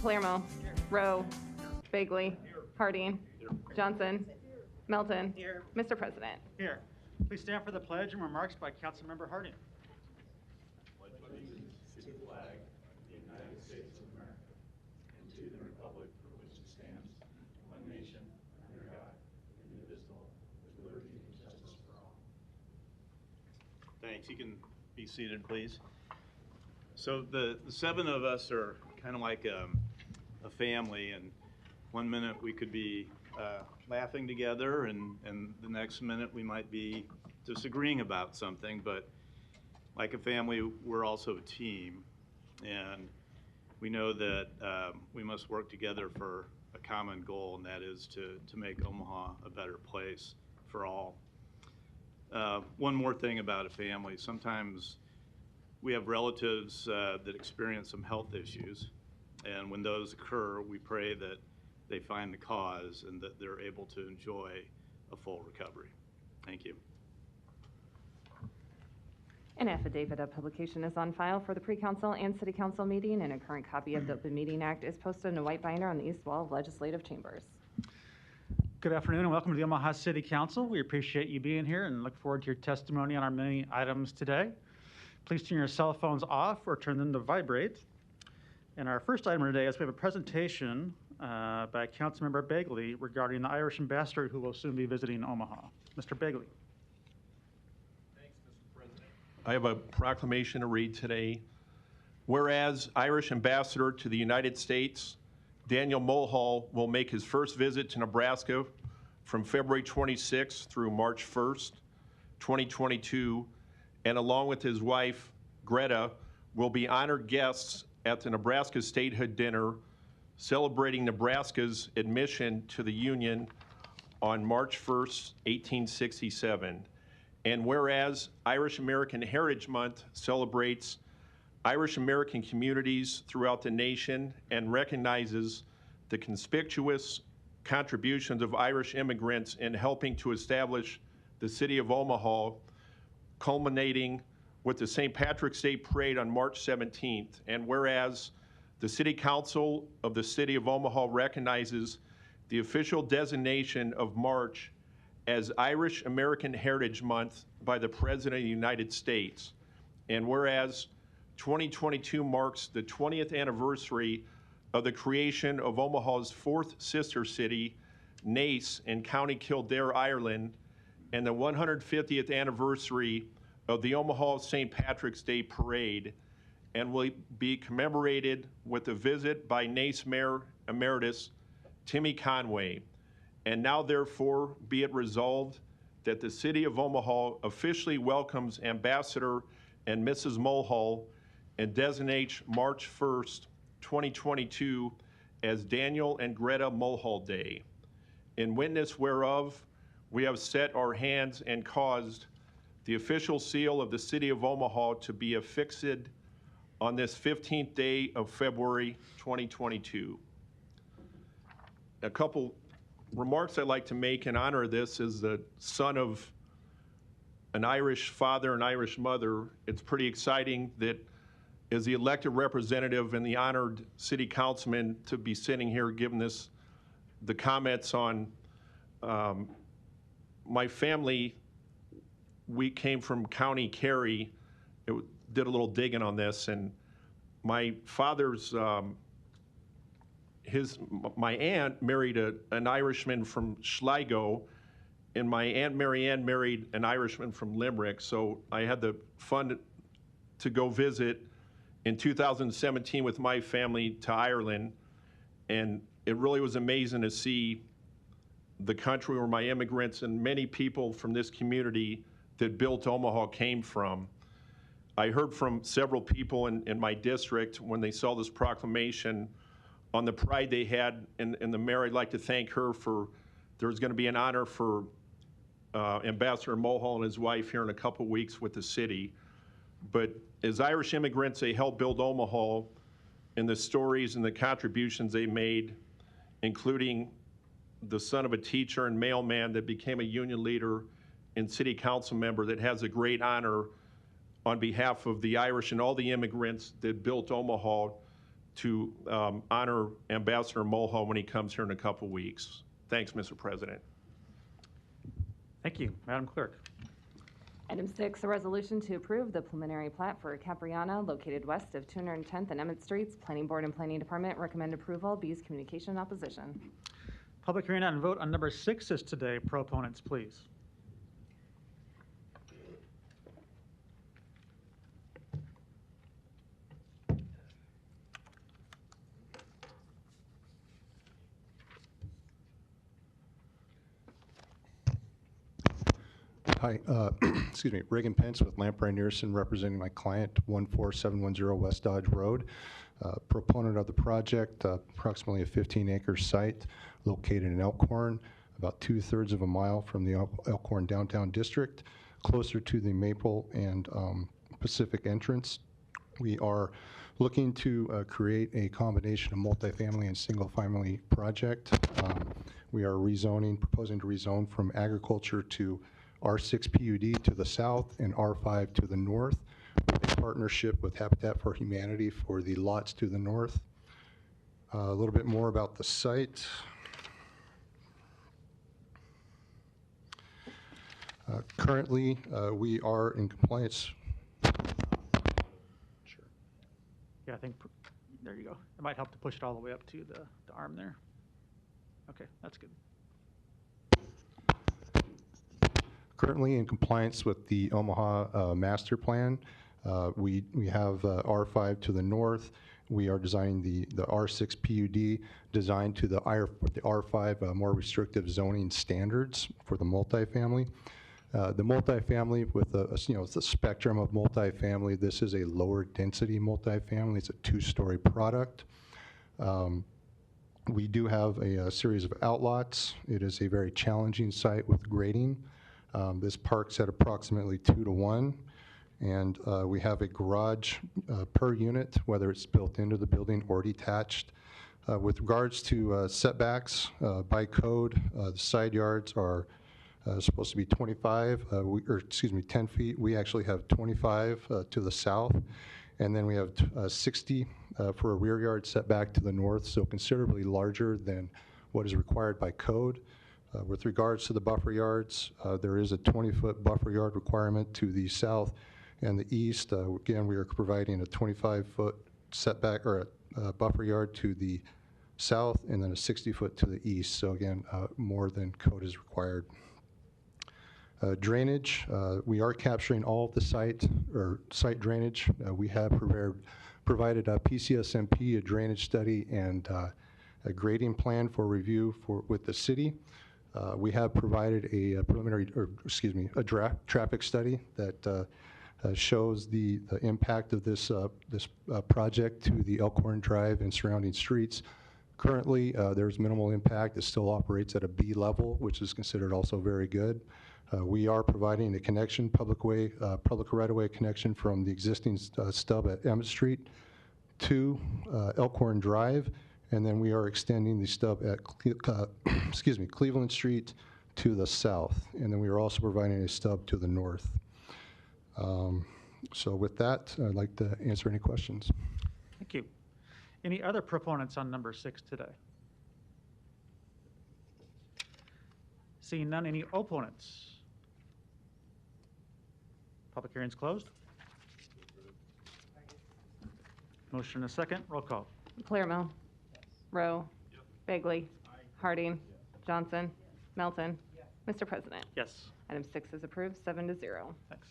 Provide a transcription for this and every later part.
Palermo. Rowe. Bagley. Harding. Johnson. Melton. Here. Mr. President. Here. Please stand for the pledge and remarks by Councilmember Harding. Pledge allegiance to the flag of the United States of America and to the republic for which it stands, one nation, under God, indivisible, with liberty and justice for all. Thanks. You can be seated, please. So the seven of us are kind of like a family, and one minute we could be laughing together, and the next minute we might be disagreeing about something, but like a family, we're also a team, and we know that we must work together for a common goal, and that is to make Omaha a better place for all. One more thing about a family. Sometimes we have relatives that experience some health issues, and when those occur, we pray that they find the cause and that they're able to enjoy a full recovery. Thank you. An affidavit of publication is on file for the pre-council and city council meeting, and a current copy of the Open Meeting Act is posted in a white binder on the east wall of legislative chambers. Good afternoon and welcome to the Omaha City Council. We appreciate you being here and look forward to your testimony on our many items today. Please turn your cell phones off or turn them to vibrate. And our first item today is we have a presentation by Councilmember Bagley regarding the Irish ambassador who will soon be visiting Omaha. Mr. Bagley. Thanks, Mr. President. I have a proclamation to read today. Whereas Irish ambassador to the United States, Daniel Mulhall, will make his first visit to Nebraska from February 26th through March 1st, 2022, and along with his wife, Greta, will be honored guests at the Nebraska Statehood Dinner celebrating Nebraska's admission to the Union on March 1st, 1867. And whereas Irish American Heritage Month celebrates Irish American communities throughout the nation and recognizes the conspicuous contributions of Irish immigrants in helping to establish the city of Omaha, culminating with the St. Patrick's Day Parade on March 17th. And whereas the City Council of the City of Omaha recognizes the official designation of March as Irish American Heritage Month by the President of the United States. And whereas 2022 marks the 20th anniversary of the creation of Omaha's fourth sister city, Naas, in County Kildare, Ireland, and the 150th anniversary of the Omaha St. Patrick's Day Parade, and will be commemorated with a visit by Naas Mayor Emeritus Timmy Conway. And now therefore be it resolved that the City of Omaha officially welcomes Ambassador and Mrs. Mulhall and designates March 1st, 2022 as Daniel and Greta Mulhall Day. In witness whereof, we have set our hands and caused the official seal of the City of Omaha to be affixed on this 15th day of February 2022. A couple remarks I'd like to make in honor of this. As the son of an Irish father and Irish mother, it's pretty exciting that as the elected representative and the honored city councilman to be sitting here giving this the comments on my family. We came from County Kerry. Did a little digging on this, and my father's my aunt married an Irishman from Sligo, and my Aunt Mary Ann married an Irishman from Limerick. So I had the fun to go visit in 2017 with my family to Ireland, and it really was amazing to see the country where my immigrants and many people from this community that built Omaha came from. I heard from several people in my district when they saw this proclamation on the pride they had, and the mayor, I'd like to thank her for, there's going to be an honor for Ambassador Mulhall and his wife here in a couple weeks with the city. But as Irish immigrants, they helped build Omaha, and the stories and the contributions they made, including the son of a teacher and mailman that became a union leader and city council member that has a great honor on behalf of the Irish and all the immigrants that built Omaha to honor Ambassador Mulhall when he comes here in a couple weeks. Thanks, Mr. President. Thank you. Madam Clerk. Item 6, a resolution to approve the preliminary plat for Capriana located west of 210th and Emmett Streets. Planning Board and Planning Department recommend approval. B's communication opposition. Public hearing and vote on number 6 is today. Proponents, please. Hi, excuse me, Reagan Pence with Lamprey Nearson, representing my client, 14710 West Dodge Road. Proponent of the project, approximately a 15-acre site located in Elkhorn, about 2/3 of a mile from the Elkhorn downtown district, closer to the Maple and Pacific entrance. We are looking to create a combination of multifamily and single-family project. We are proposing to rezone from agriculture to R6 PUD to the south and R5 to the north, with a partnership with Habitat for Humanity for the lots to the north. A little bit more about the site. Currently, we are in compliance. Sure. Yeah, I think, there you go. It might help to push it all the way up to the arm there. Okay, that's good. Currently in compliance with the Omaha master plan. We have R5 to the north. We are designing the R6 PUD designed to the R5 more restrictive zoning standards for the multifamily. The multifamily with the spectrum of multifamily, this is a lower density multifamily. It's a 2-story product. We do have a series of outlots. It is a very challenging site with grading. This parks at approximately 2 to 1, and we have a garage per unit, whether it's built into the building or detached. With regards to setbacks, by code, the side yards are supposed to be 10 feet. We actually have 25 to the south, and then we have 60 for a rear yard setback to the north, so considerably larger than what is required by code. With regards to the buffer yards, there is a 20-foot buffer yard requirement to the south and the east. Again, we are providing a 25-foot setback or a buffer yard to the south and then a 60-foot to the east. So again, more than code is required. Drainage, we are capturing all of the site drainage. We have provided a PCSMP, a drainage study, and a grading plan for review with the city. We have provided a draft traffic study that shows the impact of this project to the Elkhorn Drive and surrounding streets. Currently, there's minimal impact. It still operates at a B level, which is considered also very good. We are providing a connection, public right-of-way connection from the existing stub at Emmett Street to Elkhorn Drive, and then we are extending the stub at Cleveland Street to the south, and then we are also providing a stub to the north. So with that, I'd like to answer any questions. Thank you. Any other proponents on number 6 today? Seeing none, any opponents? Public hearing's closed. Motion and a second. Roll call. Palermo. Rowe. Bagley. Harding. Johnson. Melton. Mr. President. Yes. Item 6 is approved, 7-0. Thanks.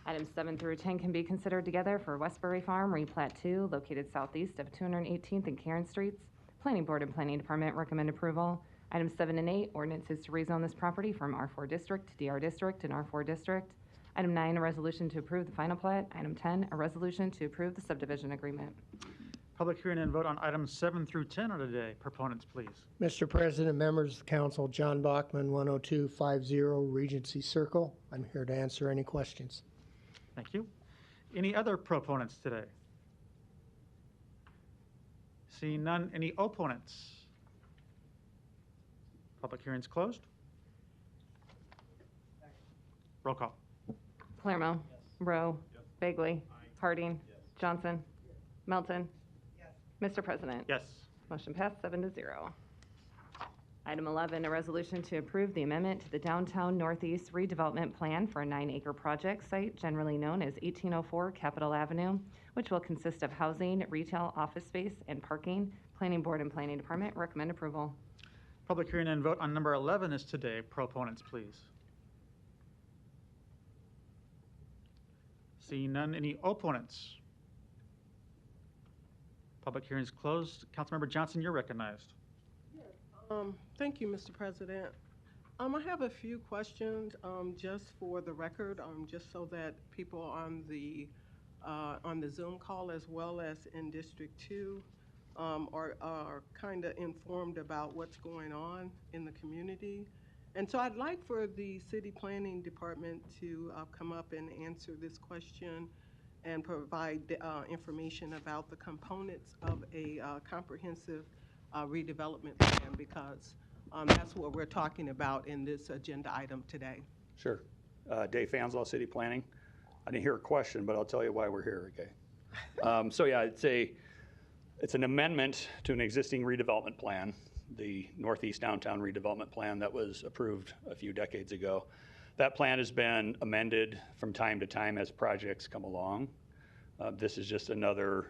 Items 7 through 10 can be considered together for Westbury Farm, Replat 2, located southeast of 218th and Karen Streets. Planning Board and Planning Department recommend approval. Items 7 and 8, ordinances to rezone this property from R4 District to DR District and R4 District. Item 9, a resolution to approve the final plat. Item 10, a resolution to approve the subdivision agreement. Public hearing and vote on items 7 through 10 of the day. Proponents, please. Mr. President, members of the council, John Bachman, 10250 Regency Circle. I'm here to answer any questions. Thank you. Any other proponents today? Seeing none, any opponents? Public hearing's closed. Roll call. Palermo. Rowe. Bagley. Harding. Johnson. Melton. Mr. President. Yes. Motion passed 7-0. Item 11, a resolution to approve the amendment to the Downtown Northeast redevelopment plan for a 9-acre project site generally known as 1804 Capitol Avenue, which will consist of housing, retail, office space, and parking. Planning Board and Planning Department recommend approval. Public hearing and vote on number 11 is today. Proponents, please. Seeing none, any opponents? Public hearing is closed. Councilmember Johnson, you're recognized. Thank you, Mr. President. I have a few questions, just for the record, just so that people on the Zoom call as well as in District 2 are kind of informed about what's going on in the community. And so I'd like for the City Planning Department to come up and answer this question and provide information about the components of a comprehensive redevelopment plan, because that's what we're talking about in this agenda item today. Sure. Dave Fanslaw, City Planning. I didn't hear a question, but I'll tell you why we're here, okay? So yeah, it's an amendment to an existing redevelopment plan, the Northeast Downtown Redevelopment Plan that was approved a few decades ago. That plan has been amended from time to time as projects come along. This is just another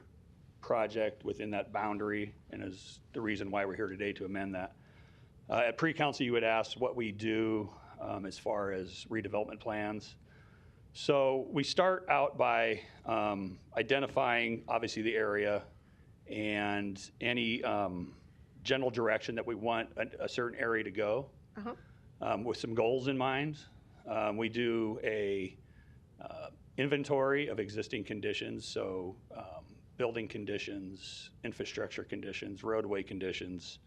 project within that boundary, and is the reason why we're here today to amend that. At pre-council, you had asked what we do as far as redevelopment plans. So we start out by identifying, obviously, the area and any general direction that we want a certain area to go, with some goals in mind. We do a inventory of existing conditions, so building conditions, infrastructure conditions, roadway conditions,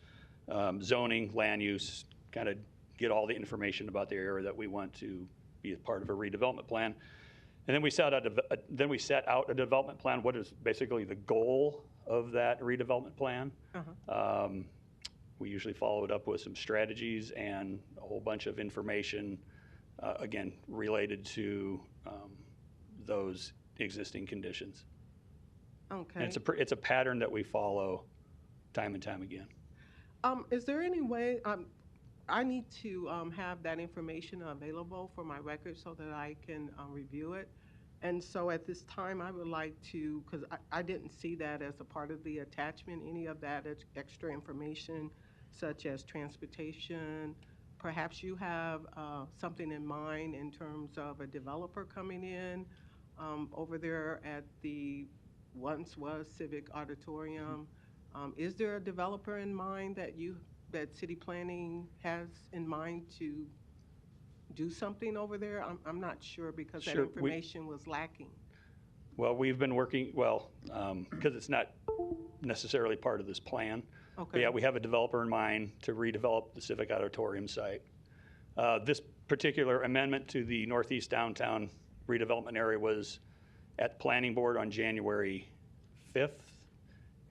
zoning, land use, kind of get all the information about the area that we want to be a part of a redevelopment plan. And then we set out a development plan. What is basically the goal of that redevelopment plan? We usually follow it up with some strategies and a whole bunch of information, again, related to those existing conditions. Okay. And it's a pattern that we follow time and time again. Is there any way, I need to have that information available for my record so that I can review it. And so at this time, I would like to, because I didn't see that as a part of the attachment, any of that extra information, such as transportation. Perhaps you have something in mind in terms of a developer coming in over there at the once was Civic Auditorium. Is there a developer in mind that City Planning has in mind to do something over there? I'm not sure, because that information was lacking. Well, we've been working, because it's not necessarily part of this plan. Okay. But yeah, we have a developer in mind to redevelop the Civic Auditorium site. This particular amendment to the Northeast Downtown redevelopment area was at Planning Board on January 5th,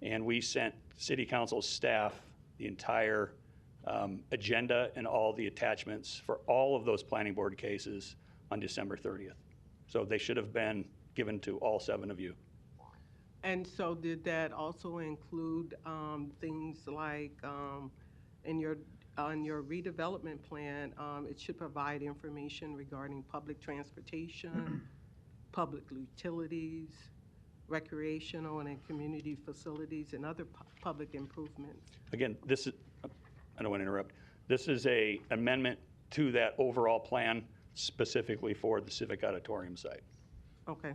and we sent City Council staff the entire agenda and all the attachments for all of those Planning Board cases on December 30th. So they should have been given to all 7 of you. And so did that also include things like on your redevelopment plan, it should provide information regarding public transportation, public utilities, recreational and community facilities, and other public improvements? Again, I don't want to interrupt. This is a amendment to that overall plan specifically for the Civic Auditorium site. Okay.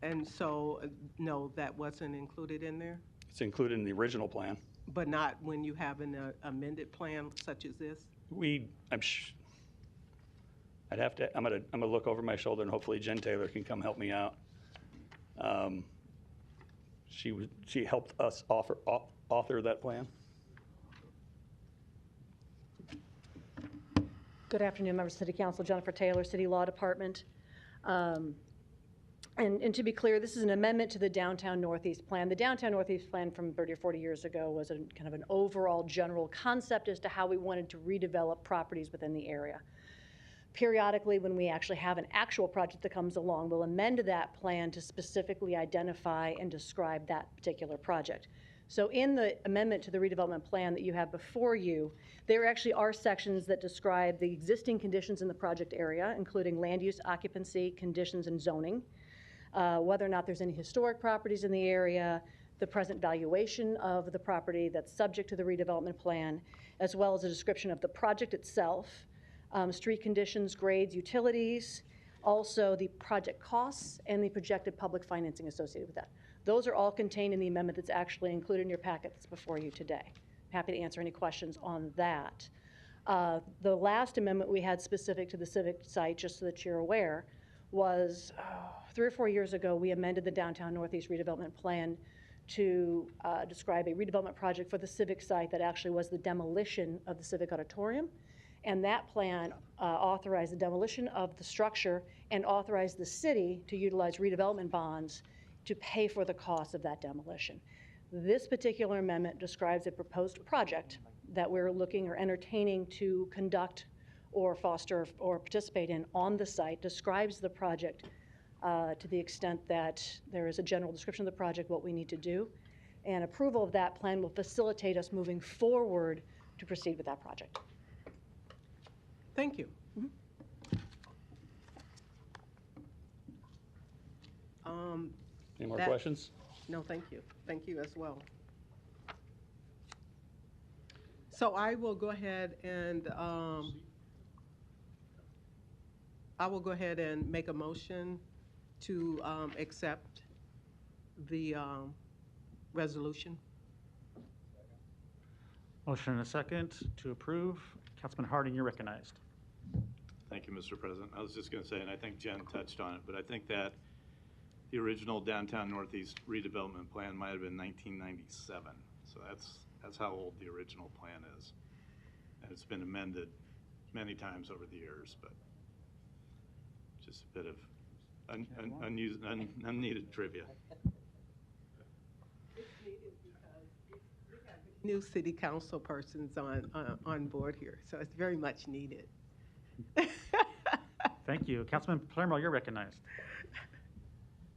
And so, no, that wasn't included in there? It's included in the original plan. But not when you have an amended plan such as this? I'm gonna look over my shoulder, and hopefully Jen Taylor can come help me out. She helped us author that plan. Good afternoon, members of City Council. Jennifer Taylor, City Law Department. And to be clear, this is an amendment to the Downtown Northeast Plan. The Downtown Northeast Plan from 30 or 40 years ago was kind of an overall general concept as to how we wanted to redevelop properties within the area. Periodically, when we actually have an actual project that comes along, we'll amend that plan to specifically identify and describe that particular project. So in the amendment to the redevelopment plan that you have before you, there actually are sections that describe the existing conditions in the project area, including land use, occupancy, conditions, and zoning, whether or not there's any historic properties in the area, the present valuation of the property that's subject to the redevelopment plan, as well as a description of the project itself, street conditions, grades, utilities, also the project costs, and the projected public financing associated with that. Those are all contained in the amendment that's actually included in your packet that's before you today. Happy to answer any questions on that. The last amendment we had specific to the civic site, just so that you're aware, was 3 or 4 years ago, we amended the Downtown Northeast redevelopment plan to describe a redevelopment project for the civic site that actually was the demolition of the civic auditorium. And that plan authorized the demolition of the structure and authorized the city to utilize redevelopment bonds to pay for the cost of that demolition. This particular amendment describes a proposed project that we're looking or entertaining to conduct or foster or participate in on the site, describes the project to the extent that there is a general description of the project, what we need to do, and approval of that plan will facilitate us moving forward to proceed with that project. Thank you. Any more That- questions? No, thank you. Thank you as well. So I will go ahead and, make a motion to accept the resolution. Motion and a second to approve. Councilman Harding, you're recognized. Thank you, Mr. President. I was just going to say, and I think Jen touched on it, but I think that the original Downtown Northeast redevelopment plan might have been 1997. So that's how old the original plan is. And it's been amended many times over the years, but just a bit of unneeded trivia. New city council persons on board here, so it's very much needed. Thank you. Councilman Palermo, you're recognized.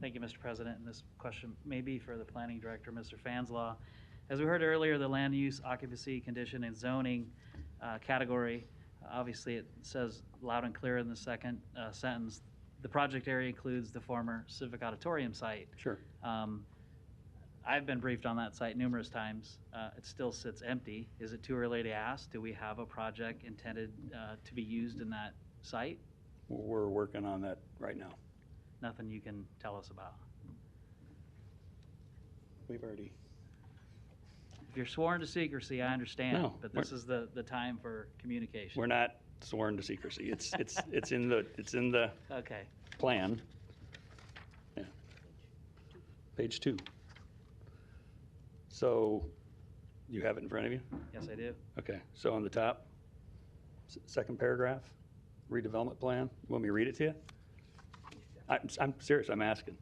Thank you, Mr. President. And this question may be for the Planning Director, Mr. Fanslaw. As we heard earlier, the land use, occupancy, condition, and zoning category, obviously it says loud and clear in the second sentence, the project area includes the former Civic Auditorium site. Sure. I've been briefed on that site numerous times. It still sits empty. Is it too early to ask? Do we have a project intended to be used in that site? We're working on that right now. Nothing you can tell us about? We've already. If you're sworn to secrecy, I understand, No, but this is the time for communication. We're not sworn to secrecy. It's in the Okay. plan. Yeah. Page 2. So you have it in front of you? Yes, I do. Okay. So on the top, second paragraph, redevelopment plan. You want me to read it to you? I'm serious. I'm asking.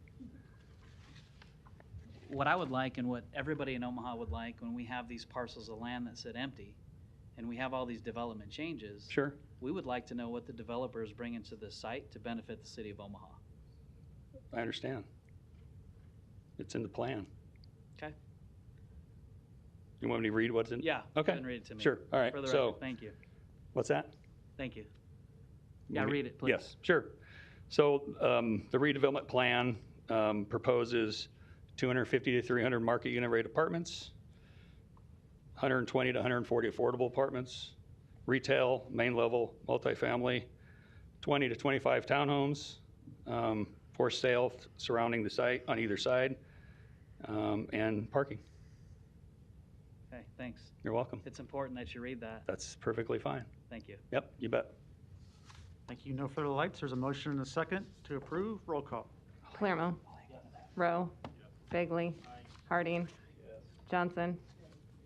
What I would like and what everybody in Omaha would like when we have these parcels of land that sit empty and we have all these development changes. Sure. We would like to know what the developer is bringing to this site to benefit the city of Omaha. I understand. It's in the plan. Okay? You want me to read what's in? Yeah. Okay. Go ahead and read it to me. Sure. All right. For the So record, thank you. what's that? Thank you. Yeah, read it, please. Yes, sure. So the redevelopment plan proposes 250 to 300 market unit rate apartments, 120 to 140 affordable apartments, retail, main level, multifamily, 20 to 25 townhomes for sale surrounding the site on either side, and parking. Okay, thanks. You're welcome. It's important that you read that. That's perfectly fine. Thank you. Yep, you bet. Thank you. No further lights. There's a motion and a second to approve. Roll call. Palermo. Rowe. Bagley. Harding. Johnson.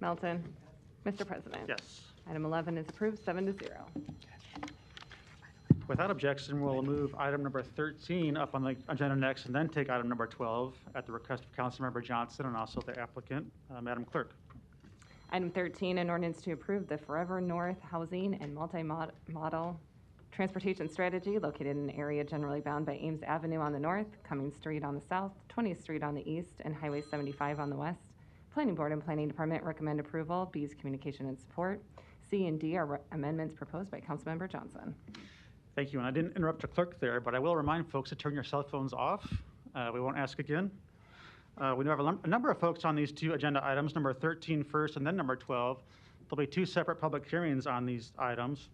Melton. Mr. President. Yes. Item 11 is approved, 7-0. Without objection, we'll move item number 13 up on the agenda next and then take item number 12 at the request of Councilmember Johnson and also the applicant. Madam Clerk. Item 13, an ordinance to approve the Forever North Housing and Multi-Model Transportation strategy located in an area generally bound by Ames Avenue on the north, Cummings Street on the south, 20th Street on the east, and Highway 75 on the west. Planning Board and Planning Department recommend approval. B is communication and support. C and D are amendments proposed by Councilmember Johnson. Thank you, and I didn't interrupt the clerk there, but I will remind folks to turn your cell phones off. We won't ask again. We have a number of folks on these two agenda items, number 13 first and then number 12. There'll be two separate public hearings on these items.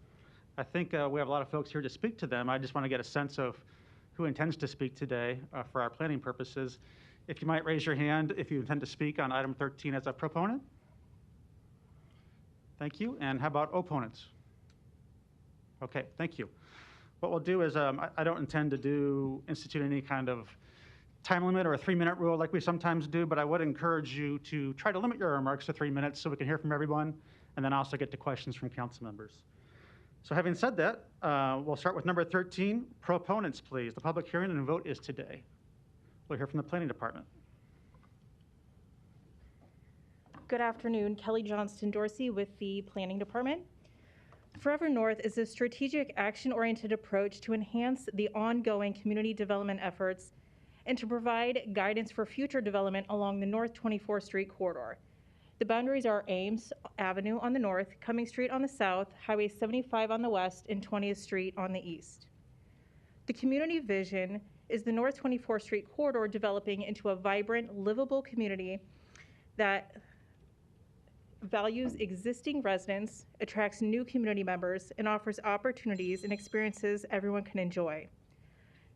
I think we have a lot of folks here to speak to them. I just want to get a sense of who intends to speak today for our planning purposes. If you might raise your hand if you intend to speak on item 13 as a proponent. Thank you. And how about opponents? Okay, thank you. What we'll do is I don't intend to institute any kind of time limit or a 3-minute rule like we sometimes do, but I would encourage you to try to limit your remarks to 3 minutes so we can hear from everyone and then also get to questions from council members. So having said that, we'll start with number 13. Proponents, please. The public hearing and vote is today. We'll hear from the Planning Department. Good afternoon. Kelly Johnston Dorsey with the Planning Department. Forever North is a strategic, action-oriented approach to enhance the ongoing community development efforts and to provide guidance for future development along the North 24th Street corridor. The boundaries are Ames Avenue on the north, Cummings Street on the south, Highway 75 on the west, and 20th Street on the east. The community vision is the North 24th Street corridor developing into a vibrant, livable community that values existing residents, attracts new community members, and offers opportunities and experiences everyone can enjoy.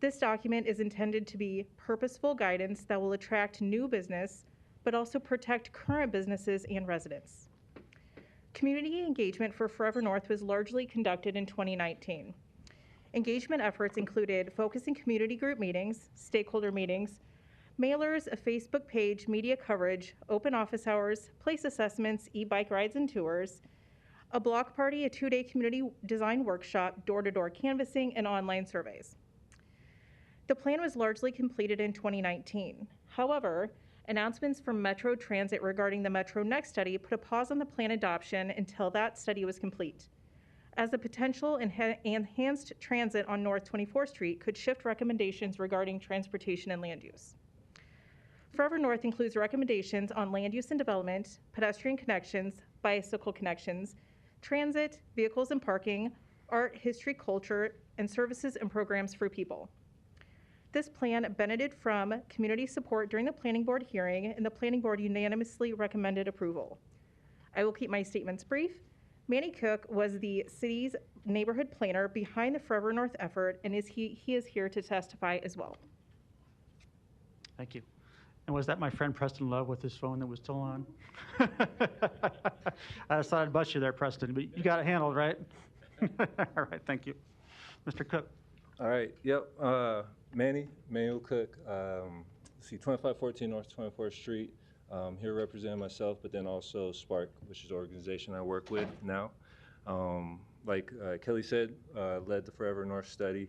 This document is intended to be purposeful guidance that will attract new business, but also protect current businesses and residents. Community engagement for Forever North was largely conducted in 2019. Engagement efforts included focusing community group meetings, stakeholder meetings, mailers, a Facebook page, media coverage, open office hours, place assessments, e-bike rides and tours, a block party, a 2-day community design workshop, door-to-door canvassing, and online surveys. The plan was largely completed in 2019. However, announcements from Metro Transit regarding the Metro Next study put a pause on the plan adoption until that study was complete, as the potential enhanced transit on North 24th Street could shift recommendations regarding transportation and land use. Forever North includes recommendations on land use and development, pedestrian connections, bicycle connections, transit, vehicles and parking, art, history, culture, and services and programs for people. This plan benefited from community support during the Planning Board hearing, and the Planning Board unanimously recommended approval. I will keep my statements brief. Manny Cook was the city's neighborhood planner behind the Forever North effort, and he is here to testify as well. Thank you. And was that my friend Preston Love with his phone that was still on? I just thought I'd bust you there, Preston, but you got it handled, right? All right, thank you. Mr. Cook. All right, yep. Manuel Cook, let's see, 2514 North 24th Street. Here representing myself, but then also Spark, which is the organization I work with now. Like Kelly said, led the Forever North study.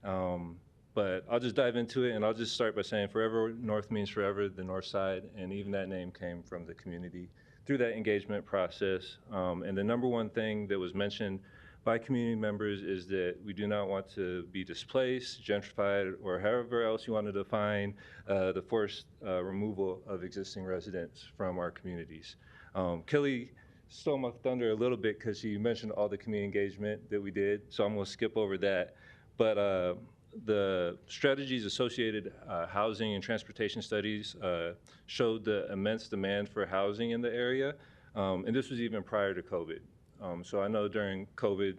But I'll just dive into it, and I'll just start by saying Forever North means forever, the north side, and even that name came from the community through that engagement process. And the number one thing that was mentioned by community members is that we do not want to be displaced, gentrified, or however else you want to define the forced removal of existing residents from our communities. Kelly stole my thunder a little bit because she mentioned all the community engagement that we did, so I'm going to skip over that. But the strategies associated housing and transportation studies showed the immense demand for housing in the area, and this was even prior to COVID. So I know during COVID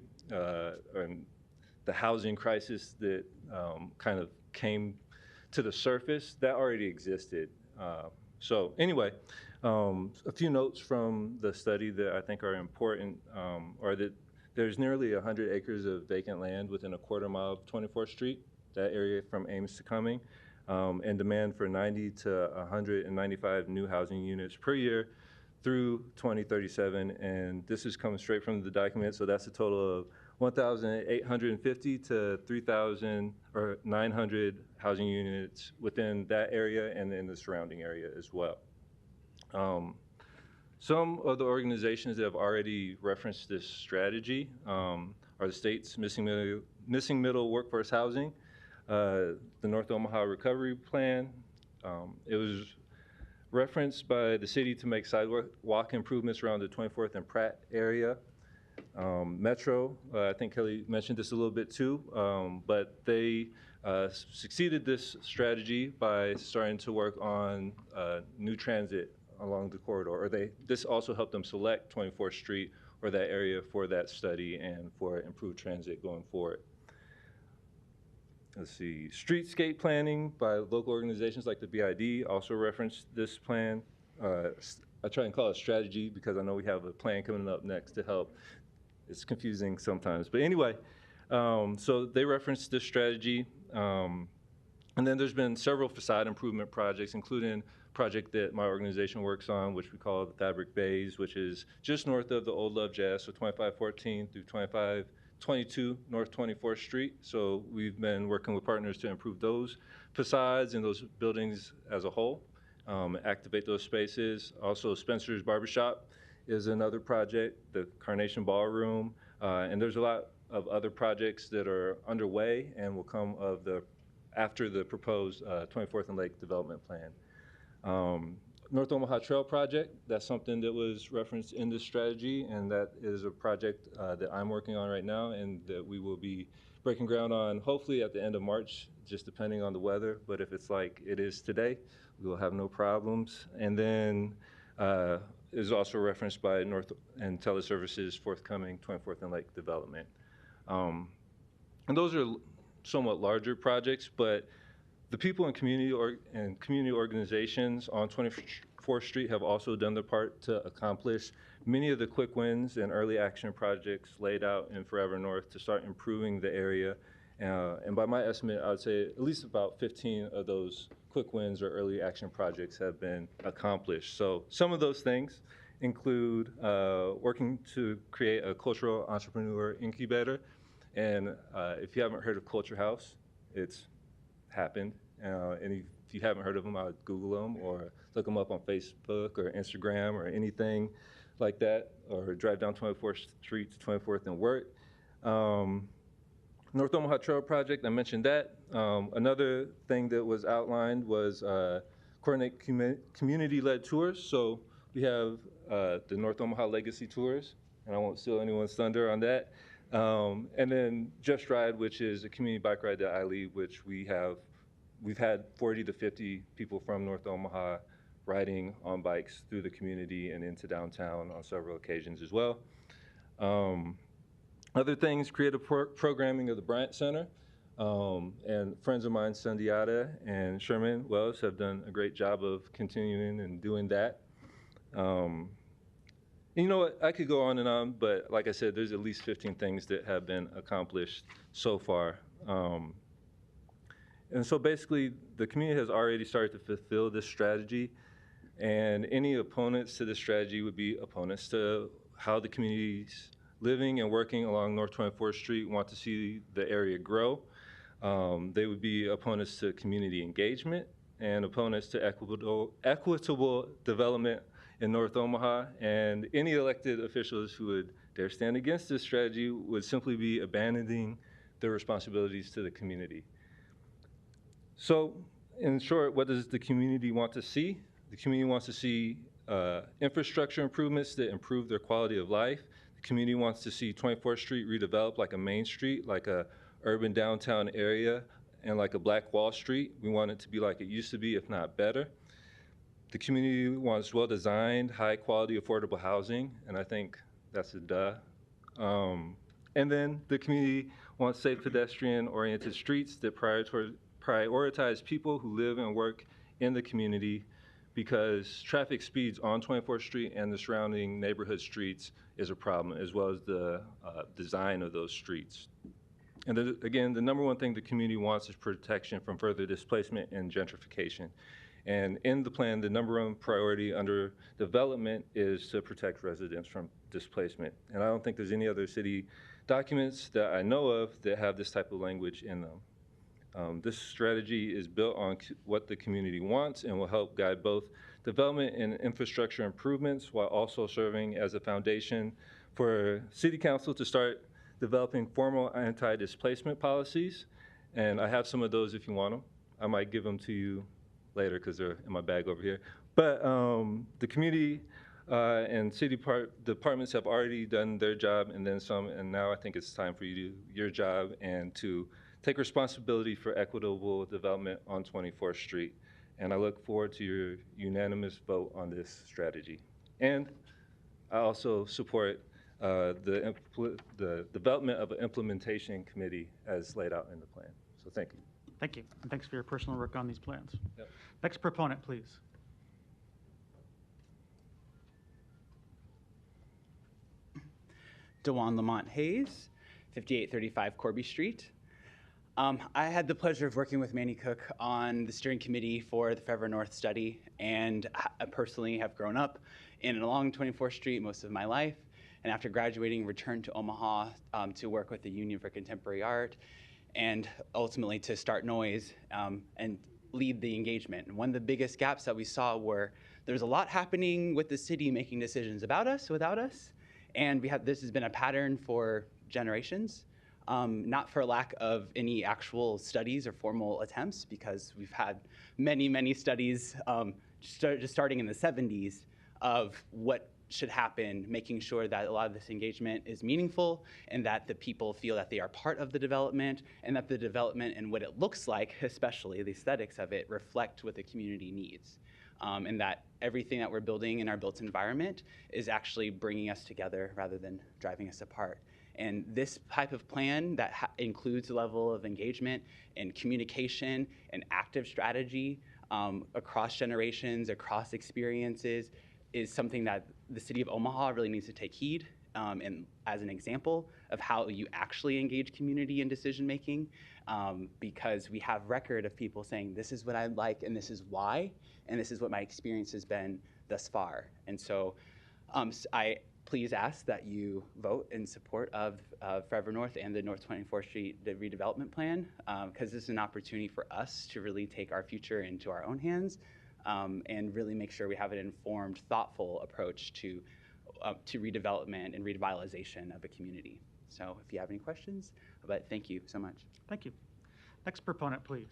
and the housing crisis that kind of came to the surface, that already existed. So anyway, a few notes from the study that I think are important are that there's nearly 100 acres of vacant land within a quarter mile of 24th Street, that area from Ames to Cumming, and demand for 90 to 195 new housing units per year through 2037, and this is coming straight from the document, so that's a total of 1,850 to 3,900 housing units within that area and in the surrounding area as well. Some of the organizations that have already referenced this strategy are the state's Missing missing middle workforce housing, the North Omaha Recovery Plan. It was referenced by the city to make sidewalk improvements around the 24th and Pratt area. Metro, I think Kelly mentioned this a little bit too, but they succeeded this strategy by starting to work on new transit along the corridor, or this also helped them select 24th Street or that area for that study and for improved transit going forward. Let's see, streetscape planning by local organizations like the BID also referenced this plan. I try and call it strategy because I know we have a plan coming up next to help. It's confusing sometimes, but anyway, so they referenced this strategy. And then there's been several facade improvement projects, including a project that my organization works on, which we call the Fabric Bays, which is just north of the Old Love Jazz, so 2514 through 2522 North 24th Street. So we've been working with partners to improve those facades and those buildings as a whole, activate those spaces. Also, Spencer's Barbershop is another project, the Carnation Ballroom, and there's a lot of other projects that are underway and will come after the proposed 24th and Lake Development Plan. North Omaha Trail Project, that's something that was referenced in this strategy, and that is a project that I'm working on right now and that we will be breaking ground on hopefully at the end of March, just depending on the weather, but if it's like it is today, we will have no problems. And then is also referenced by North and Teleservices' forthcoming 24th and Lake Development. And those are somewhat larger projects, but the people in community organizations on 24th Street have also done their part to accomplish many of the quick wins and early action projects laid out in Forever North to start improving the area. And by my estimate, I would say at least about 15 of those quick wins or early action projects have been accomplished. So some of those things include working to create a cultural entrepreneur incubator. And if you haven't heard of Culture House, it's happened. And if you haven't heard of them, I would Google them or look them up on Facebook or Instagram or anything like that, or drive down 24th Street to 24th and work. North Omaha Trail Project, I mentioned that. Another thing that was outlined was coordinate community-led tours. So we have the North Omaha Legacy Tours, and I won't steal anyone's thunder on that. And then Just Ride, which is a community bike ride that I lead, which we've had 40 to 50 people from North Omaha riding on bikes through the community and into downtown on several occasions as well. Other things, creative programming of the Bryant Center. And friends of mine, Sundiata and Sherman Wells, have done a great job of continuing and doing that. You know what, I could go on and on, but like I said, there's at least 15 things that have been accomplished so far. And so basically, the community has already started to fulfill this strategy, and any opponents to this strategy would be opponents to how the communities living and working along North 24th Street want to see the area grow. They would be opponents to community engagement and opponents to equitable development in North Omaha, and any elected officials who would dare stand against this strategy would simply be abandoning their responsibilities to the community. So, in short, what does the community want to see? The community wants to see infrastructure improvements that improve their quality of life. The community wants to see 24th Street redeveloped like a main street, like a urban downtown area, and like a Black Wall Street. We want it to be like it used to be, if not better. The community wants well-designed, high-quality, affordable housing, and I think that's a duh. And then the community wants safe pedestrian-oriented streets that prioritize people who live and work in the community, because traffic speeds on 24th Street and the surrounding neighborhood streets is a problem, as well as the design of those streets. And again, the number one thing the community wants is protection from further displacement and gentrification. And in the plan, the number one priority under development is to protect residents from displacement. And I don't think there's any other city documents that I know of that have this type of language in them. This strategy is built on what the community wants and will help guide both development and infrastructure improvements, while also serving as a foundation for City Council to start developing formal anti-displacement policies, and I have some of those if you want them. I might give them to you later because they're in my bag over here. But the community and city departments have already done their job and then some, and now I think it's time for you to do your job and to take responsibility for equitable development on 24th Street. And I look forward to your unanimous vote on this strategy. And I also support the development of an implementation committee as laid out in the plan. So thank you. Thank you, and thanks for your personal work on these plans. Yep. Next proponent, please. DeJuan Lamont Hayes, 5835 Corby Street. I had the pleasure of working with Manny Cook on the steering committee for the Forever North study, and I personally have grown up in and along 24th Street most of my life, and after graduating, returned to Omaha to work with the Union for Contemporary Art, and ultimately to start Noise and lead the engagement. And one of the biggest gaps that we saw were there's a lot happening with the city making decisions about us, without us, and this has been a pattern for generations. Not for lack of any actual studies or formal attempts, because we've had many, many studies just starting in the 70s of what should happen, making sure that a lot of this engagement is meaningful and that the people feel that they are part of the development and that the development and what it looks like, especially the aesthetics of it, reflect what the community needs. And that everything that we're building in our built environment is actually bringing us together rather than driving us apart. And this type of plan that includes a level of engagement and communication and active strategy across generations, across experiences, is something that the city of Omaha really needs to take heed and as an example of how you actually engage community in decision making, because we have record of people saying, this is what I'd like and this is why, and this is what my experience has been thus far. And so I please ask that you vote in support of Forever North and the North 24th Street redevelopment plan, because this is an opportunity for us to really take our future into our own hands and really make sure we have an informed, thoughtful approach to redevelopment and revitalization of a community. So if you have any questions, but thank you so much. Thank you. Next proponent, please.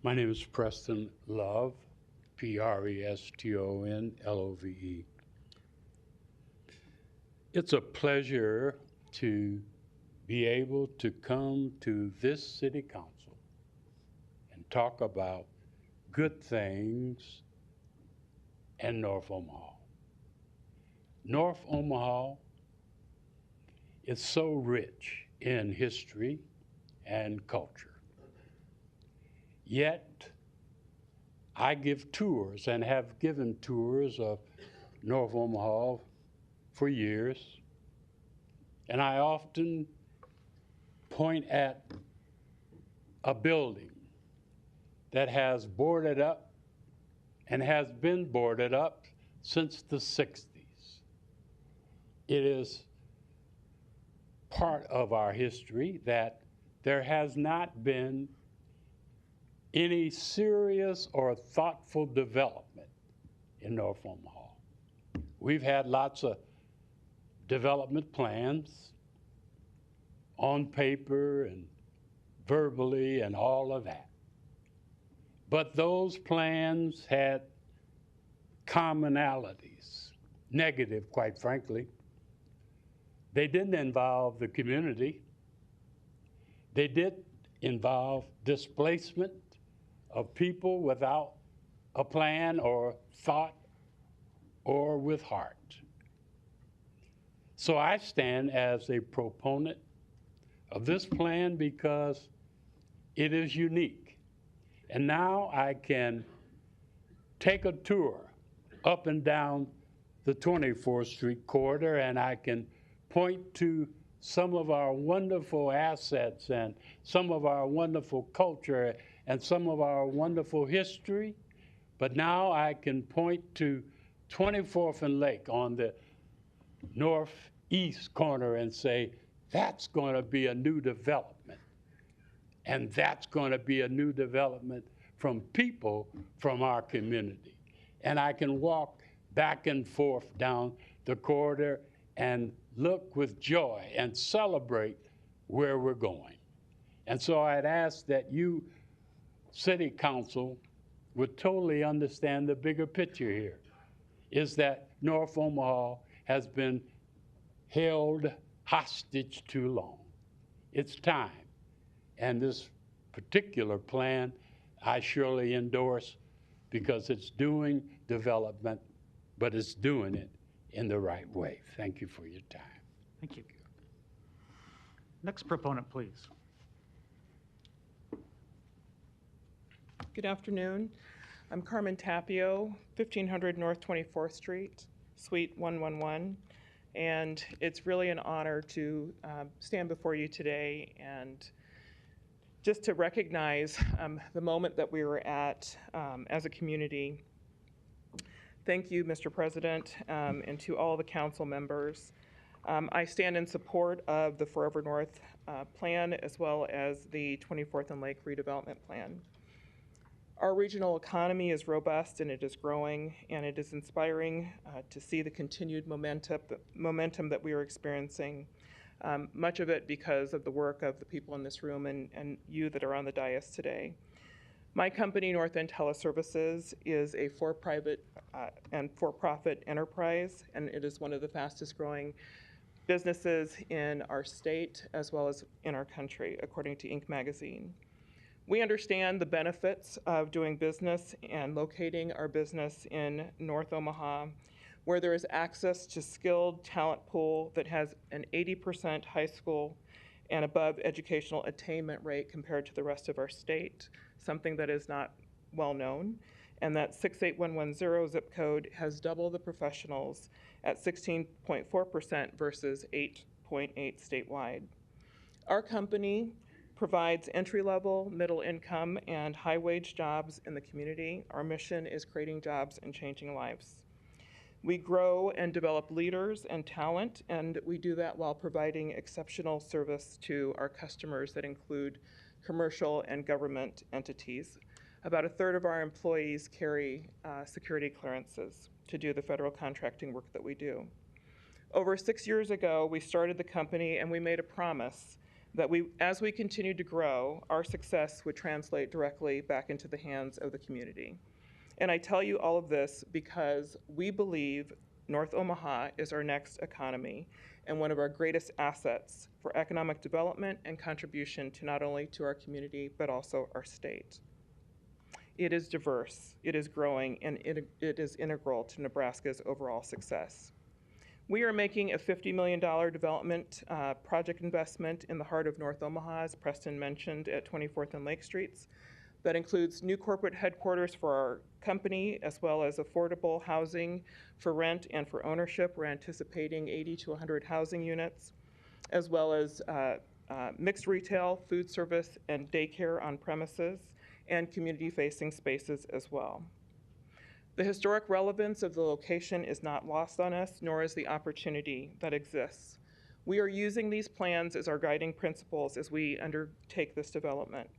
My name is Preston Love, Prestonlove. It's a pleasure to be able to come to this city council and talk about good things in North Omaha. North Omaha is so rich in history and culture. Yet, I give tours and have given tours of North Omaha for years, and I often point at a building that has boarded up and has been boarded up since the 60s. It is part of our history that there has not been any serious or thoughtful development in North Omaha. We've had lots of development plans on paper and verbally and all of that. But those plans had commonalities, negative, quite frankly. They didn't involve the community. They did involve displacement of people without a plan or thought or with heart. So I stand as a proponent of this plan because it is unique. And now I can take a tour up and down the 24th Street corridor, and I can point to some of our wonderful assets and some of our wonderful culture and some of our wonderful history. But now I can point to 24th and Lake on the northeast corner and say, that's going to be a new development. And that's going to be a new development from people from our community. And I can walk back and forth down the corridor and look with joy and celebrate where we're going. And so I'd ask that you, City Council, would totally understand the bigger picture here, is that North Omaha has been held hostage too long. It's time. And this particular plan, I surely endorse because it's doing development, but it's doing it in the right way. Thank you for your time. Thank you. Next proponent, please. Good afternoon. I'm Carmen Tapio, 1500 North 24th Street, Suite 111. And it's really an honor to stand before you today and just to recognize the moment that we were at as a community. Thank you, Mr. President, and to all the council members. I stand in support of the Forever North plan as well as the 24th and Lake redevelopment plan. Our regional economy is robust and it is growing, and it is inspiring to see the continued momentum that we are experiencing, much of it because of the work of the people in this room and you that are on the dais today. My company, North End Teleservices, is a for-profit enterprise, and it is one of the fastest growing businesses in our state as well as in our country, according to Inc. magazine. We understand the benefits of doing business and locating our business in North Omaha, where there is access to skilled talent pool that has an 80% high school and above educational attainment rate compared to the rest of our state, something that is not well known. And that 68110 zip code has double the professionals at 16.4% versus 8.8 statewide. Our company provides entry-level, middle-income, and high-wage jobs in the community. Our mission is creating jobs and changing lives. We grow and develop leaders and talent, and we do that while providing exceptional service to our customers that include commercial and government entities. About a third of our employees carry security clearances to do the federal contracting work that we do. Over 6 years ago, we started the company and we made a promise that as we continued to grow, our success would translate directly back into the hands of the community. And I tell you all of this because we believe North Omaha is our next economy and one of our greatest assets for economic development and contribution to not only to our community, but also our state. It is diverse, it is growing, and it is integral to Nebraska's overall success. We are making a $50 million development project investment in the heart of North Omaha, as Preston mentioned, at 24th and Lake Streets. That includes new corporate headquarters for our company, as well as affordable housing for rent and for ownership. We're anticipating 80 to 100 housing units, as well as mixed retail, food service, and daycare on premises, and community-facing spaces as well. The historic relevance of the location is not lost on us, nor is the opportunity that exists. We are using these plans as our guiding principles as we undertake this development.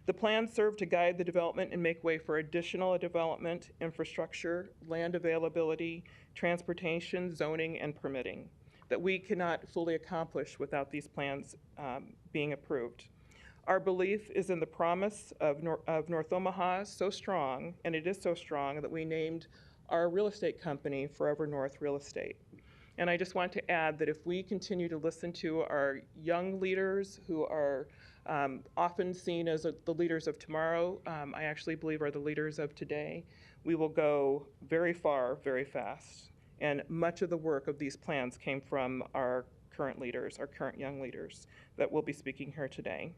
The plans serve to guide the development and make way for additional development, infrastructure, land availability, transportation, zoning, and permitting that we cannot fully accomplish without these plans being approved. Our belief is in the promise of North Omaha, so strong, and it is so strong that we named our real estate company Forever North Real Estate. And I just want to add that if we continue to listen to our young leaders who are often seen as the leaders of tomorrow, I actually believe are the leaders of today, we will go very far, very fast. And much of the work of these plans came from our current leaders, our current young leaders that will be speaking here today.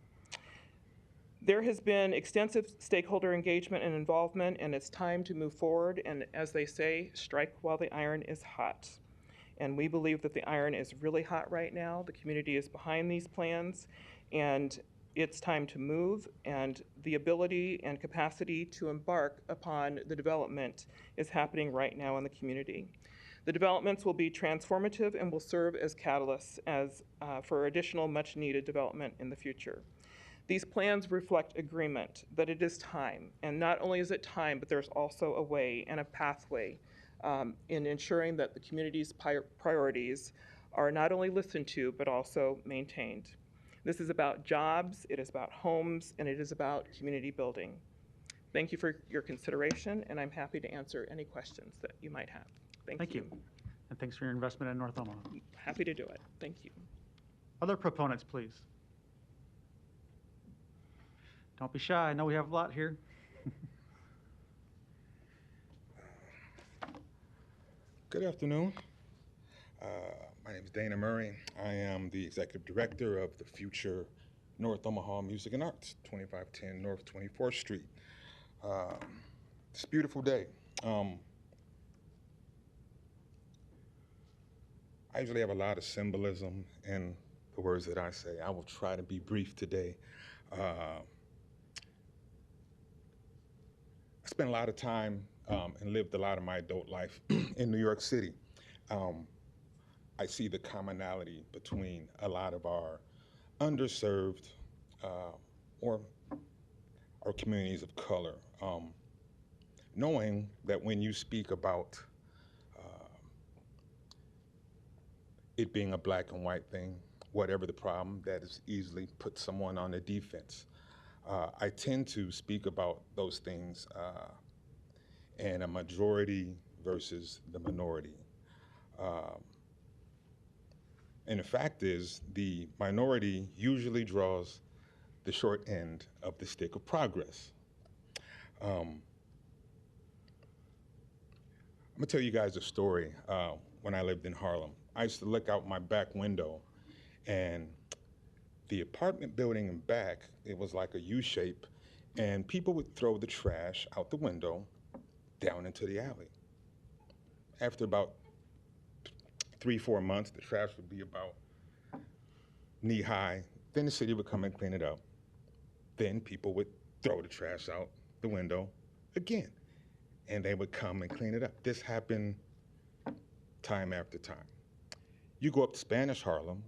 There has been extensive stakeholder engagement and involvement, and it's time to move forward and, as they say, strike while the iron is hot. And we believe that the iron is really hot right now. The community is behind these plans, and it's time to move, and the ability and capacity to embark upon the development is happening right now in the community. The developments will be transformative and will serve as catalysts for additional much-needed development in the future. These plans reflect agreement that it is time, and not only is it time, but there's also a way and a pathway in ensuring that the community's priorities are not only listened to, but also maintained. This is about jobs, it is about homes, and it is about community building. Thank you for your consideration, and I'm happy to answer any questions that you might have. Thank you. And thanks for your investment in North Omaha. Happy to do it. Thank you. Other proponents, please. Don't be shy. I know we have a lot here. Good afternoon. My name is Dana Murray. I am the Executive Director of the Future North Omaha Music and Arts, 2510 North 24th Street. It's a beautiful day. I usually have a lot of symbolism in the words that I say. I will try to be brief today. I spent a lot of time and lived a lot of my adult life in New York City. I see the commonality between a lot of our underserved or our communities of color. Knowing that when you speak about it being a black and white thing, whatever the problem, that is easily put someone on the defense. I tend to speak about those things in a majority versus the minority. And the fact is, the minority usually draws the short end of the stick of progress. I'm gonna tell you guys a story. When I lived in Harlem, I used to look out my back window, and the apartment building in back, it was like a U shape, and people would throw the trash out the window down into the alley. After about 3-4 months, the trash would be about knee high. Then the city would come and clean it up. Then people would throw the trash out the window again, and they would come and clean it up. This happened time after time. You go up to Spanish Harlem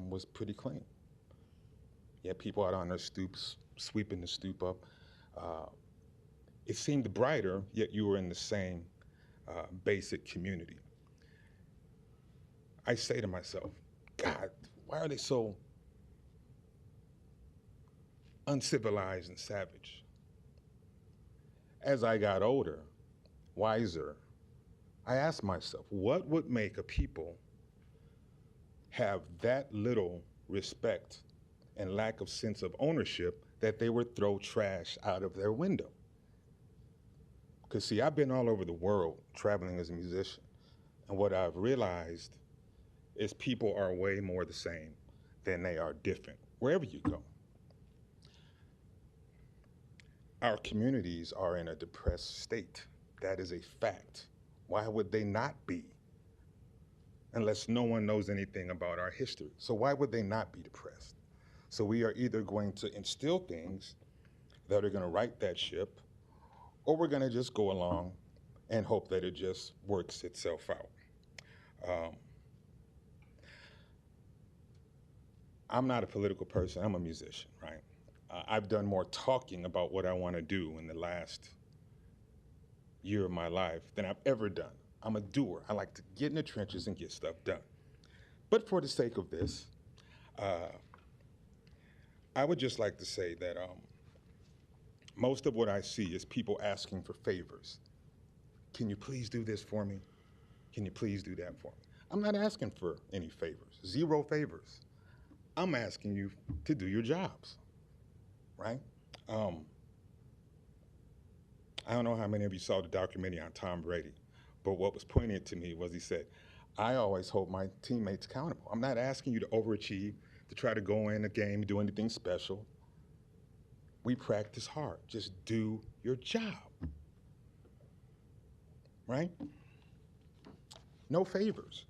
was pretty clean. You had people out on their stoops, sweeping the stoop up. It seemed brighter, yet you were in the same basic community. I say to myself, God, why are they so uncivilized and savage? As I got older, wiser, I asked myself, what would make a people have that little respect and lack of sense of ownership that they would throw trash out of their window? Because see, I've been all over the world traveling as a musician, and what I've realized is people are way more the same than they are different, wherever you go. Our communities are in a depressed state. That is a fact. Why would they not be? Unless no one knows anything about our history. So why would they not be depressed? So we are either going to instill things that are gonna right that ship, or we're gonna just go along and hope that it just works itself out. I'm not a political person, I'm a musician, right? I've done more talking about what I wanna do in the last year of my life than I've ever done. I'm a doer. I like to get in the trenches and get stuff done. But for the sake of this, I would just like to say that most of what I see is people asking for favors. Can you please do this for me? Can you please do that for me? I'm not asking for any favors, 0 favors. I'm asking you to do your jobs, right? I don't know how many of you saw the documentary on Tom Brady, but what was poignant to me was he said, I always hold my teammates accountable. I'm not asking you to overachieve, to try to go in a game, do anything special. We practice hard. Just do your job, right? No favors.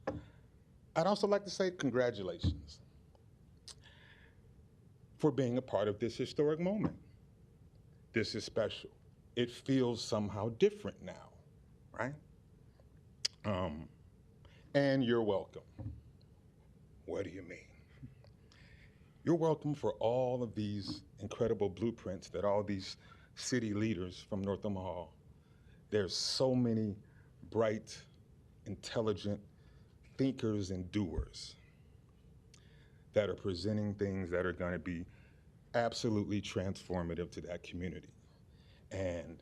I'd also like to say congratulations for being a part of this historic moment. This is special. It feels somehow different now, right? And you're welcome. What do you mean? You're welcome for all of these incredible blueprints that all these city leaders from North Omaha, there's so many bright, intelligent thinkers and doers that are presenting things that are going to be absolutely transformative to that community. And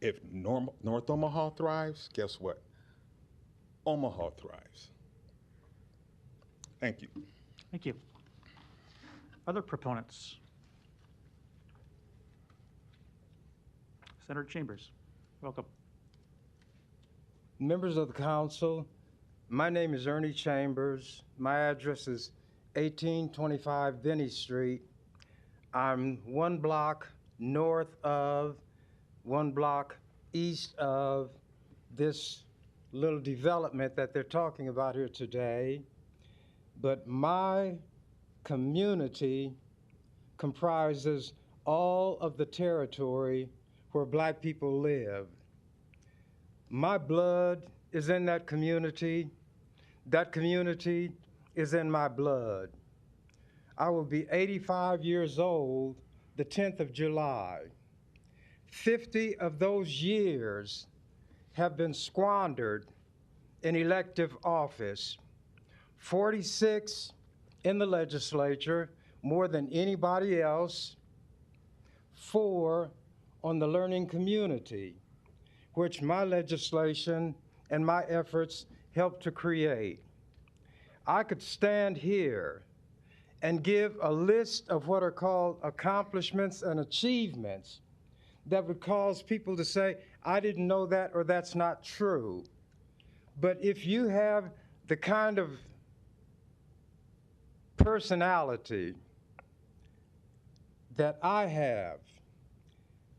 if North Omaha thrives, guess what? Omaha thrives. Thank you. Thank you. Other proponents? Senator Chambers, welcome. Members of the council, my name is Ernie Chambers. My address is 1825 Vinnie Street. I'm 1 block north of, 1 block east of this little development that they're talking about here today. But my community comprises all of the territory where black people live. My blood is in that community. That community is in my blood. I will be 85 years old the 10th of July. 50 of those years have been squandered in elective office. 46 in the legislature, more than anybody else. 4 on the learning community, which my legislation and my efforts helped to create. I could stand here and give a list of what are called accomplishments and achievements that would cause people to say, I didn't know that, or that's not true. But if you have the kind of personality that I have,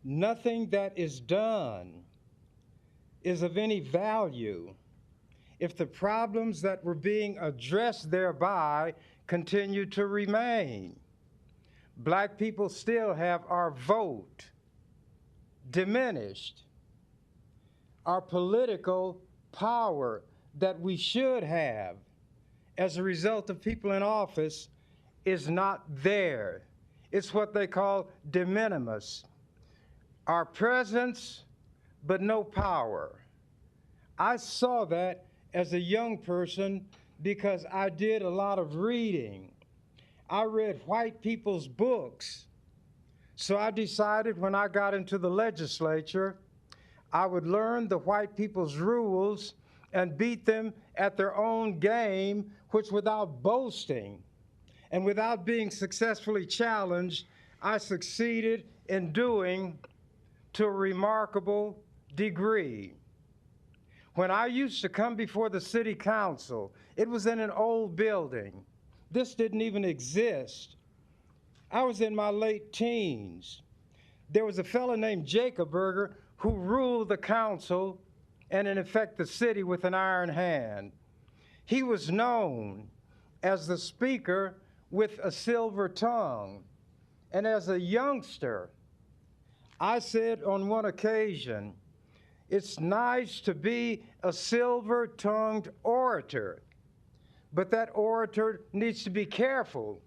nothing that is done is of any value if the problems that were being addressed thereby continue to remain. Black people still have our vote diminished. Our political power that we should have as a result of people in office is not there. It's what they call de minimis. Our presence, but no power. I saw that as a young person because I did a lot of reading. I read white people's books. So I decided when I got into the legislature, I would learn the white people's rules and beat them at their own game, which without boasting and without being successfully challenged, I succeeded in doing to a remarkable degree. When I used to come before the city council, it was in an old building. This didn't even exist. I was in my late teens. There was a fellow named Jacob Berger who ruled the council and in effect the city with an iron hand. He was known as the speaker with a silver tongue. And as a youngster, I said on one occasion, it's nice to be a silver-tongued orator, but that orator needs to be careful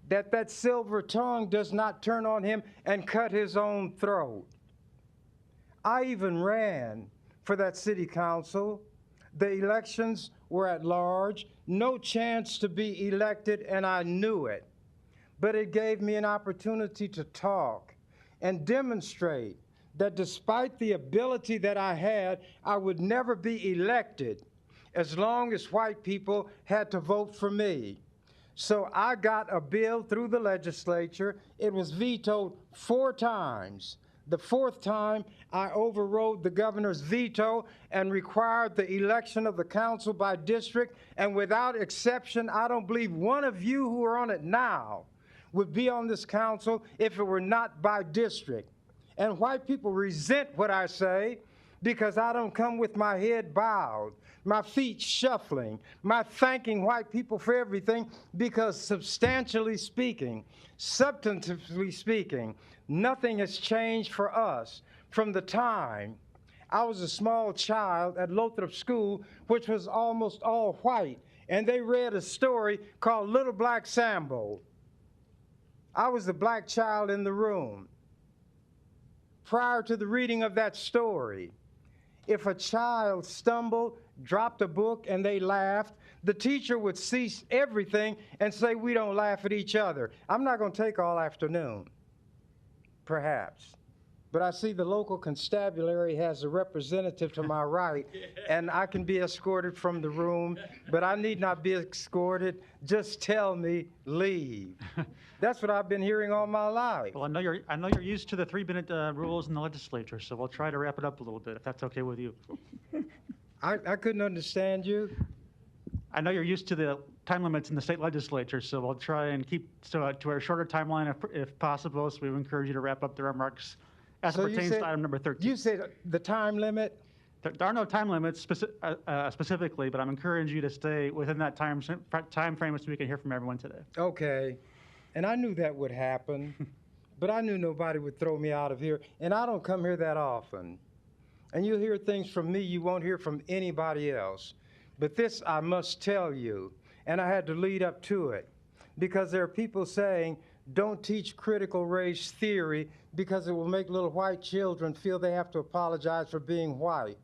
that that silver tongue does not turn on him and cut his own throat. I even ran for that city council. The elections were at large, no chance to be elected, and I knew it. But it gave me an opportunity to talk and demonstrate that despite the ability that I had, I would never be elected as long as white people had to vote for me. So I got a bill through the legislature. It was vetoed 4 times. The 4th time, I overrode the governor's veto and required the election of the council by district. And without exception, I don't believe one of you who are on it now would be on this council if it were not by district. And white people resent what I say because I don't come with my head bowed, my feet shuffling, my thanking white people for everything, because substantially speaking, substantively speaking, nothing has changed for us from the time I was a small child at Lothrop School, which was almost all white, and they read a story called Little Black Sambo. I was the black child in the room. Prior to the reading of that story, if a child stumbled, dropped a book, and they laughed, the teacher would cease everything and say, "We don't laugh at each other." I'm not going to take all afternoon, perhaps. But I see the local constabulary has a representative to my right, and I can be escorted from the room, but I need not be escorted. Just tell me, leave. That's what I've been hearing all my life. Well, I know you're used to the 3-minute rules in the legislature, so we'll try to wrap it up a little bit, if that's okay with you. I couldn't understand you. I know you're used to the time limits in the state legislature, so we'll try and keep to a shorter timeline if possible, so we would encourage you to wrap up their remarks as it pertains to item number 13. You said the time limit? There are no time limits specifically, but I'm encouraging you to stay within that time frame so we can hear from everyone today. Okay. And I knew that would happen, but I knew nobody would throw me out of here. And I don't come here that often. And you'll hear things from me you won't hear from anybody else. But this I must tell you, and I had to lead up to it, because there are people saying, don't teach critical race theory because it will make little white children feel they have to apologize for being white.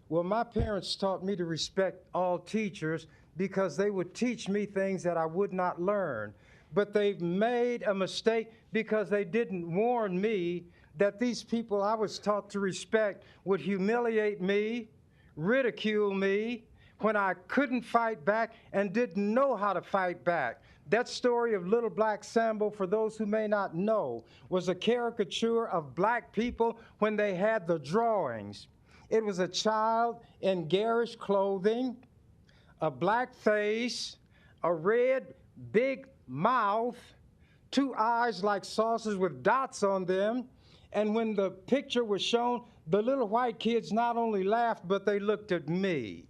Well, my parents taught me to respect all teachers because they would teach me things that I would not learn. But they've made a mistake because they didn't warn me that these people I was taught to respect would humiliate me, ridicule me, when I couldn't fight back and didn't know how to fight back. That story of Little Black Sambo, for those who may not know, was a caricature of black people when they had the drawings. It was a child in garish clothing, a black face, a red, big mouth, 2 eyes like saucers with dots on them, and when the picture was shown, the little white kids not only laughed, but they looked at me.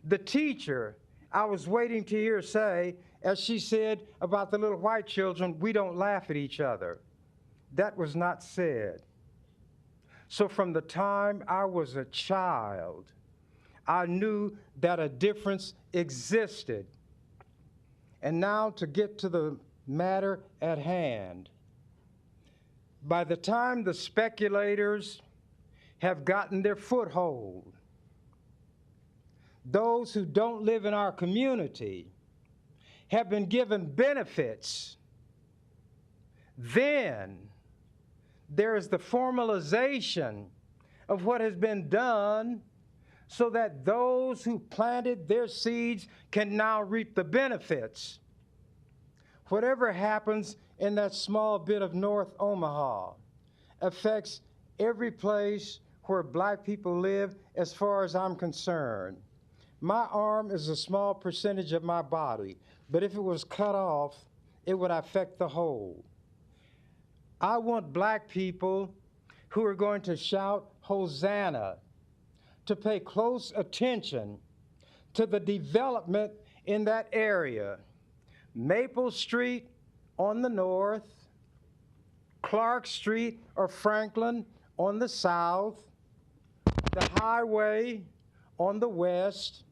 The teacher, I was waiting to hear say, as she said about the little white children, "We don't laugh at each other." That was not said. So from the time I was a child, I knew that a difference existed. And now to get to the matter at hand. By the time the speculators have gotten their foothold, those who don't live in our community have been given benefits, then there is the formalization of what has been done so that those who planted their seeds can now reap the benefits. Whatever happens in that small bit of North Omaha affects every place where black people live as far as I'm concerned. My arm is a small percentage of my body, but if it was cut off, it would affect the whole. I want black people who are going to shout Hosanna to pay close attention to the development in that area. Maple Street on the north, Clark Street or Franklin on the south, the highway on the west,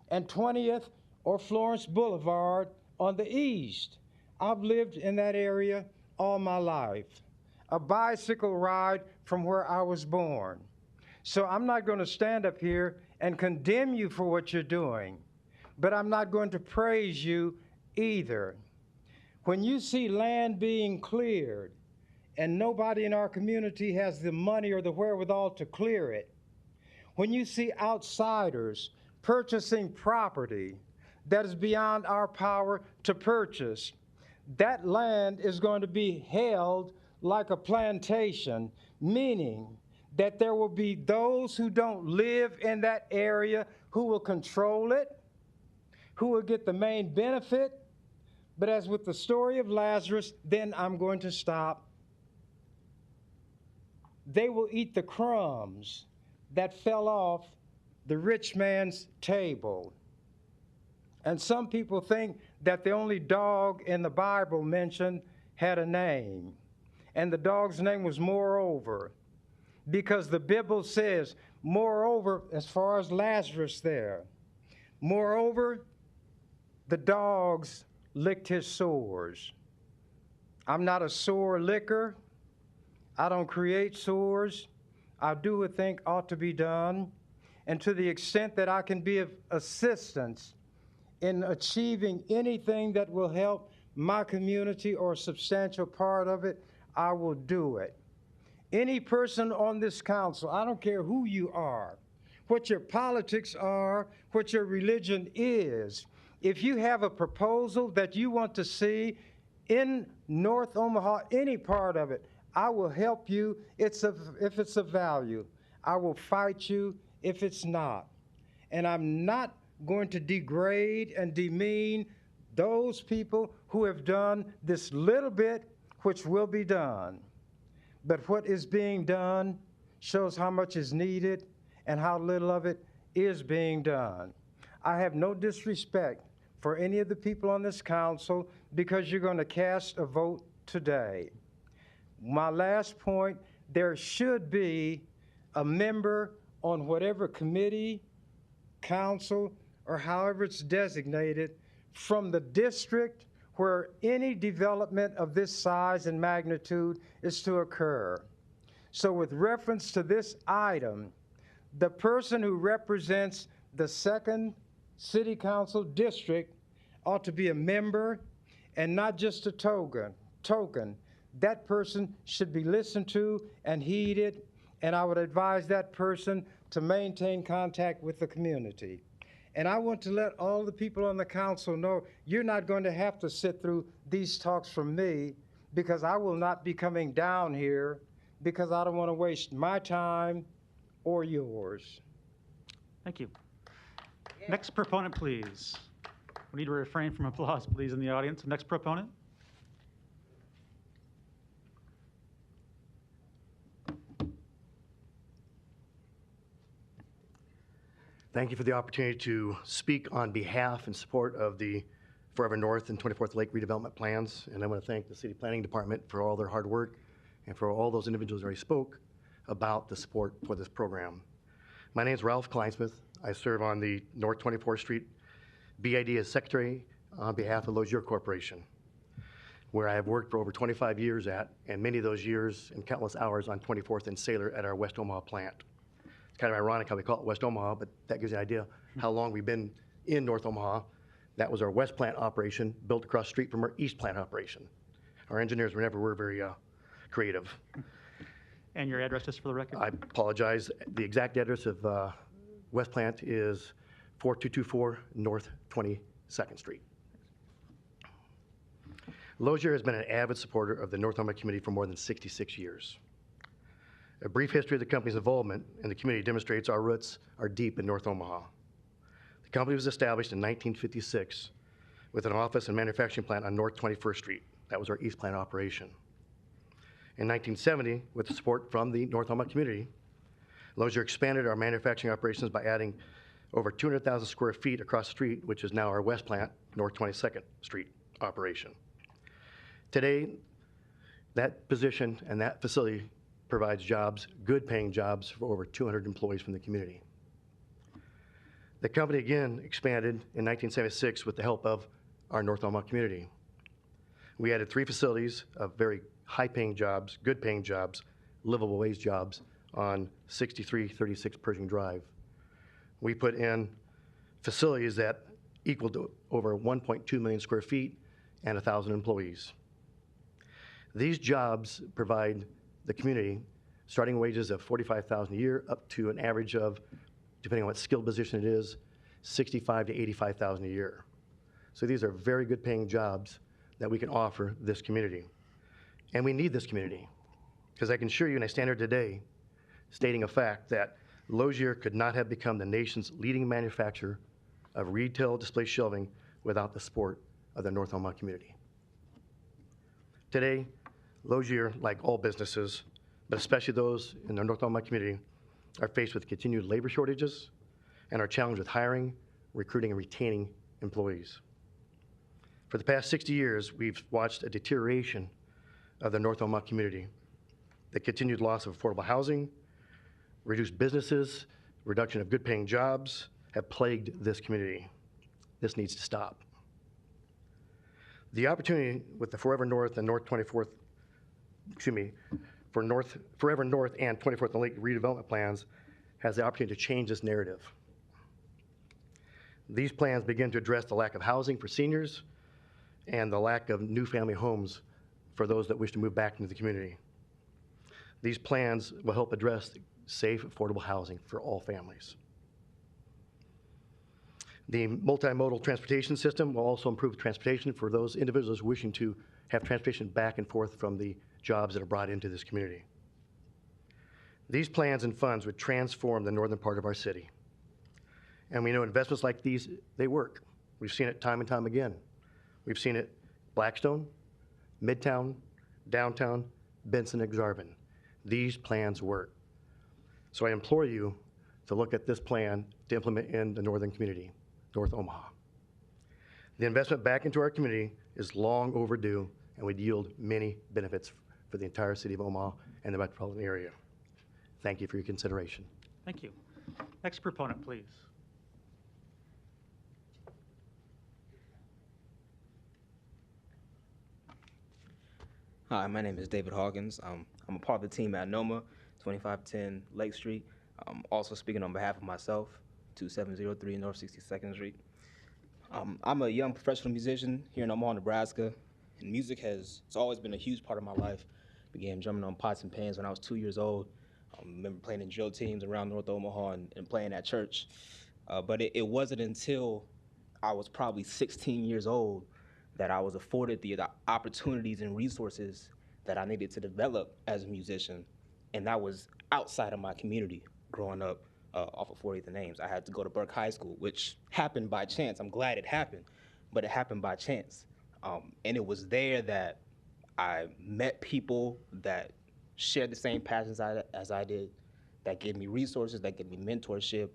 and 20th or Florence Boulevard on the east. I've lived in that area all my life. A bicycle ride from where I was born. So I'm not going to stand up here and condemn you for what you're doing, but I'm not going to praise you either. When you see land being cleared and nobody in our community has the money or the wherewithal to clear it, when you see outsiders purchasing property that is beyond our power to purchase, that land is going to be held like a plantation, meaning that there will be those who don't live in that area who will control it, who will get the main benefit. But as with the story of Lazarus, then I'm going to stop. They will eat the crumbs that fell off the rich man's table. And some people think that the only dog in the Bible mentioned had a name, and the dog's name was Moreover. because the Bible says, moreover, as far as Lazarus there, moreover, the dogs licked his sores. I'm not a sore licker. I don't create sores. I do what I think ought to be done. And to the extent that I can be of assistance in achieving anything that will help my community or a substantial part of it, I will do it. Any person on this council, I don't care who you are, what your politics are, what your religion is, if you have a proposal that you want to see in North Omaha, any part of it, I will help you if it's of value. I will fight you if it's not. And I'm not going to degrade and demean those people who have done this little bit, which will be done. But what is being done shows how much is needed and how little of it is being done. I have no disrespect for any of the people on this council because you're going to cast a vote today. My last point, there should be a member on whatever committee, council, or however it's designated from the district where any development of this size and magnitude is to occur. So with reference to this item, the person who represents the 2nd City Council district ought to be a member and not just a token. That person should be listened to and heeded, and I would advise that person to maintain contact with the community. And I want to let all the people on the council know you're not going to have to sit through these talks from me, because I will not be coming down here because I don't want to waste my time or yours. Thank you. Next proponent, please. We need to refrain from applause, please, in the audience. Next proponent. Thank you for the opportunity to speak on behalf and support of the Forever North and 24th Lake redevelopment plans. And I want to thank the City Planning Department for all their hard work and for all those individuals who already spoke about the support for this program. My name is Ralph Kleinsmith. I serve on the North 24th Street BID as Secretary on behalf of Lozier Corporation, where I have worked for over 25 years at, and many of those years and countless hours on 24th and Sailor at our West Omaha plant. It's kind of ironic how we call it West Omaha, but that gives you an idea how long we've been in North Omaha. That was our West plant operation, built across the street from our East plant operation. Our engineers were very creative. And your address, just for the record? I apologize. The exact address of West Plant is 4224 North 22nd Street. Lozier has been an avid supporter of the North Omaha community for more than 66 years. A brief history of the company's involvement in the community demonstrates our roots are deep in North Omaha. The company was established in 1956 with an office and manufacturing plant on North 21st Street. That was our East Plant operation. In 1970, with the support from the North Omaha community, Lozier expanded our manufacturing operations by adding over 200,000 square feet across the street, which is now our West Plant, North 22nd Street operation. Today, that position and that facility provides jobs, good paying jobs for over 200 employees from the community. The company again expanded in 1976 with the help of our North Omaha community. We added 3 facilities of very high paying jobs, good paying jobs, livable wage jobs on 6336 Pershing Drive. We put in facilities that equal to over 1.2 million square feet and 1,000 employees. These jobs provide the community starting wages of $45,000 a year up to an average of, depending on what skill position it is, $65,000 to $85,000 a year. So these are very good paying jobs that we can offer this community. And we need this community, because I can assure you, and I stand here today stating a fact, that Lozier could not have become the nation's leading manufacturer of retail display shelving without the support of the North Omaha community. Today, Lozier, like all businesses, but especially those in the North Omaha community, are faced with continued labor shortages and are challenged with hiring, recruiting, and retaining employees. For the past 60 years, we've watched a deterioration of the North Omaha community, the continued loss of affordable housing, reduced businesses, reduction of good-paying jobs have plagued this community. This needs to stop. The opportunity with the Forever North and Forever North and 24th and Lake redevelopment plans has the opportunity to change this narrative. These plans begin to address the lack of housing for seniors and the lack of new family homes for those that wish to move back into the community. These plans will help address safe, affordable housing for all families. The multimodal transportation system will also improve transportation for those individuals wishing to have transportation back and forth from the jobs that are brought into this community. These plans and funds would transform the northern part of our city. And we know investments like these, they work. We've seen it time and time again. We've seen it Blackstone, Midtown, Downtown, Benson, Exarban. These plans work. So I implore you to look at this plan to implement in the northern community, North Omaha. The investment back into our community is long overdue and would yield many benefits for the entire city of Omaha and the metropolitan area. Thank you for your consideration. Thank you. Next proponent, please. Hi, my name is David Hawkins. I'm a part of the team at NOMA, 2510 Lake Street. Also speaking on behalf of myself, 2703 North 62nd Street. I'm a young professional musician here in Omaha, Nebraska, and music it's always been a huge part of my life. Began drumming on pots and pans when I was 2 years old. I remember playing in drill teams around North Omaha and playing at church. But it wasn't until I was probably 16 years old that I was afforded the opportunities and resources that I needed to develop as a musician. And that was outside of my community growing up off of 48th and Ames. I had to go to Burke High School, which happened by chance. I'm glad it happened, but it happened by chance. And it was there that I met people that shared the same passions as I did, that gave me resources, that gave me mentorship,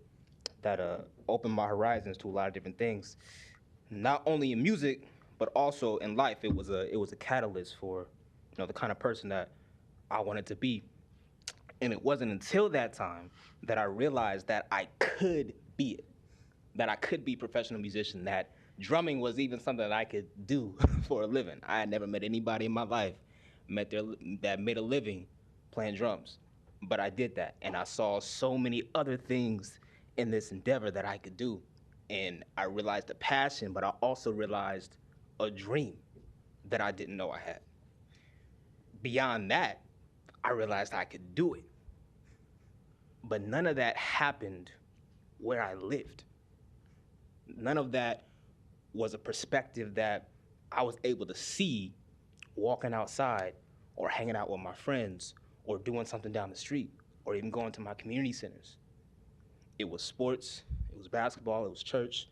that opened my horizons to a lot of different things. Not only in music, but also in life. It was a catalyst for, the kind of person that I wanted to be. And it wasn't until that time that I realized that I could be it, that I could be a professional musician, that drumming was even something that I could do for a living. I had never met anybody in my life that made a living playing drums, but I did that. And I saw so many other things in this endeavor that I could do. And I realized a passion, but I also realized a dream that I didn't know I had. Beyond that, I realized I could do it. But none of that happened where I lived. None of that was a perspective that I was able to see walking outside or hanging out with my friends or doing something down the street or even going to my community centers. It was sports, it was basketball, it was church,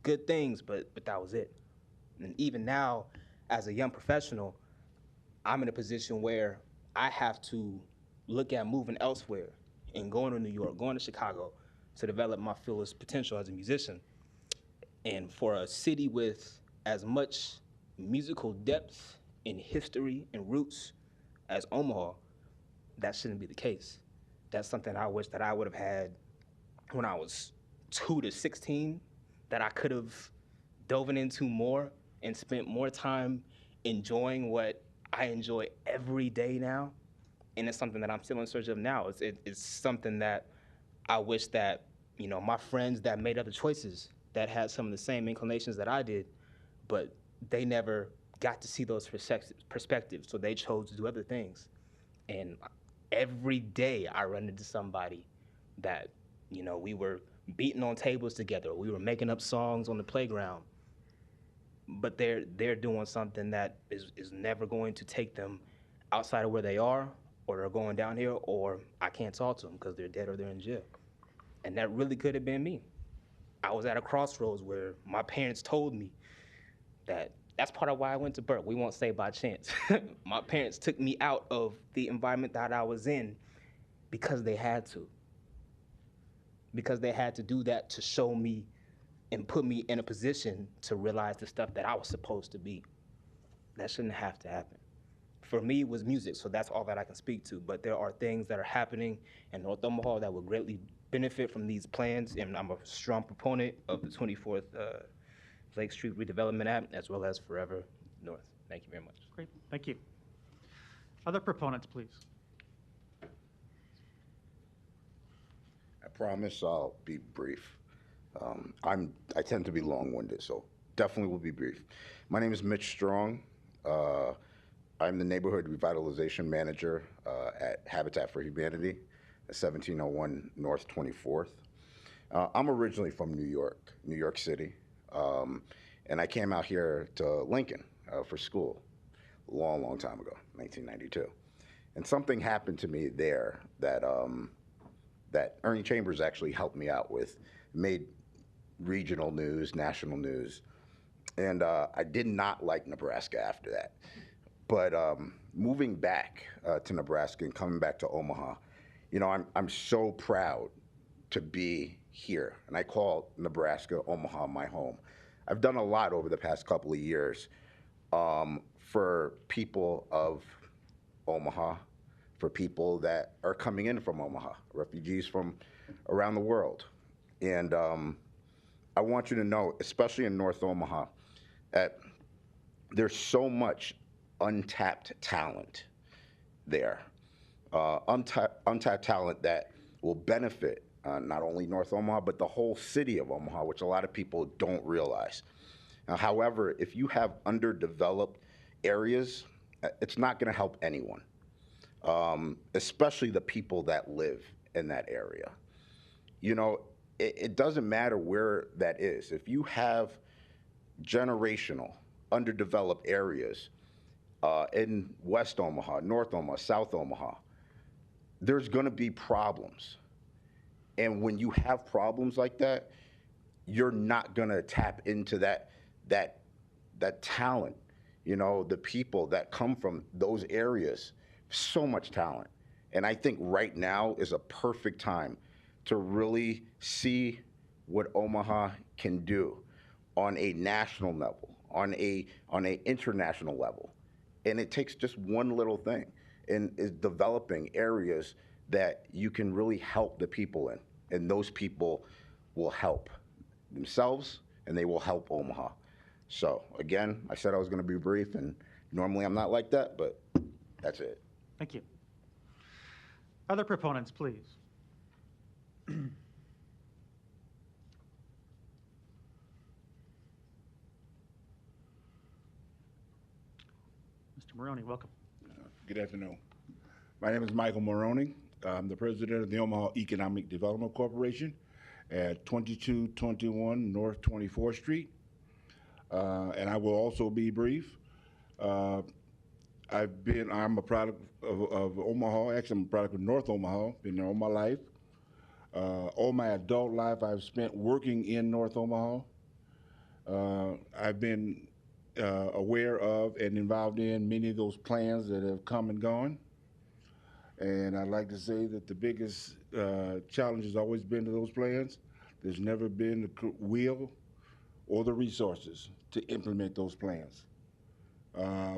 good things, but that was it. And even now, as a young professional, I'm in a position where I have to look at moving elsewhere and going to New York, going to Chicago to develop my fullest potential as a musician. And for a city with as much musical depth and history and roots as Omaha, that shouldn't be the case. That's something I wish that I would have had when I was 2 to 16, that I could have dove into more and spent more time enjoying what I enjoy every day now. And it's something that I'm still in search of now. It's something that I wish that, my friends that made other choices, that had some of the same inclinations that I did, but they never got to see those perspectives, so they chose to do other things. And every day I run into somebody that, we were beating on tables together, we were making up songs on the playground, but they're doing something that is never going to take them outside of where they are, or they're going down here, or I can't talk to them because they're dead or they're in jail. And that really could have been me. I was at a crossroads where my parents told me that's part of why I went to Burke. We won't say by chance. My parents took me out of the environment that I was in because they had to. Because they had to do that to show me and put me in a position to realize the stuff that I was supposed to be. That shouldn't have to happen. for me was music, so that's all that I can speak to. But there are things that are happening in North Omaha that will greatly benefit from these plans, and I'm a strong proponent of the 24th Lake Street Redevelopment Act, as well as Forever North. Thank you very much. Great, thank you. Other proponents, please. I promise I'll be brief. I tend to be long-winded, so definitely will be brief. My name is Mitch Strong. I'm the Neighborhood Revitalization Manager at Habitat for Humanity at 1701 North 24th. I'm originally from New York City, and I came out here to Lincoln for school a long, long time ago, 1992. And something happened to me there that that Ernie Chambers actually helped me out with, made regional news, national news, and I did not like Nebraska after that. But moving back to Nebraska and coming back to Omaha, you know, I'm so proud to be here, and I call Nebraska, Omaha, my home. I've done a lot over the past couple of years for people of Omaha, for people that are coming in from Omaha, refugees from around the world. And I want you to know, especially in North Omaha, that there's so much untapped talent there, untapped talent that will benefit not only North Omaha, but the whole city of Omaha, which a lot of people don't realize. Now, however, if you have underdeveloped areas, it's not going to help anyone, especially the people that live in that area. You know, it doesn't matter where that is. If you have generational, underdeveloped areas in West Omaha, North Omaha, South Omaha, there's going to be problems. And when you have problems like that, you're not going to tap into that talent. You know, the people that come from those areas, so much talent. And I think right now is a perfect time to really see what Omaha can do on a national level, on a international level. And it takes just one little thing, and is developing areas that you can really help the people in. And those people will help themselves, and they will help Omaha. So again, I said I was going to be brief, and normally I'm not like that, but that's it. Thank you. Other proponents, please. Mr. Maroney, welcome. Good afternoon. My name is Michael Maroney. I'm the president of the Omaha Economic Development Corporation at 2221 North 24th Street. And I will also be brief. I'm a product of Omaha. Actually, I'm a product of North Omaha. Been there all my life. All my adult life, I've spent working in North Omaha. I've been aware of and involved in many of those plans that have come and gone. And I'd like to say that the biggest challenge has always been to those plans. There's never been the will or the resources to implement those plans.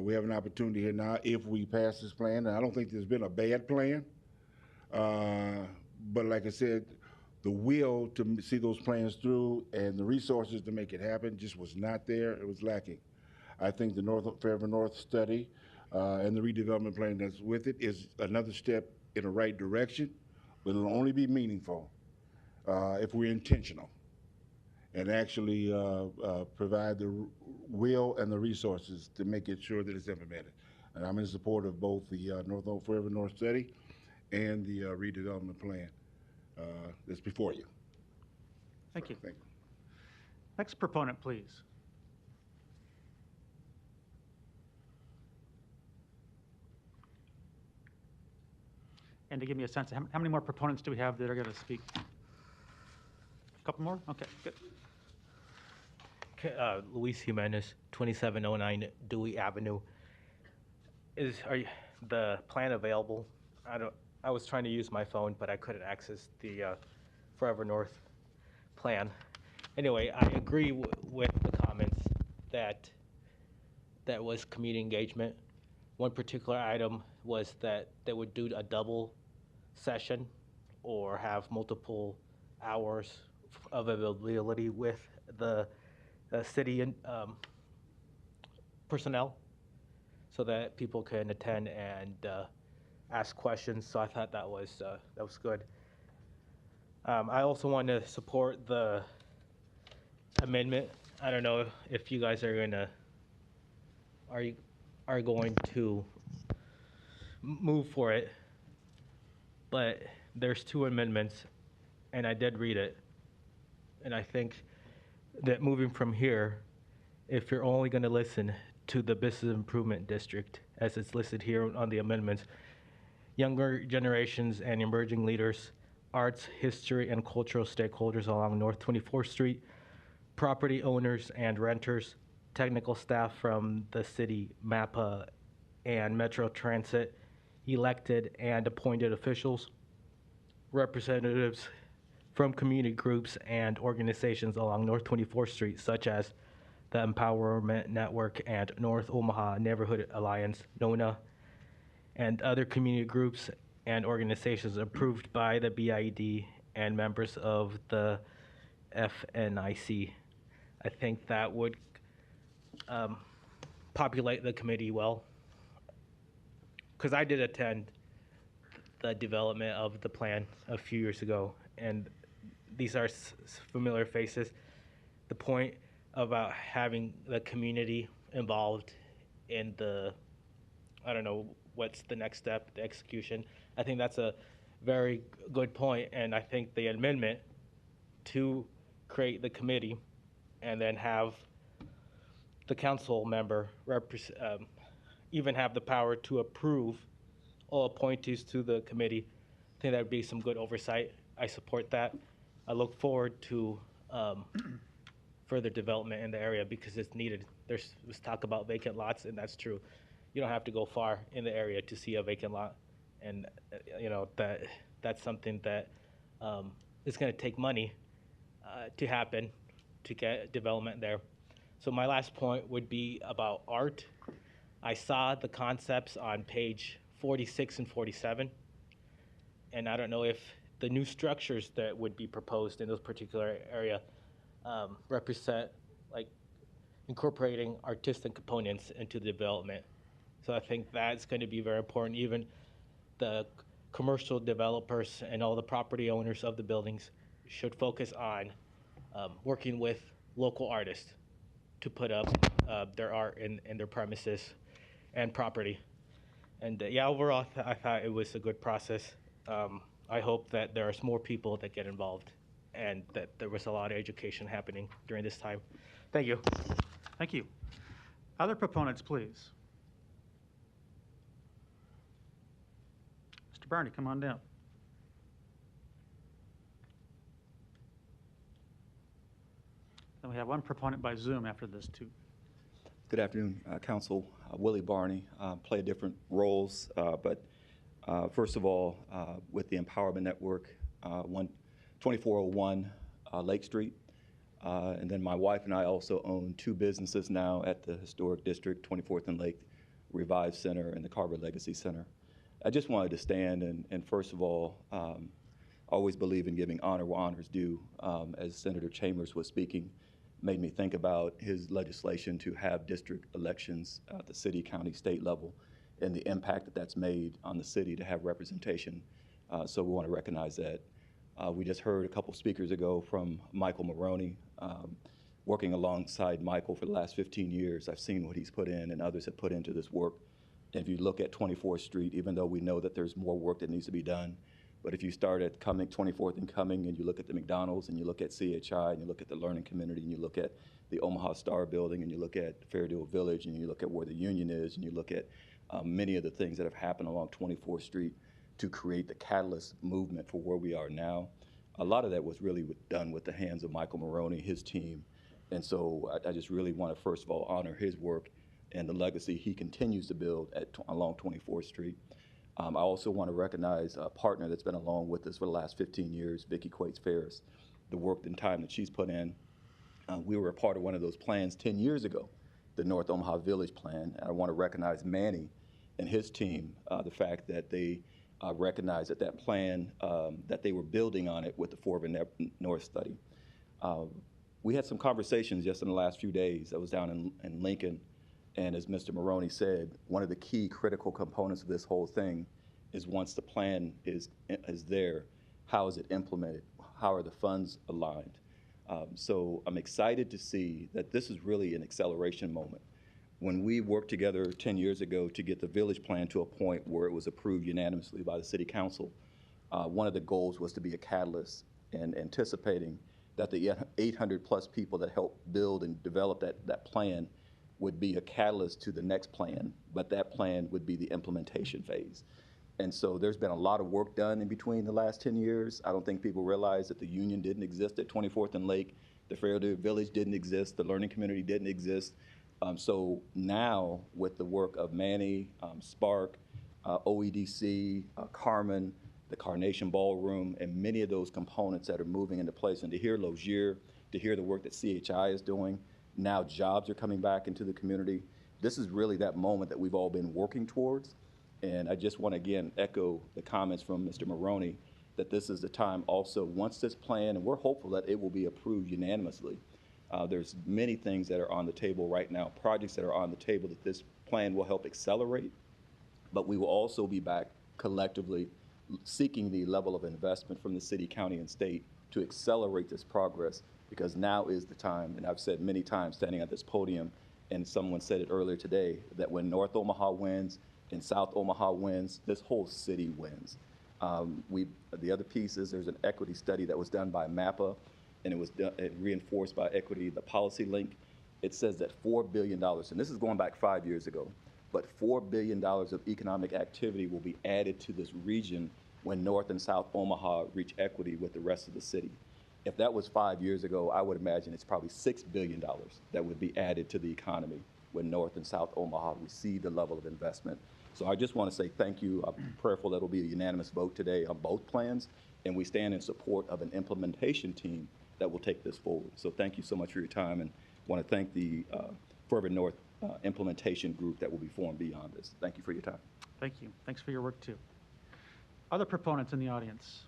We have an opportunity here now if we pass this plan, and I don't think there's been a bad plan, but like I said, the will to see those plans through and the resources to make it happen just was not there. It was lacking. I think the Forever North study and the redevelopment plan that's with it is another step in the right direction, but it'll only be meaningful if we're intentional and actually provide the will and the resources to make it sure that it's implemented. And I'm in support of both the Forever North study and the redevelopment plan that's before you. Thank you. Next proponent, please. And to give me a sense, how many more proponents do we have that are going to speak? A couple more? Okay, good. Luis Jimenez, 2709 Dewey Avenue. The plan available? I was trying to use my phone, but I couldn't access the Forever North plan. Anyway, I agree with the comments that was community engagement. one particular item was that they would do a double session or have multiple hours of availability with the city personnel so that people can attend and ask questions. So I thought that was good. I also want to support the amendment. I don't know if you guys are going to move for it, but there's two amendments, and I did read it, and I think that moving from here, if you're only going to listen to the business improvement district as it's listed here on the amendments, younger generations and emerging leaders, arts, history, and cultural stakeholders along North 24th Street, property owners and renters, technical staff from the city, MAPA, and Metro Transit, elected and appointed officials, representatives from community groups and organizations along North 24th Street, such as the Empowerment Network and North Omaha Neighborhood Alliance, NONA, and other community groups and organizations approved by the BID and members of the FNIC. I think that would populate the committee well, because I did attend the development of the plan a few years ago, and these are familiar faces. The point about having the community involved in the, I don't know, what's the next step, the execution. I think that's a very good point, and I think the amendment to create the committee and then have the council member even have the power to approve all appointees to the committee. I think that would be some good oversight. I support that. I look forward to further development in the area because it's needed. There's talk about vacant lots, and that's true. You don't have to go far in the area to see a vacant lot, and that's something that is going to take money to happen to get development there. So my last point would be about art. I saw the concepts on page 46 and 47, and I don't know if the new structures that would be proposed in those particular area represent like incorporating artistic components into the development. So I think that's going to be very important. Even the commercial developers and all the property owners of the buildings should focus on working with local artists to put up their art in their premises and property. And overall, I thought it was a good process. I hope that there are more people that get involved and that there was a lot of education happening during this time. Thank you. Thank you. Other proponents, please. Mr. Barney, come on down. Then we have one proponent by Zoom after this, too. Good afternoon, Council. Willie Barney. Play different roles, but first of all, with the Empowerment Network, 2401 Lake Street. And then my wife and I also own two businesses now at the Historic District, 24th and Lake Revive Center and the Carver Legacy Center. I just wanted to stand and first of all, always believe in giving honor where honor is due. As Senator Chambers was speaking, made me think about his legislation to have district elections at the city, county, state level and the impact that that's made on the city to have representation. So we want to recognize that. We just heard a couple speakers ago from Michael Maroney. Working alongside Michael for the last 15 years, I've seen what he's put in and others have put into this work. And if you look at 24th Street, even though we know that there's more work that needs to be done, but if you start at 24th and Cumming and you look at the McDonald's and you look at CHI and you look at the learning community and you look at the Omaha Star Building and you look at Fairdale Village and you look at where the Union is and you look at many of the things that have happened along 24th Street to create the catalyst movement for where we are now. A lot of that was really done with the hands of Michael Maroney, his team. And so I just really want to, first of all, honor his work and the legacy he continues to build along 24th Street. I also want to recognize a partner that's been along with us for the last 15 years, Vicki Quates-Ferris, the work and time that she's put in. We were a part of one of those plans 10 years ago, the North Omaha Village Plan. And I want to recognize Manny and his team, the fact that they recognized that that plan, that they were building on it with the Forever North study. We had some conversations just in the last few days. I was down in Lincoln, and as Mr. Maroney said, one of the key critical components of this whole thing is once the plan is there, how is it implemented? How are the funds aligned? So I'm excited to see that this is really an acceleration moment. When we worked together 10 years ago to get the village plan to a point where it was approved unanimously by the city council, one of the goals was to be a catalyst, and anticipating that the 800 plus people that helped build and develop that plan would be a catalyst to the next plan, but that plan would be the implementation phase. And so there's been a lot of work done in between the last 10 years. I don't think people realize that the union didn't exist at 24th and Lake, the Fairview Village didn't exist, the learning community didn't exist. So now with the work of Manny, Spark, OEDC, Carmen, the Carnation Ballroom, and many of those components that are moving into place, and to hear Logier, to hear the work that CHI is doing, now jobs are coming back into the community. This is really that moment that we've all been working towards. And I just want to again echo the comments from Mr. Maroney that this is the time also, once this plan, and we're hopeful that it will be approved unanimously. There's many things that are on the table right now, projects that are on the table that this plan will help accelerate, but we will also be back collectively seeking the level of investment from the city, county, and state to accelerate this progress, because now is the time, and I've said many times standing at this podium, and someone said it earlier today, that when North Omaha wins and South Omaha wins, this whole city wins. The other piece is there's an equity study that was done by MAPA, and it was reinforced by Equity, the policy link. It says that $4 billion, and this is going back 5 years ago, but $4 billion of economic activity will be added to this region when North and South Omaha reach equity with the rest of the city. If that was 5 years ago, I would imagine it's probably $6 billion that would be added to the economy when North and South Omaha receive the level of investment. So I just want to say thank you. I'm prayerful that it will be a unanimous vote today on both plans, and we stand in support of an implementation team that will take this forward. So thank you so much for your time, and want to thank the Forever North implementation group that will be formed beyond this. Thank you for your time. Thank you. Thanks for your work too. Other proponents in the audience?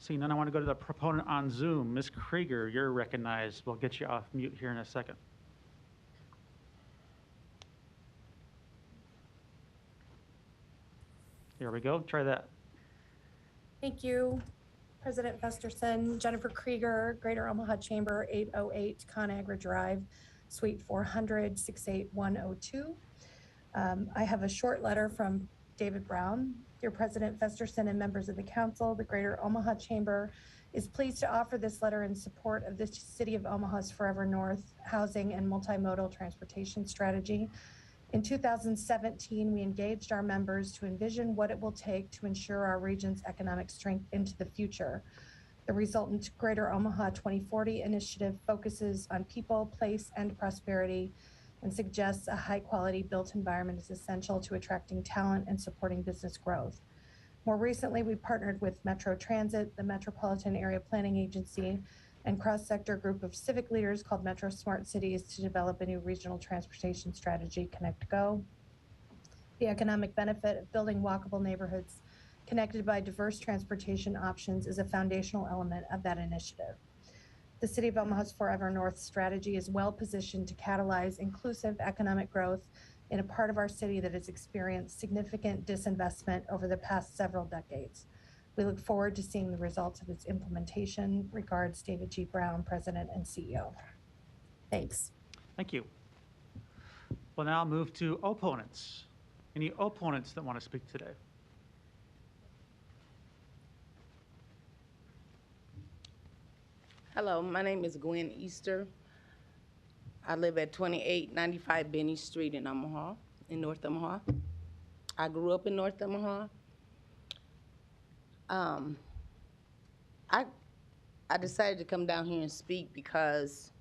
Seeing none, I want to go to the proponent on Zoom. Ms. Krieger, you're recognized. We'll get you off mute here in a second. Here we go. Try that. Thank you, President Festerson. Jennifer Krieger, Greater Omaha Chamber, 808 Conagra Drive, Suite 400, 68102. I have a short letter from David Brown. Dear President Festerson and members of the council, the Greater Omaha Chamber is pleased to offer this letter in support of the City of Omaha's Forever North housing and multimodal transportation strategy. In 2017, we engaged our members to envision what it will take to ensure our region's economic strength into the future. The resultant Greater Omaha 2040 initiative focuses on people, place, and prosperity, and suggests a high-quality built environment is essential to attracting talent and supporting business growth. More recently, we partnered with Metro Transit, the Metropolitan Area Planning Agency, and cross-sector group of civic leaders called Metro Smart Cities to develop a new regional transportation strategy, Connect Go. The economic benefit of building walkable neighborhoods connected by diverse transportation options is a foundational element of that initiative. The City of Omaha's Forever North strategy is well positioned to catalyze inclusive economic growth in a part of our city that has experienced significant disinvestment over the past several decades. We look forward to seeing the results of its implementation. Regards, David G. Brown, President and CEO. Thanks. Thank you. We'll now move to opponents. Any opponents that want to speak today? Hello, my name is Gwen Easter. I live at 2895 Benny Street in Omaha, in North Omaha. I grew up in North Omaha. I decided to come down here and speak because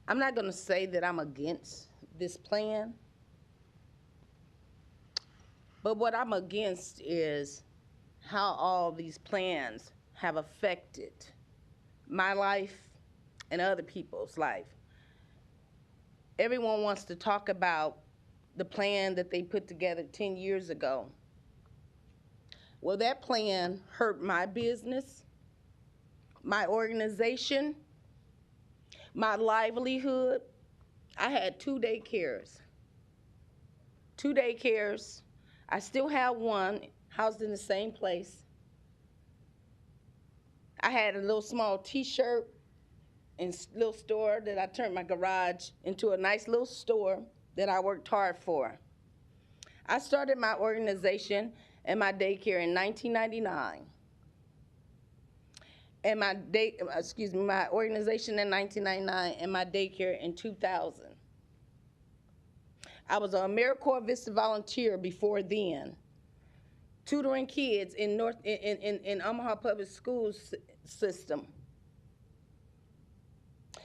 I'm not going to say that I'm against this plan, but what I'm against is how all these plans have affected my life and other people's life. everyone wants to talk about the plan that they put together 10 years ago. Well, that plan hurt my business, my organization, my livelihood. I had 2 daycares. 2 daycares. I still have one housed in the same place. I had a little small t-shirt and little store that I turned my garage into a nice little store that I worked hard for. I started my organization and my daycare in 1999. And my organization in 1999 and my daycare in 2000. I was an AmeriCorps Vista volunteer before then, tutoring kids in Omaha Public Schools system.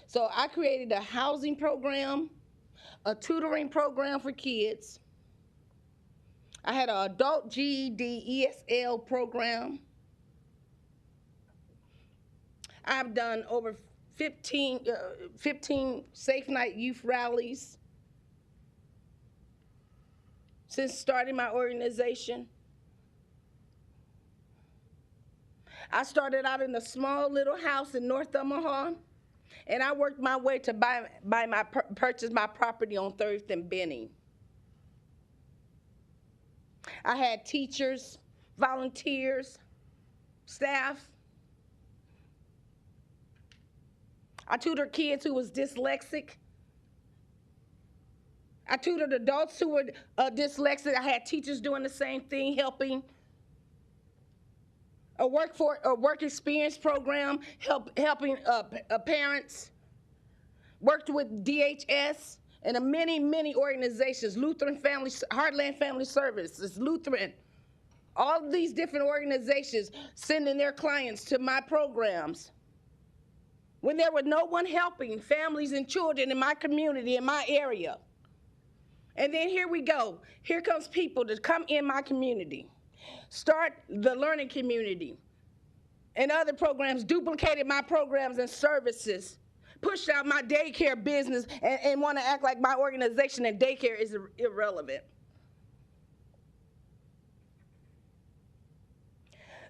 So I created a housing program, a tutoring program for kids. I had an adult GED ESL program. I've done over 15 Safe Night Youth rallies since starting my organization. I started out in a small little house in North Omaha, and I worked my way to purchase my property on 3rd and Benning. I had teachers, volunteers, staff. I tutored kids who was dyslexic. I tutored adults who were dyslexic. I had teachers doing the same thing, helping. A work experience program, helping parents. Worked with DHS and many organizations, Lutheran Family, Heartland Family Services, Lutheran. All of these different organizations sending their clients to my programs. When there was no one helping families and children in my community, in my area. And then here we go. Here comes people to come in my community. Start the learning community. And other programs duplicated my programs and services. Pushed out my daycare business and want to act like my organization and daycare is irrelevant.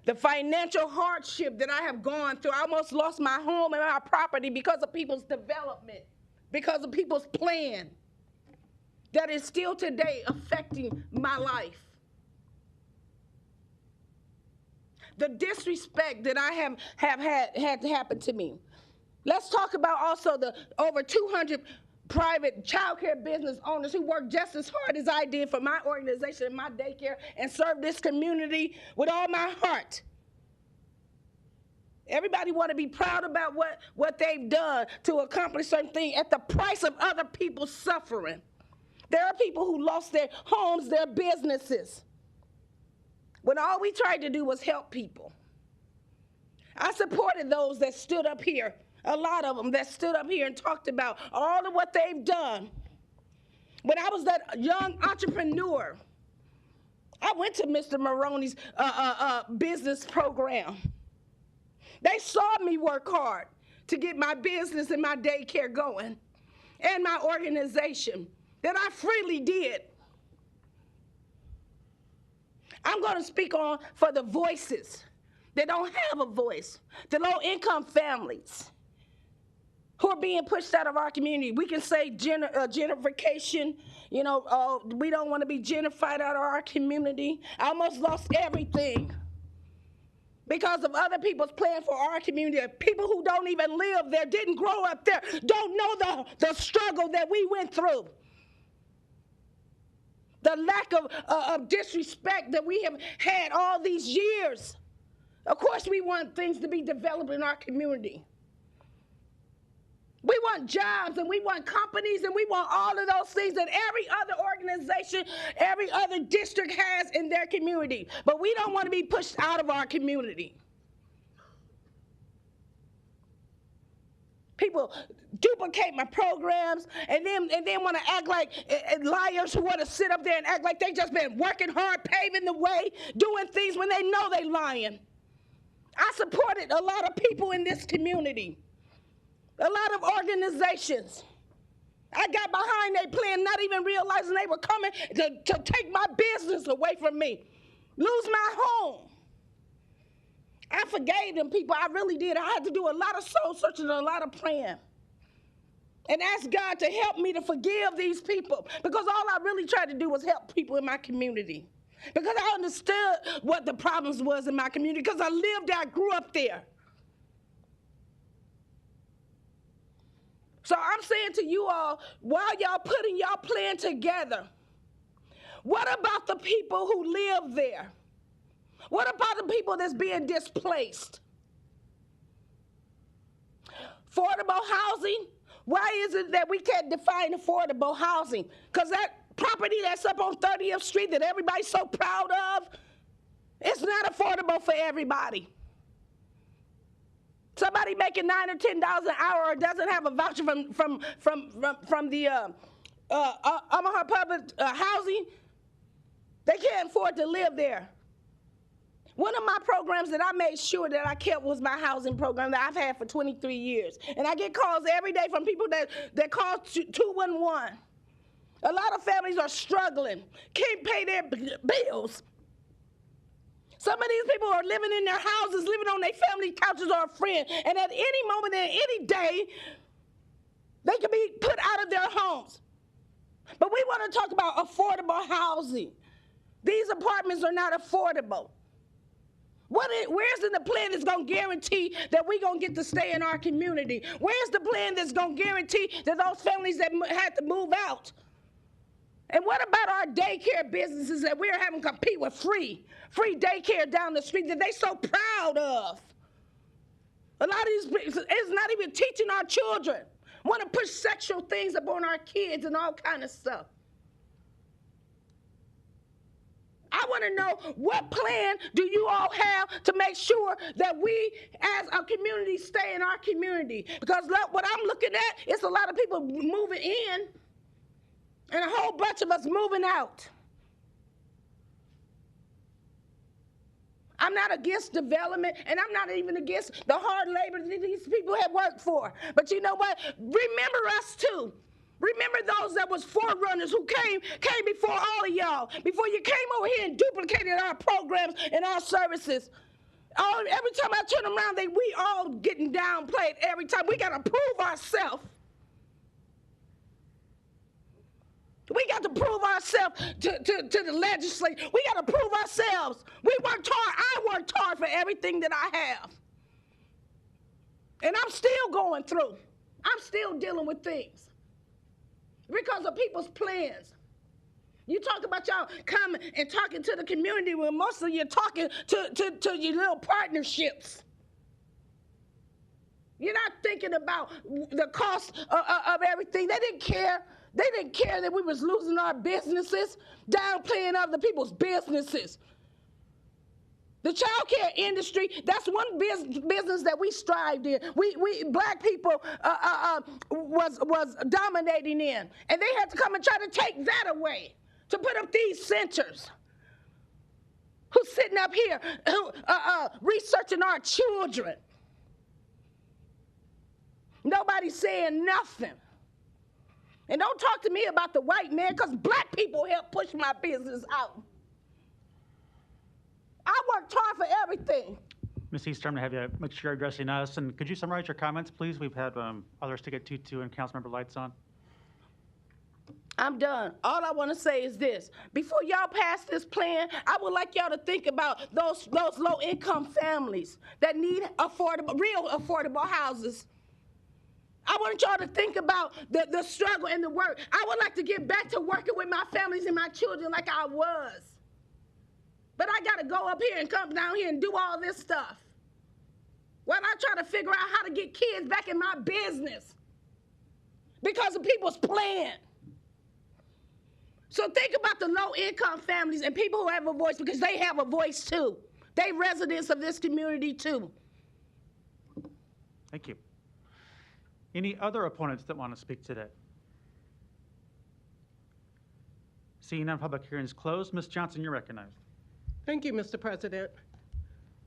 The financial hardship that I have gone through, I almost lost my home and my property because of people's development, because of people's plan that is still today affecting my life. The disrespect that I have had to happen to me. Let's talk about also the over 200 private child care business owners who work just as hard as I did for my organization and my daycare and serve this community with all my heart. Everybody want to be proud about what they've done to accomplish certain things at the price of other people's suffering. There are people who lost their homes, their businesses, when all we tried to do was help people. I supported those that stood up here, a lot of them that stood up here and talked about all of what they've done. When I was that young entrepreneur, I went to Mr. Maroney's business program. They saw me work hard to get my business and my daycare going and my organization that I freely did. I'm going to speak on for the voices that don't have a voice, the low-income families who are being pushed out of our community. We can say gentrification, we don't want to be gentrified out of our community. I almost lost everything because of other people's plan for our community. People who don't even live there, didn't grow up there, don't know the struggle that we went through. The lack of disrespect that we have had all these years. Of course, we want things to be developed in our community. We want jobs and we want companies and we want all of those things that every other organization, every other district has in their community. But we don't want to be pushed out of our community. People duplicate my programs and then want to act like liars who want to sit up there and act like they just been working hard, paving the way, doing things when they know they lying. I supported a lot of people in this community, a lot of organizations. I got behind their plan, not even realizing they were coming to take my business away from me, lose my home. I forgave them people. I really did. I had to do a lot of soul searching and a lot of praying. And ask God to help me to forgive these people. Because all I really tried to do was help people in my community. Because I understood what the problems was in my community. Because I lived there, I grew up there. So I'm saying to you all, while y'all putting y'all plan together, what about the people who live there? What about the people that's being displaced? Affordable housing? Why is it that we can't define affordable housing? Because that property that's up on 30th Street that everybody's so proud of, it's not affordable for everybody. Somebody making $9 or $10 an hour or doesn't have a voucher from the Omaha Public Housing, they can't afford to live there. One of my programs that I made sure that I kept was my housing program that I've had for 23 years. And I get calls every day from people that call 211. A lot of families are struggling, can't pay their bills. Some of these people are living in their houses, living on their family couches or a friend. And at any moment and any day, they can be put out of their homes. But we want to talk about affordable housing. These apartments are not affordable. Where's in the plan that's going to guarantee that we're going to get to stay in our community? Where's the plan that's going to guarantee that those families that had to move out? And what about our daycare businesses that we're having to compete with free daycare down the street that they so proud of? A lot of these places, it's not even teaching our children. Want to push sexual things upon our kids and all kind of stuff. I want to know, what plan do you all have to make sure that we as a community stay in our community? Because look, what I'm looking at, it's a lot of people moving in and a whole bunch of us moving out. I'm not against development, and I'm not even against the hard labor that these people have worked for. But you know what? Remember us too. Remember those that was forerunners who came before all of y'all, before you came over here and duplicated our programs and our services. Every time I turn around, we all getting downplayed every time. We got to prove ourselves. We got to prove ourselves to the legislature. We got to prove ourselves. We worked hard. I worked hard for everything that I have. And I'm still going through. I'm still dealing with things because of people's plans. You talk about y'all coming and talking to the community when most of you are talking to your little partnerships. You're not thinking about the cost of everything. They didn't care. They didn't care that we was losing our businesses, downplaying other people's businesses. The child care industry, that's one business that we strived in. We black people was dominating in. And they had to come and try to take that away, to put up these centers. Who's sitting up here researching our children? Nobody's saying nothing. And don't talk to me about the white man, because black people helped push my business out. I worked hard for everything. Ms. Easter, I'm going to have you make sure you're addressing us. And could you summarize your comments, please? We've had others to get to, too, and Councilmember Lights on. I'm done. All I want to say is this. Before y'all pass this plan, I would like y'all to think about those low-income families that need real affordable houses. I want y'all to think about the struggle and the work. I would like to get back to working with my families and my children like I was. But I got to go up here and come down here and do all this stuff while I try to figure out how to get kids back in my business because of people's plan. So think about the low-income families and people who have a voice, because they have a voice too. They residents of this community too. Thank you. Any other opponents that want to speak today? Seeing none, public hearing is closed. Ms. Johnson, you're recognized. Thank you, Mr. President.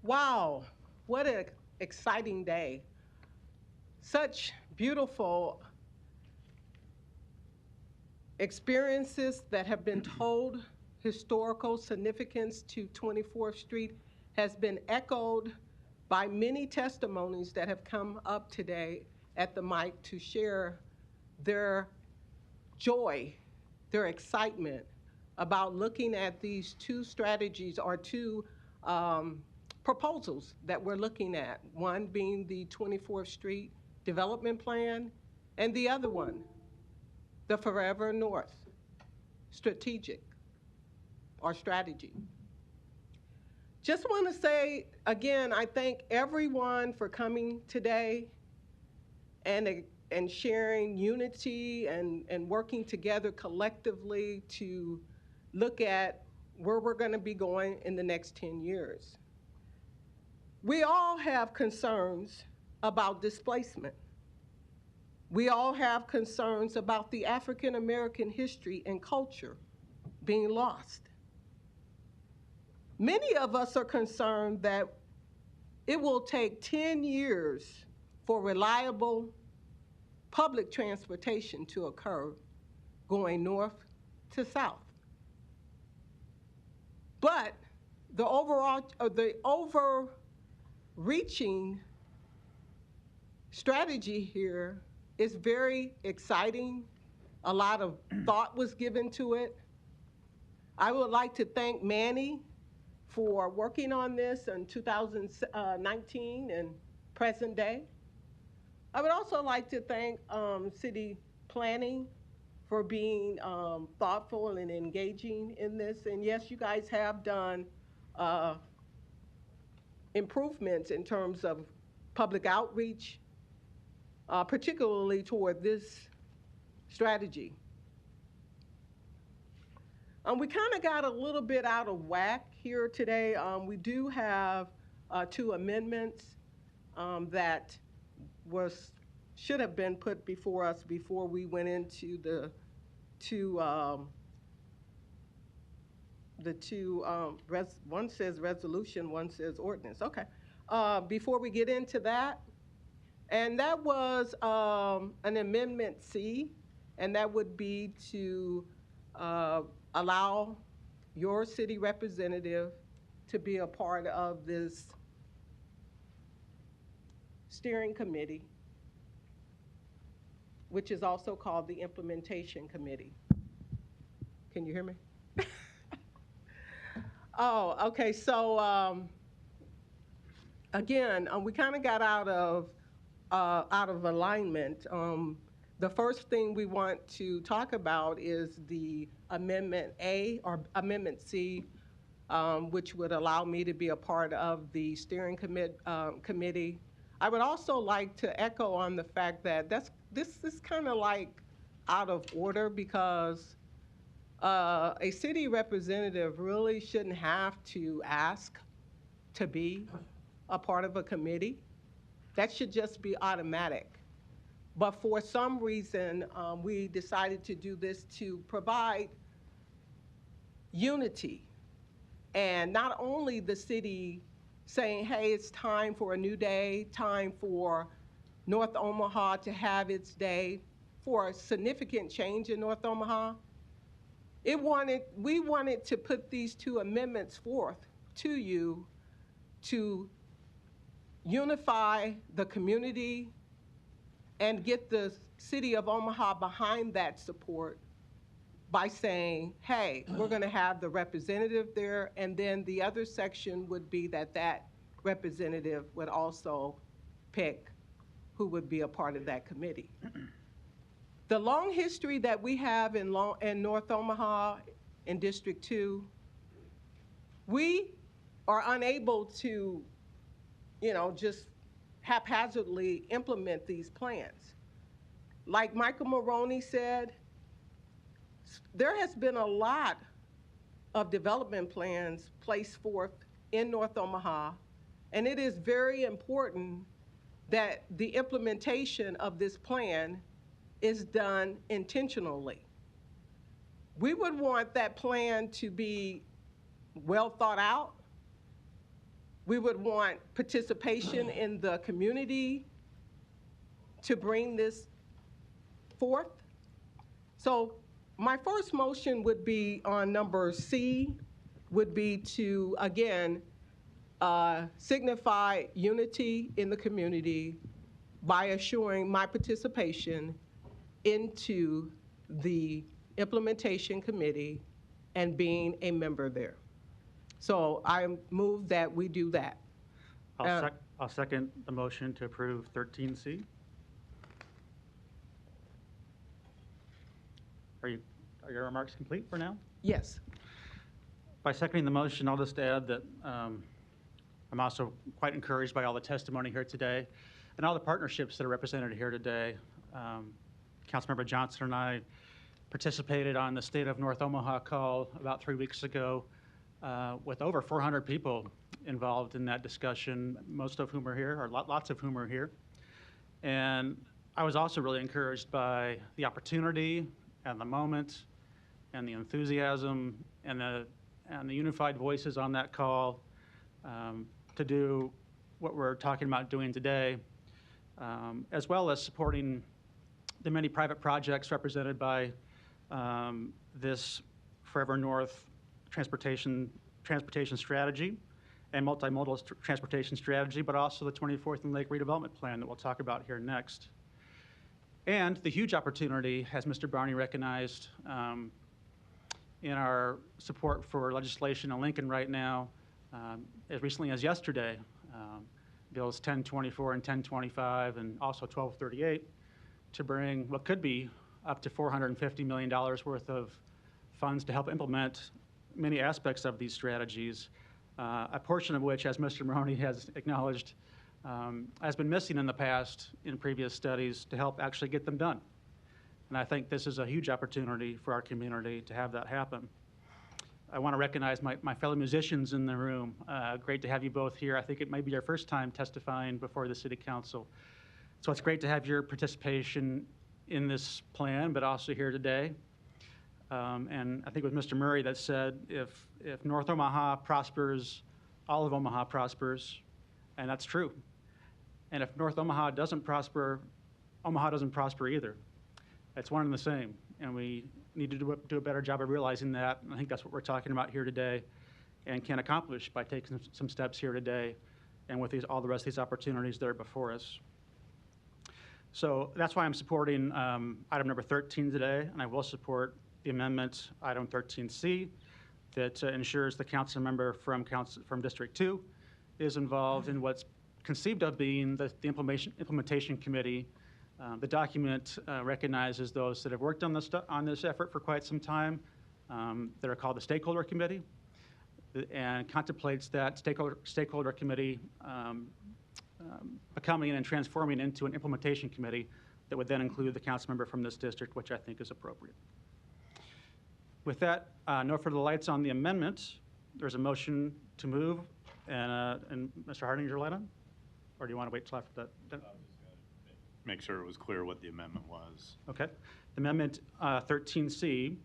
Wow, what an exciting day. Such beautiful experiences that have been told, historical significance to 24th Street has been echoed by many testimonies that have come up today at the mic to share their joy, their excitement about looking at these two strategies or two proposals that we're looking at, one being the 24th Street Development Plan, and the other one, the Forever North Strategic or Strategy. Just want to say, again, I thank everyone for coming today and sharing unity and working together collectively to look at where we're going to be going in the next 10 years. We all have concerns about displacement. We all have concerns about the African American history and culture being lost. Many of us are concerned that it will take 10 years for reliable public transportation to occur going north to south. But the overreaching strategy here is very exciting. A lot of thought was given to it. I would like to thank Manny for working on this in 2019 and present day. I would also like to thank City Planning for being thoughtful and engaging in this. And yes, you guys have done improvements in terms of public outreach, particularly toward this strategy. We kind of got a little bit out of whack here today. We do have 2 amendments that should have been put before us before we went into the two, one says resolution, one says ordinance. Okay. Before we get into that, and that was an Amendment C, and that would be to allow your city representative to be a part of this steering committee, which is also called the Implementation Committee. Can you hear me? Oh, okay. So again, we kind of got out of alignment. The first thing we want to talk about is the Amendment A or Amendment C, which would allow me to be a part of the steering committee. I would also like to echo on the fact that this is kind of like out of order because a city representative really shouldn't have to ask to be a part of a committee. That should just be automatic. But for some reason, we decided to do this to provide unity. And not only the city saying, hey, it's time for a new day, time for North Omaha to have its day, for a significant change in North Omaha. We wanted to put these 2 amendments forth to you to unify the community and get the city of Omaha behind that support by saying, hey, we're going to have the representative there, and then the other section would be that representative would also pick who would be a part of that committee. The long history that we have in North Omaha, in District 2, we are unable to, just haphazardly implement these plans. Like Michael Maroney said, there has been a lot of development plans placed forth in North Omaha, and it is very important that the implementation of this plan is done intentionally. We would want that plan to be well thought out. We would want participation in the community to bring this forth. So My first motion would be on number C, would be to, again, signify unity in the community by assuring my participation into the implementation committee and being a member there. So I move that we do that. I'll second the motion to approve 13C. Are your remarks complete for now? Yes. By seconding the motion, I'll just add that I'm also quite encouraged by all the testimony here today and all the partnerships that are represented here today. Councilmember Johnson and I participated on the State of North Omaha call about 3 weeks ago with over 400 people involved in that discussion, most of whom are here, or lots of whom are here. And I was also really encouraged by the opportunity and the moment and the enthusiasm and the unified voices on that call to do what we're talking about doing today, as well as supporting the many private projects represented by this Forever North transportation strategy and multimodal transportation strategy, but also the 24th and Lake redevelopment plan that we'll talk about here next. And the huge opportunity, as Mr. Barney recognized, in our support for legislation in Lincoln right now, as recently as yesterday, Bills 1024 and 1025 and also 1238, to bring what could be up to $450 million worth of funds to help implement many aspects of these strategies, a portion of which, as Mr. Maroney has acknowledged, has been missing in the past in previous studies to help actually get them done. And I think this is a huge opportunity for our community to have that happen. I want to recognize my fellow musicians in the room. Great to have you both here. I think it might be your first time testifying before the City Council. So it's great to have your participation in this plan, but also here today. And I think with Mr. Murray that said, if North Omaha prospers, all of Omaha prospers, and that's true. And if North Omaha doesn't prosper, Omaha doesn't prosper either. It's one and the same, and we need to do a better job of realizing that. And I think that's what we're talking about here today and can accomplish by taking some steps here today and with all the rest of these opportunities that are before us. So that's why I'm supporting item number 13 today, and I will support the amendment, item 13C, that ensures the council member from District 2 is involved in what's conceived of being the implementation committee. The document recognizes those that have worked on this effort for quite some time that are called the stakeholder committee, and contemplates that stakeholder committee becoming and transforming into an implementation committee that would then include the council member from this district, which I think is appropriate. With that, no further lights on the amendment. There's a motion to move, and Mr. Harding, is your light on? Or do you want to wait till after that? Make sure it was clear what the amendment was. Okay. The amendment 13C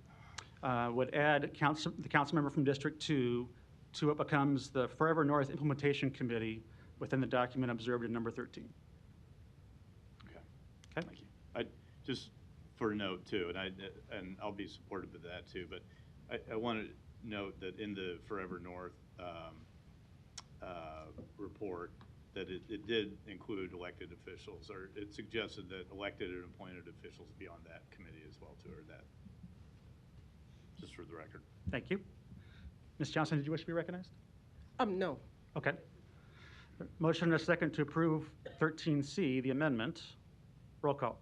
would add the council member from District 2 to what becomes the Forever North Implementation Committee within the document observed in number 13. Okay. Thank you. Just for a note too, and I'll be supportive of that too, but I want to note that in the Forever North report, that it did include elected officials, or it suggested that elected and appointed officials be on that committee as well too, or that, just for the record. Thank you. Ms. Johnson, did you wish to be recognized? No. Okay. Motion and a second to approve 13C, the amendment. Roll call.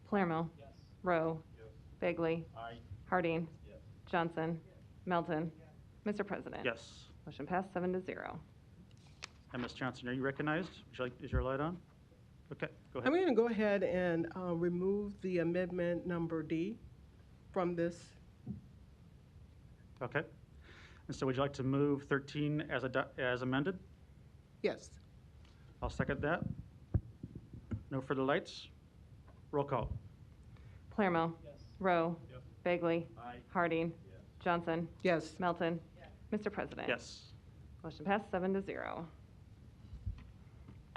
Palermo. Yes. Rowe. Yes. Bagley. Aye. Harding. Yes. Johnson. Melton. Mr. President. Yes. Motion passed 7-0. And Ms. Johnson, are you recognized? Is your light on? Okay, go ahead. I'm going to go ahead and remove the amendment number D from this. Okay. And so would you like to move 13 as amended? Yes. I'll second that. No further lights? Roll call. Palermo. Yes. Rowe. Yes. Bagley. Aye. Harding. Yes. Johnson. Yes. Melton. Yes. Mr. President. Yes. Motion passed 7-0.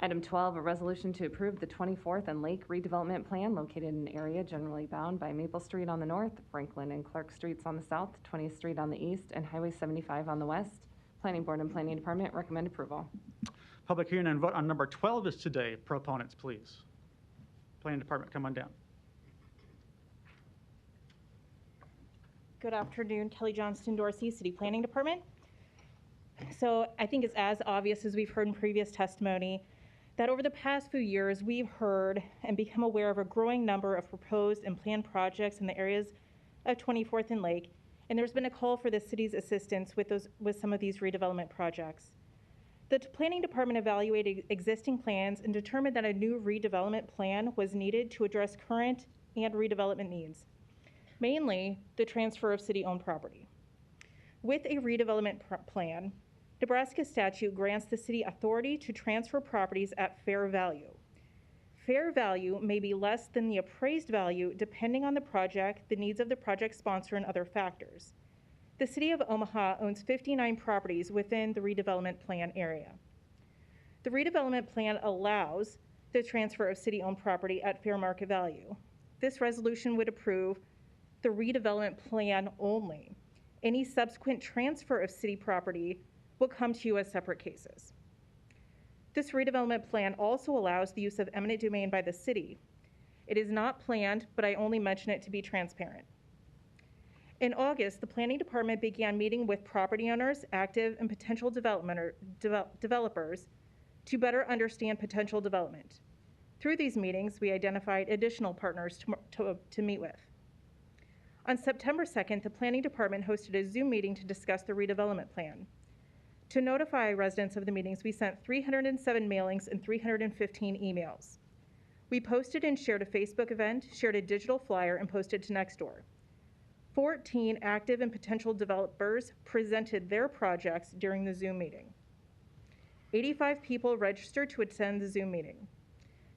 Item 12, a resolution to approve the 24th and Lake redevelopment plan located in an area generally bound by Maple Street on the north, Franklin and Clark Streets on the south, 20th Street on the east, and Highway 75 on the west. Planning Board and Planning Department recommend approval. Public hearing and vote on number 12 is today. Proponents, please. Planning Department, come on down. Good afternoon, Kelly Johnston Dorsey, City Planning Department. So I think it's as obvious as we've heard in previous testimony that over the past few years, we've heard and become aware of a growing number of proposed and planned projects in the areas of 24th and Lake, and there's been a call for the city's assistance with some of these redevelopment projects. The Planning Department evaluated existing plans and determined that a new redevelopment plan was needed to address current and redevelopment needs, mainly the transfer of city-owned property. With a redevelopment plan, Nebraska statute grants the city authority to transfer properties at fair value. Fair value may be less than the appraised value depending on the project, the needs of the project sponsor, and other factors. The City of Omaha owns 59 properties within the redevelopment plan area. The redevelopment plan allows the transfer of city-owned property at fair market value. This resolution would approve the redevelopment plan only. Any subsequent transfer of city property will come to you as separate cases. This redevelopment plan also allows the use of eminent domain by the city. It is not planned, but I only mention it to be transparent. In August, the Planning Department began meeting with property owners, active and potential developers to better understand potential development. Through these meetings, we identified additional partners to meet with. On September 2nd, the Planning Department hosted a Zoom meeting to discuss the redevelopment plan. To notify residents of the meetings, we sent 307 mailings and 315 emails. We posted and shared a Facebook event, shared a digital flyer, and posted to Nextdoor. 14 active and potential developers presented their projects during the Zoom meeting. 85 people registered to attend the Zoom meeting.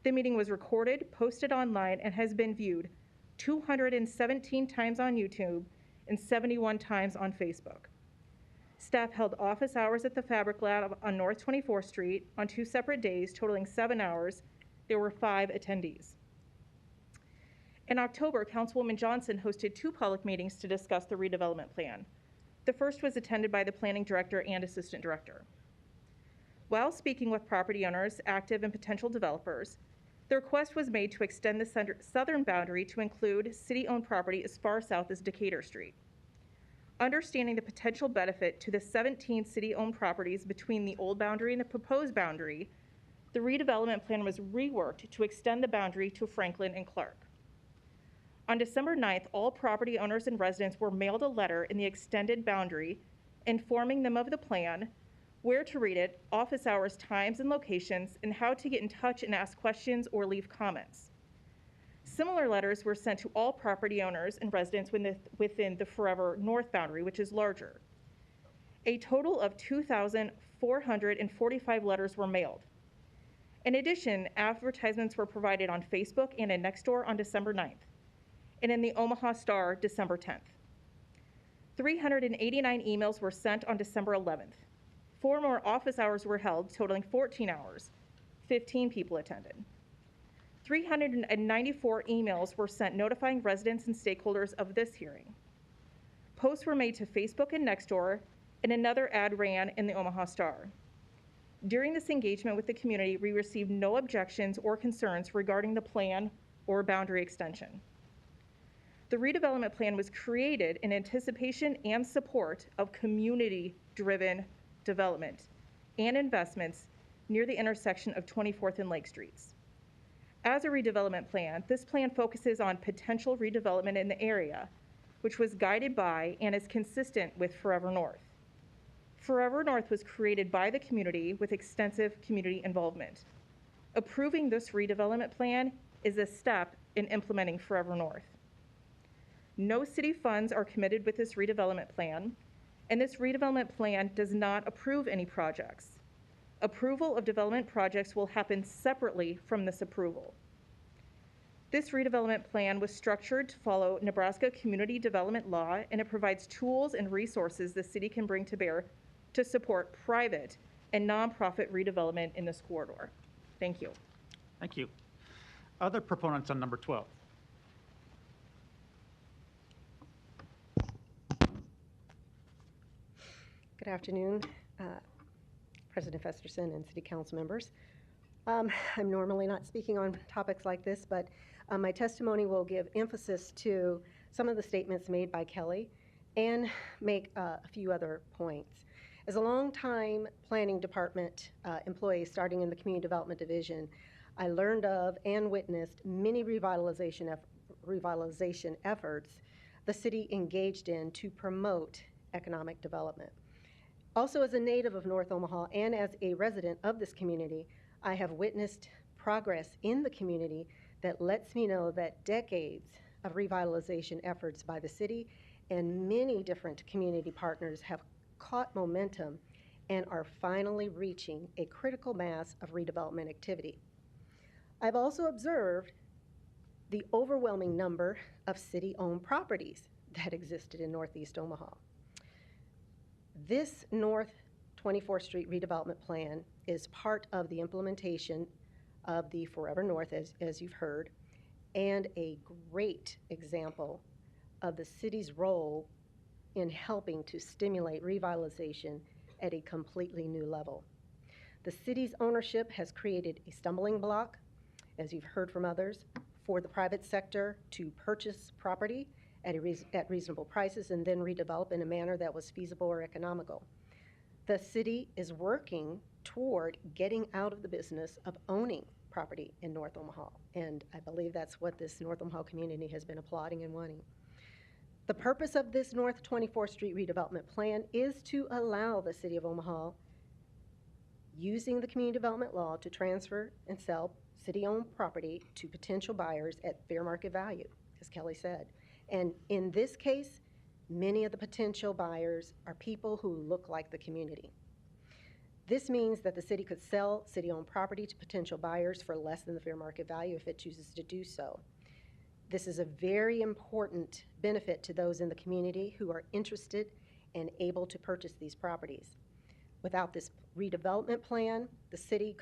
The meeting was recorded, posted online, and has been viewed 217 times on YouTube and 71 times on Facebook. Staff held office hours at the Fabric Lab on North 24th Street on 2 separate days, totaling 7 hours. There were 5 attendees. In October, Councilwoman Johnson hosted 2 public meetings to discuss the redevelopment plan. The first was attended by the planning director and assistant director. While speaking with property owners, active and potential developers, the request was made to extend the southern boundary to include city-owned property as far south as Decatur Street. Understanding the potential benefit to the 17 city-owned properties between the old boundary and the proposed boundary, the redevelopment plan was reworked to extend the boundary to Franklin and Clark. On December 9th, all property owners and residents were mailed a letter in the extended boundary informing them of the plan, where to read it, office hours, times, and locations, and how to get in touch and ask questions or leave comments. Similar letters were sent to all property owners and residents within the Forever North boundary, which is larger. A total of 2,445 letters were mailed. In addition, advertisements were provided on Facebook and in Nextdoor on December 9th, and in the Omaha Star December 10th. 389 emails were sent on December 11th. 4 more office hours were held, totaling 14 hours. 15 people attended. 394 emails were sent notifying residents and stakeholders of this hearing. Posts were made to Facebook and Nextdoor, and another ad ran in the Omaha Star. During this engagement with the community, we received no objections or concerns regarding the plan or boundary extension. The redevelopment plan was created in anticipation and support of community-driven development and investments near the intersection of 24th and Lake Streets. As a redevelopment plan, this plan focuses on potential redevelopment in the area, which was guided by and is consistent with Forever North. Forever North was created by the community with extensive community involvement. Approving this redevelopment plan is a step in implementing Forever North. No city funds are committed with this redevelopment plan, and this redevelopment plan does not approve any projects. Approval of development projects will happen separately from this approval. This redevelopment plan was structured to follow Nebraska Community Development Law, and it provides tools and resources the city can bring to bear to support private and nonprofit redevelopment in this corridor. Thank you. Thank you. Other proponents on number 12? Good afternoon, President Festerson and City Council members. I'm normally not speaking on topics like this, but my testimony will give emphasis to some of the statements made by Kelly and make a few other points. As a longtime planning department employee starting in the Community Development Division, I learned of and witnessed many revitalization efforts the city engaged in to promote economic development. Also, as a native of North Omaha and as a resident of this community, I have witnessed progress in the community that lets me know that decades of revitalization efforts by the city and many different community partners have caught momentum and are finally reaching a critical mass of redevelopment activity. I've also observed the overwhelming number of city-owned properties that existed in Northeast Omaha. This North 24th Street redevelopment plan is part of the implementation of the Forever North, as you've heard, and a great example of the city's role in helping to stimulate revitalization at a completely new level. The city's ownership has created a stumbling block, as you've heard from others, for the private sector to purchase property at reasonable prices and then redevelop in a manner that was feasible or economical. The city is working toward getting out of the business of owning property in North Omaha, and I believe that's what this North Omaha community has been applauding and wanting. The purpose of this North 24th Street redevelopment plan is to allow the City of Omaha, using the community development law, to transfer and sell city-owned property to potential buyers at fair market value, as Kelly said. And in this case, many of the potential buyers are people who look like the community. This means that the city could sell city-owned property to potential buyers for less than the fair market value if it chooses to do so. This is a very important benefit to those in the community who are interested and able to purchase these properties. Without this redevelopment plan, the city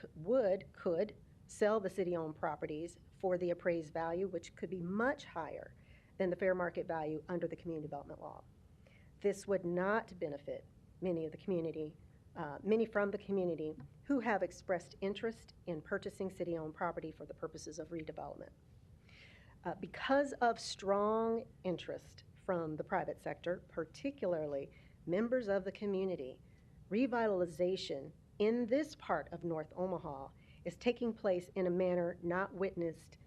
could sell the city-owned properties for the appraised value, which could be much higher than the fair market value under the community development law. This would not benefit many from the community who have expressed interest in purchasing city-owned property for the purposes of redevelopment. Because of strong interest from the private sector, particularly members of the community, revitalization in this part of North Omaha is taking place in a manner not witnessed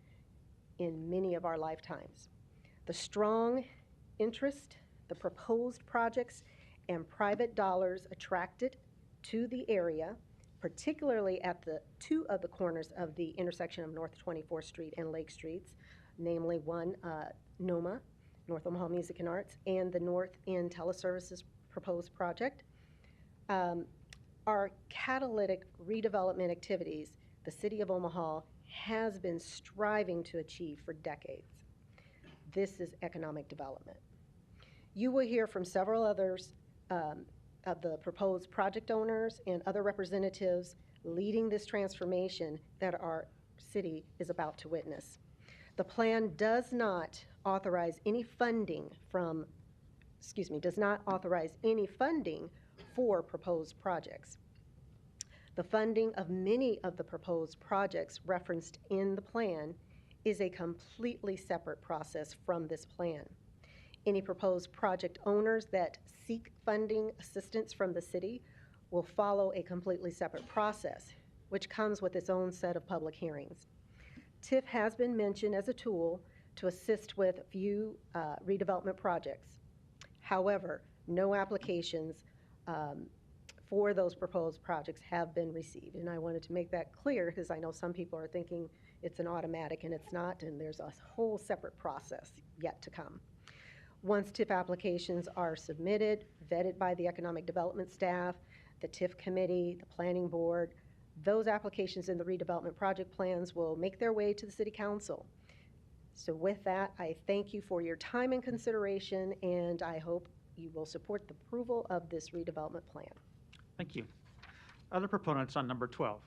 in many of our lifetimes. The strong interest, the proposed projects, and private dollars attracted to the area, particularly at the two of the corners of the intersection of North 24th Street and Lake Streets, namely one, NOMA, North Omaha Music and Arts, and the North End Teleservices proposed project, are catalytic redevelopment activities the City of Omaha has been striving to achieve for decades. This is economic development. You will hear from several others of the proposed project owners and other representatives leading this transformation that our city is about to witness. The plan does not authorize any funding for proposed projects. The funding of many of the proposed projects referenced in the plan is a completely separate process from this plan. Any proposed project owners that seek funding assistance from the city will follow a completely separate process, which comes with its own set of public hearings. TIF has been mentioned as a tool to assist with few redevelopment projects. However, no applications for those proposed projects have been received. And I wanted to make that clear because I know some people are thinking it's an automatic, and it's not, and there's a whole separate process yet to come. Once TIF applications are submitted, vetted by the economic development staff, the TIF committee, the planning board, those applications in the redevelopment project plans will make their way to the city council. So with that, I thank you for your time and consideration, and I hope you will support the approval of this redevelopment plan. Thank you. Other proponents on number 12?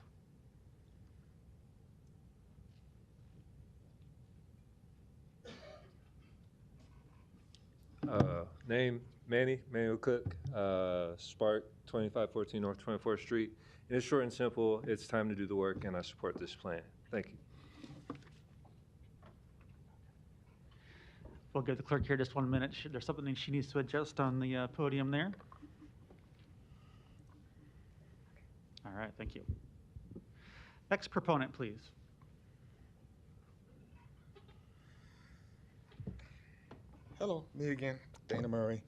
Name, Manny, Manuel Cook, Spark, 2514 North 24th Street. And it's short and simple. It's time to do the work, and I support this plan. Thank you. We'll give the clerk here just 1 minute. There's something she needs to adjust on the podium there. All right, thank you. Next proponent, please. Hello, me again, Dana Murray,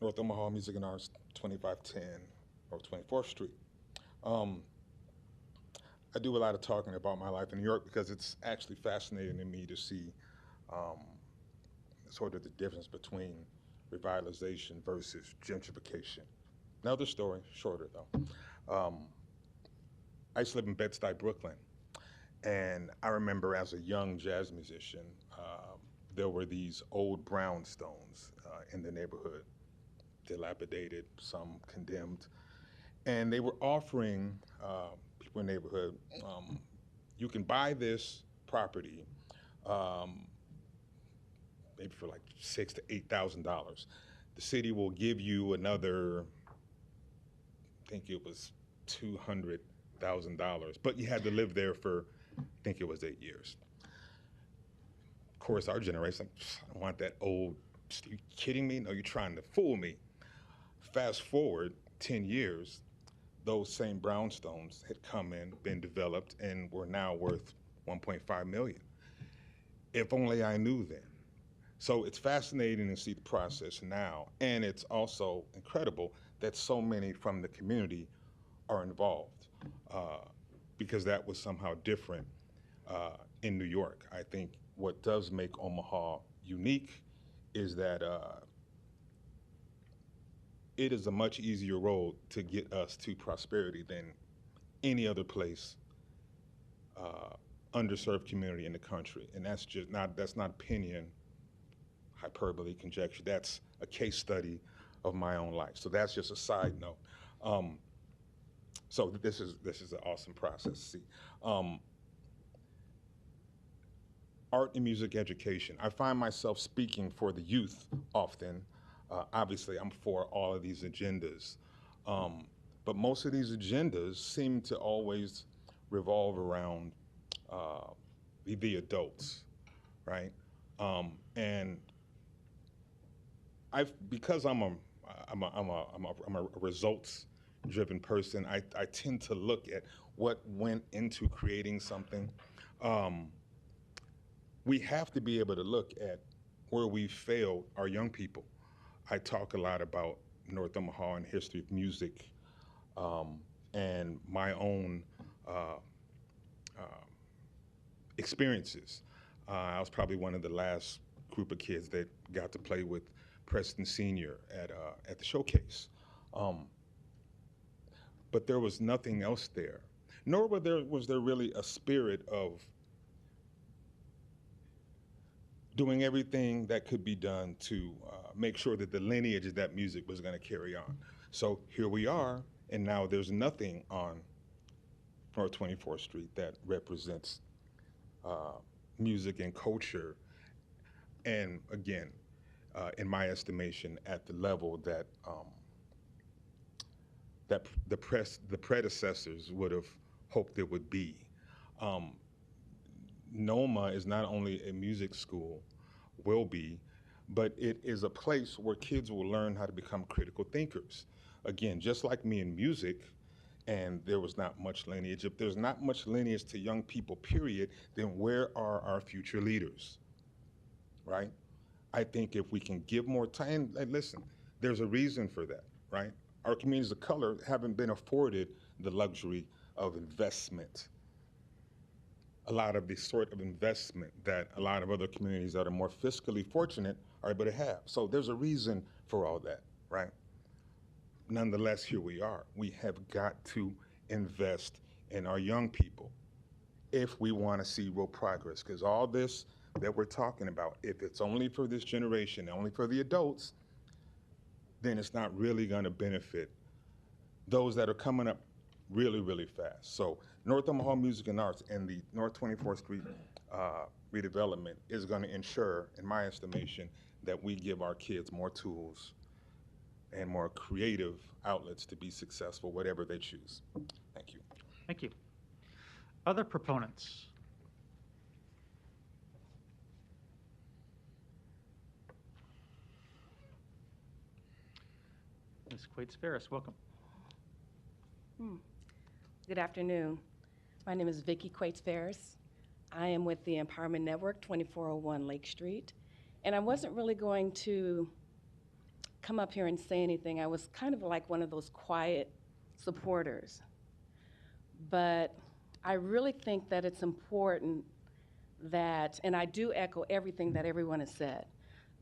North Omaha Music and Arts, 2510 or 24th Street. I do a lot of talking about my life in New York because it's actually fascinating to me to see sort of the difference between revitalization versus gentrification. Another story, shorter though. I used to live in Bed-Stuy, Brooklyn, and I remember as a young jazz musician, there were these old brownstones in the neighborhood, dilapidated, some condemned, and they were offering people in the neighborhood, you can buy this property maybe for like $6,000 to $8,000. The city will give you another, I think it was $200,000, but you had to live there for, I think it was 8 years. Of course, our generation, I don't want that old, are you kidding me? No, you're trying to fool me. Fast forward 10 years, those same brownstones had come in, been developed, and were now worth $1.5 million. If only I knew then. So it's fascinating to see the process now, and it's also incredible that so many from the community are involved, because that was somehow different in New York. I think what does make Omaha unique is that it is a much easier road to get us to prosperity than any other place, underserved community in the country. And that's just not, that's not opinion, hyperbole, conjecture. That's a case study of my own life. So that's just a side note. So this is an awesome process. See, art and music education. I find myself speaking for the youth often. Obviously, I'm for all of these agendas, but most of these agendas seem to always revolve around the adults, right? And because I'm a results-driven person, I tend to look at what went into creating something. We have to be able to look at where we failed our young people. I talk a lot about North Omaha and history of music, and my own experiences. I was probably one of the last group of kids that got to play with Preston Sr. at the showcase. But there was nothing else there, nor was there really a spirit of doing everything that could be done to make sure that the lineage of that music was going to carry on. So here we are, and now there's nothing on North 24th Street that represents music and culture, and again, in my estimation, at the level that that the predecessors would have hoped it would be. NOMA is not only a music school, will be, but it is a place where kids will learn how to become critical thinkers. Again, just like me in music, and there was not much lineage. If there's not much lineage to young people, period, then where are our future leaders, right? I think if we can give more time, and listen, there's a reason for that, right? Our communities of color haven't been afforded the luxury of investment, a lot of the sort of investment that a lot of other communities that are more fiscally fortunate are able to have. So there's a reason for all that, right? Nonetheless, here we are. We have got to invest in our young people if we want to see real progress, because all this that we're talking about, if it's only for this generation, only for the adults, then it's not really going to benefit those that are coming up really, really fast. So North Omaha Music and Arts and the North 24th Street redevelopment is going to ensure, in my estimation, that we give our kids more tools and more creative outlets to be successful, whatever they choose. Thank you. Thank you. Other proponents? Ms. Quates-Ferris, welcome. Good afternoon. My name is Vicki Quates-Ferris. I am with the Empowerment Network, 2401 Lake Street. And I wasn't really going to come up here and say anything. I was kind of like one of those quiet supporters. But I really think that it's important that, and I do echo everything that everyone has said,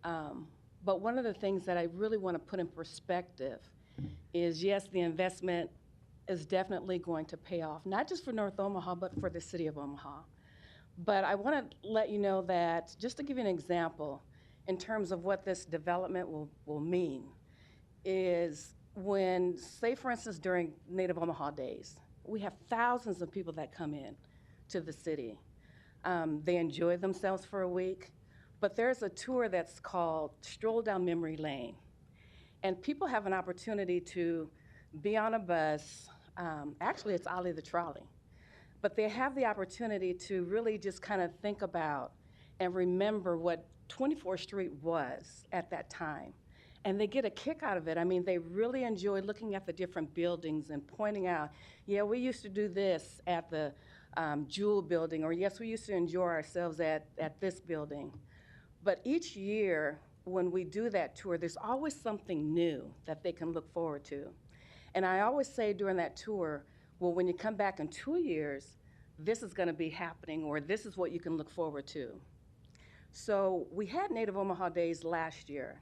but one of the things that I really want to put in perspective is, yes, the investment is definitely going to pay off, not just for North Omaha, but for the city of Omaha. But I want to let you know that, just to give you an example, in terms of what this development will mean, is when, say for instance, during Native Omaha Days, we have thousands of people that come in to the city. They enjoy themselves for a week, but there's a tour that's called Stroll Down Memory Lane. And people have an opportunity to be on a bus. Actually, it's Ollie the Trolley. But they have the opportunity to really just kind of think about and remember what 24th Street was at that time. And they get a kick out of it. I mean, they really enjoy looking at the different buildings and pointing out, yeah, we used to do this at the Jewel building, or yes, we used to enjoy ourselves at this building. But each year, when we do that tour, there's always something new that they can look forward to. And I always say during that tour, well, when you come back in 2 years, this is going to be happening, or this is what you can look forward to. So we had Native Omaha Days last year.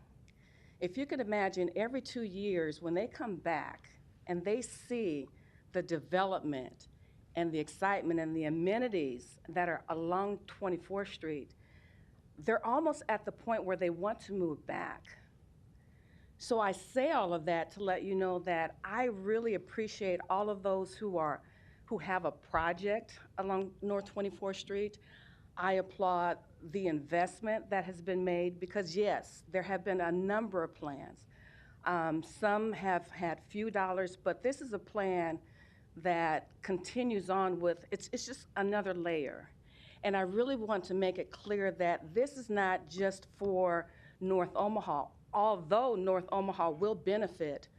If you could imagine, every 2 years, when they come back and they see the development and the excitement and the amenities that are along 24th Street, they're almost at the point where they want to move back. So I say all of that to let you know that I really appreciate all of those who have a project along North 24th Street. I applaud the investment that has been made because, yes, there have been a number of plans. Some have had few dollars, but this is a plan that continues on with, it's just another layer. And I really want to make it clear that this is not just for North Omaha, although North Omaha will benefit,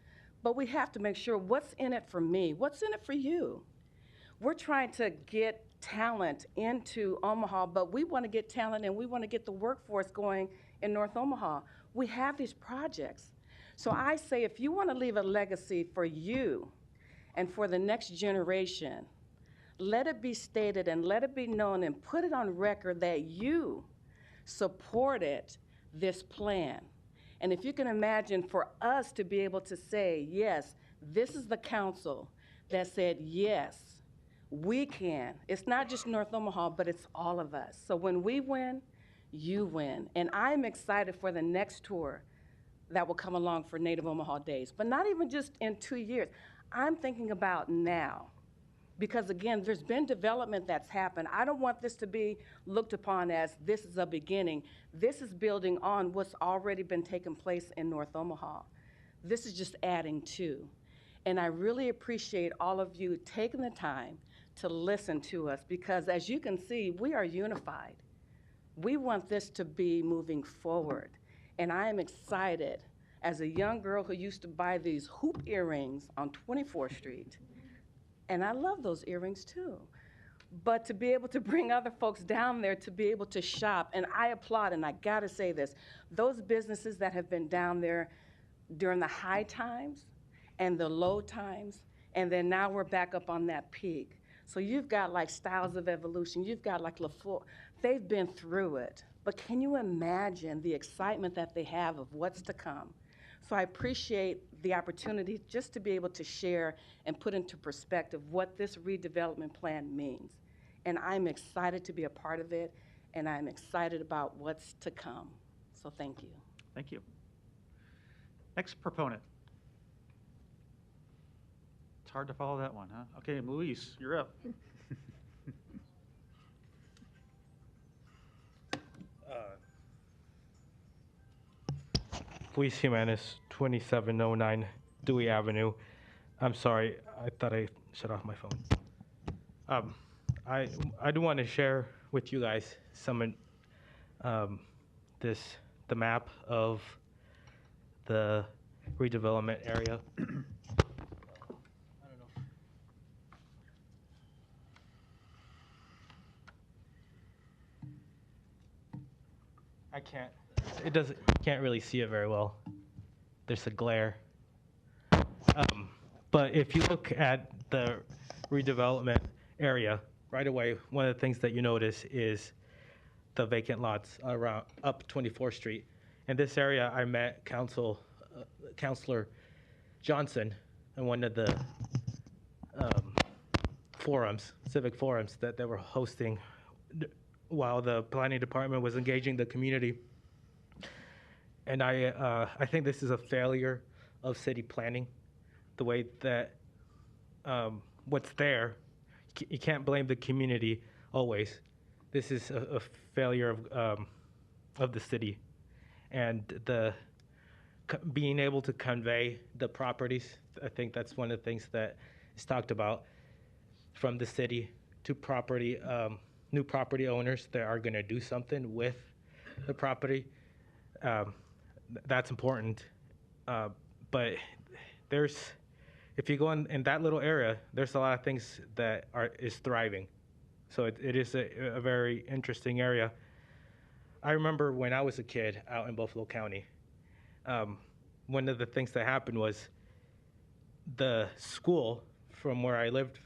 but we have to make sure what's in it for me, what's in it for you. We're trying to get talent into Omaha, but we want to get talent and we want to get the workforce going in North Omaha. We have these projects. So I say, if you want to leave a legacy for you and for the next generation, let it be stated and let it be known and put it on record that you supported this plan. And if you can imagine, for us to be able to say, yes, this is the council that said, yes, we can. It's not just North Omaha, but it's all of us. So when we win, you win. And I'm excited for the next tour that will come along for Native Omaha Days, but not even just in 2 years. I'm thinking about now. Because again, there's been development that's happened. I don't want this to be looked upon as this is a beginning. This is building on what's already been taking place in North Omaha. This is just adding to. And I really appreciate all of you taking the time to listen to us because as you can see, we are unified. We want this to be moving forward. And I am excited as a young girl who used to buy these hoop earrings on 24th Street. And I love those earrings too. But to be able to bring other folks down there to be able to shop, and I applaud, and I gotta say this, those businesses that have been down there during the high times and the low times, and then now we're back up on that peak. So you've got like Styles of Evolution, you've got like LaFleur, they've been through it. But can you imagine the excitement that they have of what's to come? So I appreciate the opportunity just to be able to share and put into perspective what this redevelopment plan means. And I'm excited to be a part of it, and I'm excited about what's to come. So thank you. Thank you. Next proponent. It's hard to follow that one, huh? Okay, Luis, you're up. Luis Jimenez, 2709 Dewey Avenue. I'm sorry, I thought I shut off my phone. I do want to share with you guys some the map of the redevelopment area. I can't. It doesn't. Can't really see it very well. There's a glare. But if you look at the redevelopment area right away, one of the things that you notice is the vacant lots around up 24th Street. In this area, I met Councilor Johnson in one of the civic forums that they were hosting while the planning department was engaging the community. And I think this is a failure of city planning, the way that what's there, you can't blame the community always. This is a failure of the city, and being able to convey the properties. I think that's one of the things that is talked about from the city to property, new property owners that are going to do something with the property. That's important, but if you go in that little area, there's a lot of things that is thriving. So it is a very interesting area. I remember when I was a kid out in Buffalo County, one of the things that happened was the school from where I lived,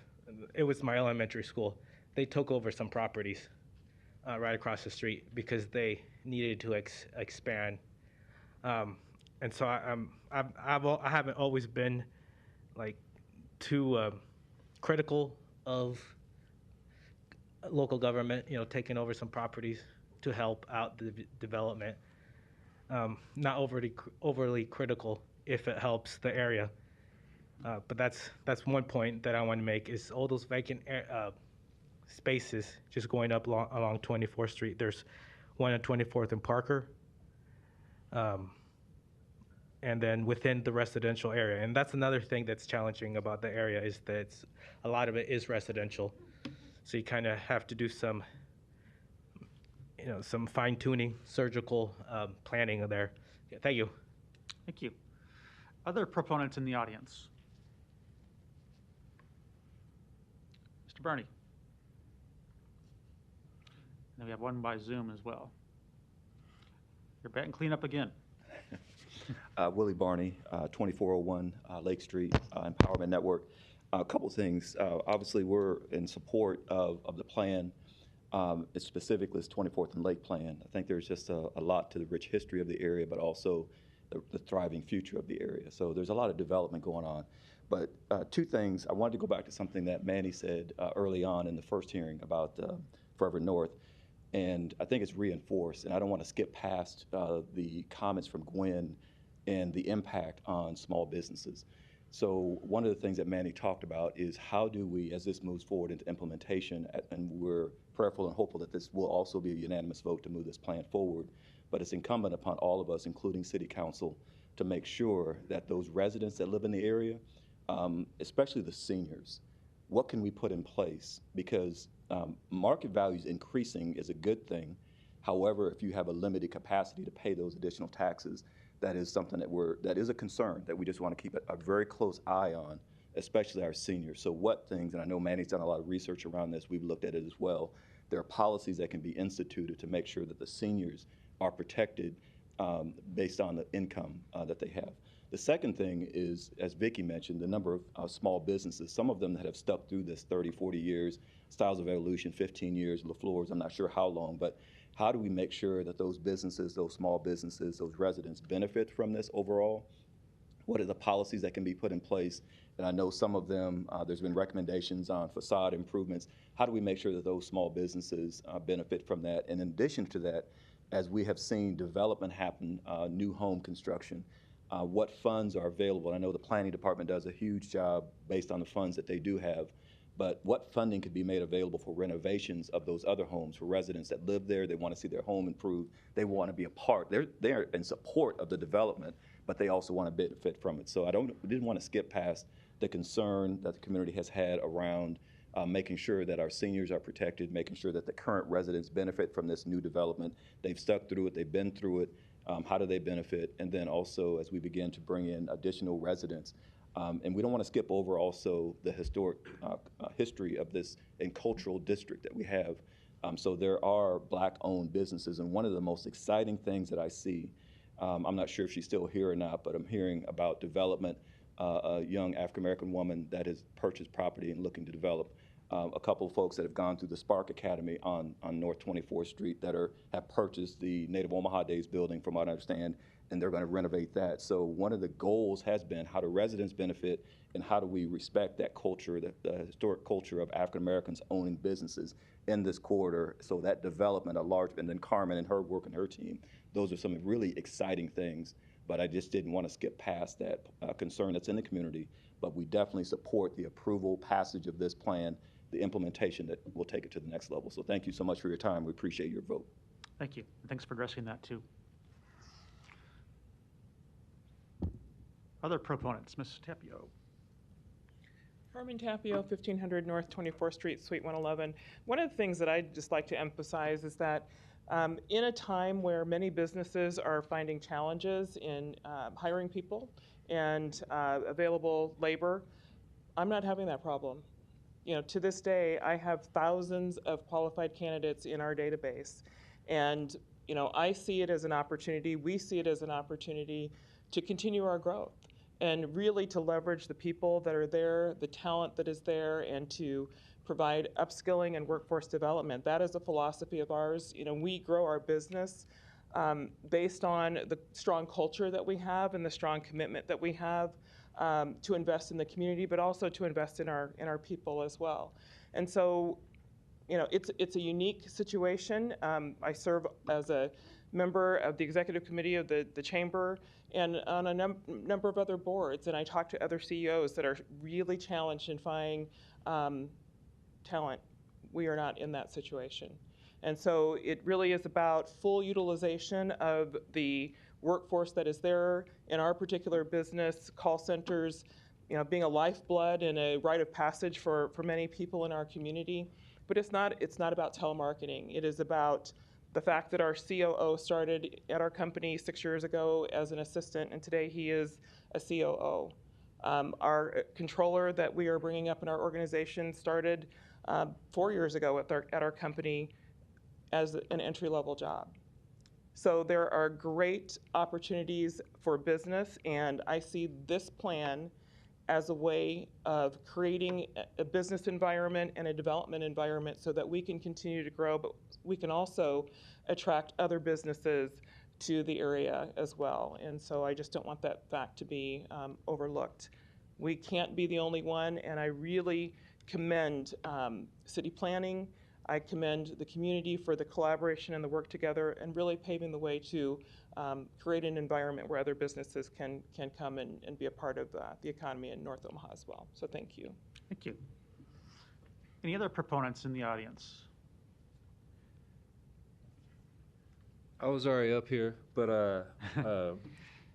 it was my elementary school, they took over some properties right across the street because they needed to expand. And so I haven't always been like too critical of local government, taking over some properties to help out the development. Not overly critical if it helps the area. But that's one point that I want to make is all those vacant spaces just going up along 24th Street. There's one at 24th and Parker. And then within the residential area. And that's another thing that's challenging about the area is that a lot of it is residential. So you kind of have to do some fine tuning, surgical planning there. Yeah, thank you. Thank you. Other proponents in the audience? Mr. Barney. And we have one by Zoom as well. You're batting cleanup again. Willie Barney, 2401 Lake Street, Empowerment Network. A couple things. Obviously, we're in support of the plan, specifically this 24th and Lake plan. I think there's just a lot to the rich history of the area, but also the thriving future of the area. So there's a lot of development going on. But two things. I wanted to go back to something that Manny said early on in the first hearing about Forever North. And I think it's reinforced, and I don't want to skip past the comments from Gwen and the impact on small businesses. So one of the things that Manny talked about is how do we, as this moves forward into implementation, and we're prayerful and hopeful that this will also be a unanimous vote to move this plan forward, but it's incumbent upon all of us, including City Council, to make sure that those residents that live in the area, especially the seniors, what can we put in place? Because market values increasing is a good thing. However, if you have a limited capacity to pay those additional taxes, that is something that is a concern that we just want to keep a very close eye on, especially our seniors. So what things, and I know Manny's done a lot of research around this, we've looked at it as well, there are policies that can be instituted to make sure that the seniors are protected based on the income that they have. The second thing is, as Vicki mentioned, the number of small businesses, some of them that have stuck through this 30, 40 years, Styles of Evolution, 15 years, LaFleur's, I'm not sure how long, but how do we make sure that those businesses, those small businesses, those residents benefit from this overall? What are the policies that can be put in place? And I know some of them, there's been recommendations on facade improvements. How do we make sure that those small businesses benefit from that? And in addition to that, as we have seen development happen, new home construction, what funds are available? I know the planning department does a huge job based on the funds that they do have, but what funding could be made available for renovations of those other homes for residents that live there, they want to see their home improved, they want to be a part, they're there in support of the development, but they also want to benefit from it. So didn't want to skip past the concern that the community has had around making sure that our seniors are protected, making sure that the current residents benefit from this new development. They've stuck through it, they've been through it. How do they benefit? And then also, as we begin to bring in additional residents, and we don't want to skip over also the historic history of this and cultural district that we have. So there are Black-owned businesses, and one of the most exciting things that I see, I'm not sure if she's still here or not, but I'm hearing about development, a young African-American woman that has purchased property and looking to develop. A couple of folks that have gone through the Spark Academy on North 24th Street that have purchased the Native Omaha Days building, from what I understand, and they're going to renovate that. So one of the goals has been how do residents benefit and how do we respect that culture, the historic culture of African Americans owning businesses in this corridor. So that development, and then Carmen and her work and her team, those are some really exciting things. But I just didn't want to skip past that concern that's in the community. But we definitely support the approval, passage of this plan, the implementation that will take it to the next level. So thank you so much for your time. We appreciate your vote. Thank you. Thanks for addressing that too. Other proponents, Ms. Tapio. Carmen Tapio, 1500 North 24th Street, Suite 111. One of the things that I'd just like to emphasize is that in a time where many businesses are finding challenges in hiring people and available labor, I'm not having that problem. You know, to this day, I have thousands of qualified candidates in our database. And, you know, I see it as an opportunity, we see it as an opportunity to continue our growth and really to leverage the people that are there, the talent that is there, and to provide upskilling and workforce development. That is a philosophy of ours. You know, we grow our business based on the strong culture that we have and the strong commitment that we have to invest in the community, but also to invest in our people as well. And so, you know, it's a unique situation. I serve as a member of the executive committee of the chamber and on a number of other boards, and I talk to other CEOs that are really challenged in finding talent. We are not in that situation. And so it really is about full utilization of the workforce that is there in our particular business, call centers, you know, being a lifeblood and a rite of passage for many people in our community. But it's not about telemarketing. It is about the fact that our COO started at our company 6 years ago as an assistant, and today he is a COO. Our controller that we are bringing up in our organization started 4 years ago at our company as an entry-level job. So there are great opportunities for business, and I see this plan as a way of creating a business environment and a development environment so that we can continue to grow, but we can also attract other businesses to the area as well. And so I just don't want that fact to be overlooked. We can't be the only one, and I really commend city planning. I commend the community for the collaboration and the work together and really paving the way to create an environment where other businesses can come and be a part of the economy in North Omaha as well. So thank you. Thank you. Any other proponents in the audience? I was already up here, but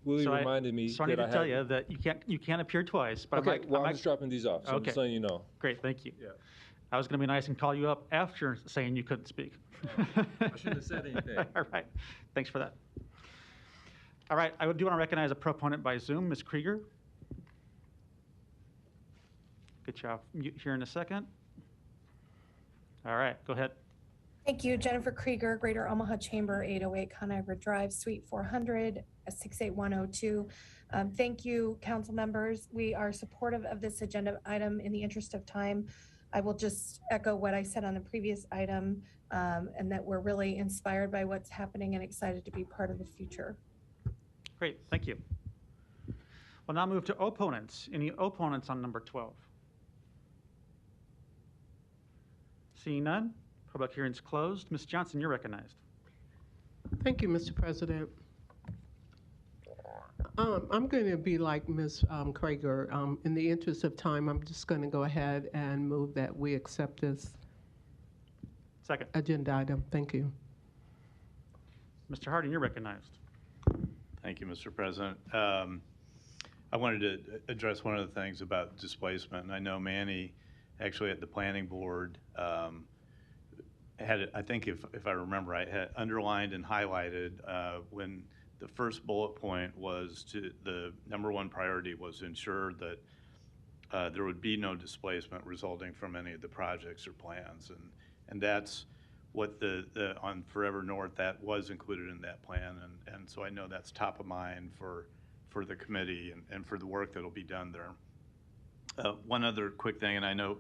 Willie reminded me so I need to tell you that you can't appear twice. But okay, I'm just dropping these off, so I'm just letting you know. Great, thank you. Yeah. I was going to be nice and call you up after saying you couldn't speak. I shouldn't have said anything. All right, thanks for that. All right, I do want to recognize a proponent by Zoom, Ms. Krieger. Get you off mute here in a second. All right, go ahead. Thank you, Jennifer Krieger, Greater Omaha Chamber, 808 Conagra Drive, Suite 400, 68102. Thank you, council members. We are supportive of this agenda item. In the interest of time, I will just echo what I said on the previous item, and that we're really inspired by what's happening and excited to be part of the future. Great, thank you. We'll now move to opponents. Any opponents on number 12? Seeing none, public hearing's closed. Ms. Johnson, you're recognized. Thank you, Mr. President. I'm going to be like Ms. Krieger. In the interest of time, I'm just going to go ahead and move that we accept this Second. agenda item. Thank you. Mr. Harding, you're recognized. Thank you, Mr. President. I wanted to address one of the things about displacement. And I know Manny, actually at the planning board, had it, I think if I remember right, had underlined and highlighted when the first bullet point was the number one priority was to ensure that there would be no displacement resulting from any of the projects or plans. And that's what on Forever North, that was included in that plan. And so I know that's top of mind for the committee and for the work that'll be done there. One other quick thing, and I know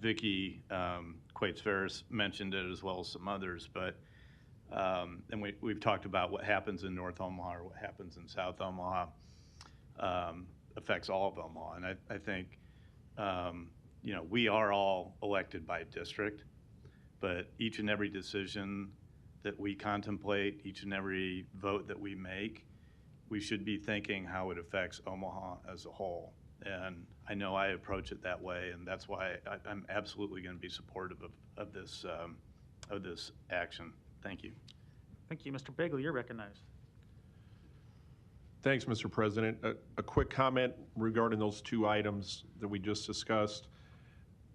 Vicki Quates-Ferris mentioned it as well as some others, but and we've talked about what happens in North Omaha or what happens in South Omaha affects all of Omaha. And I think, we are all elected by district, but each and every decision that we contemplate, each and every vote that we make, we should be thinking how it affects Omaha as a whole. And I know I approach it that way, and that's why I'm absolutely going to be supportive of this action. Thank you. Thank you. Mr. Bagley, you're recognized. Thanks, Mr. President. A quick comment regarding those two items that we just discussed.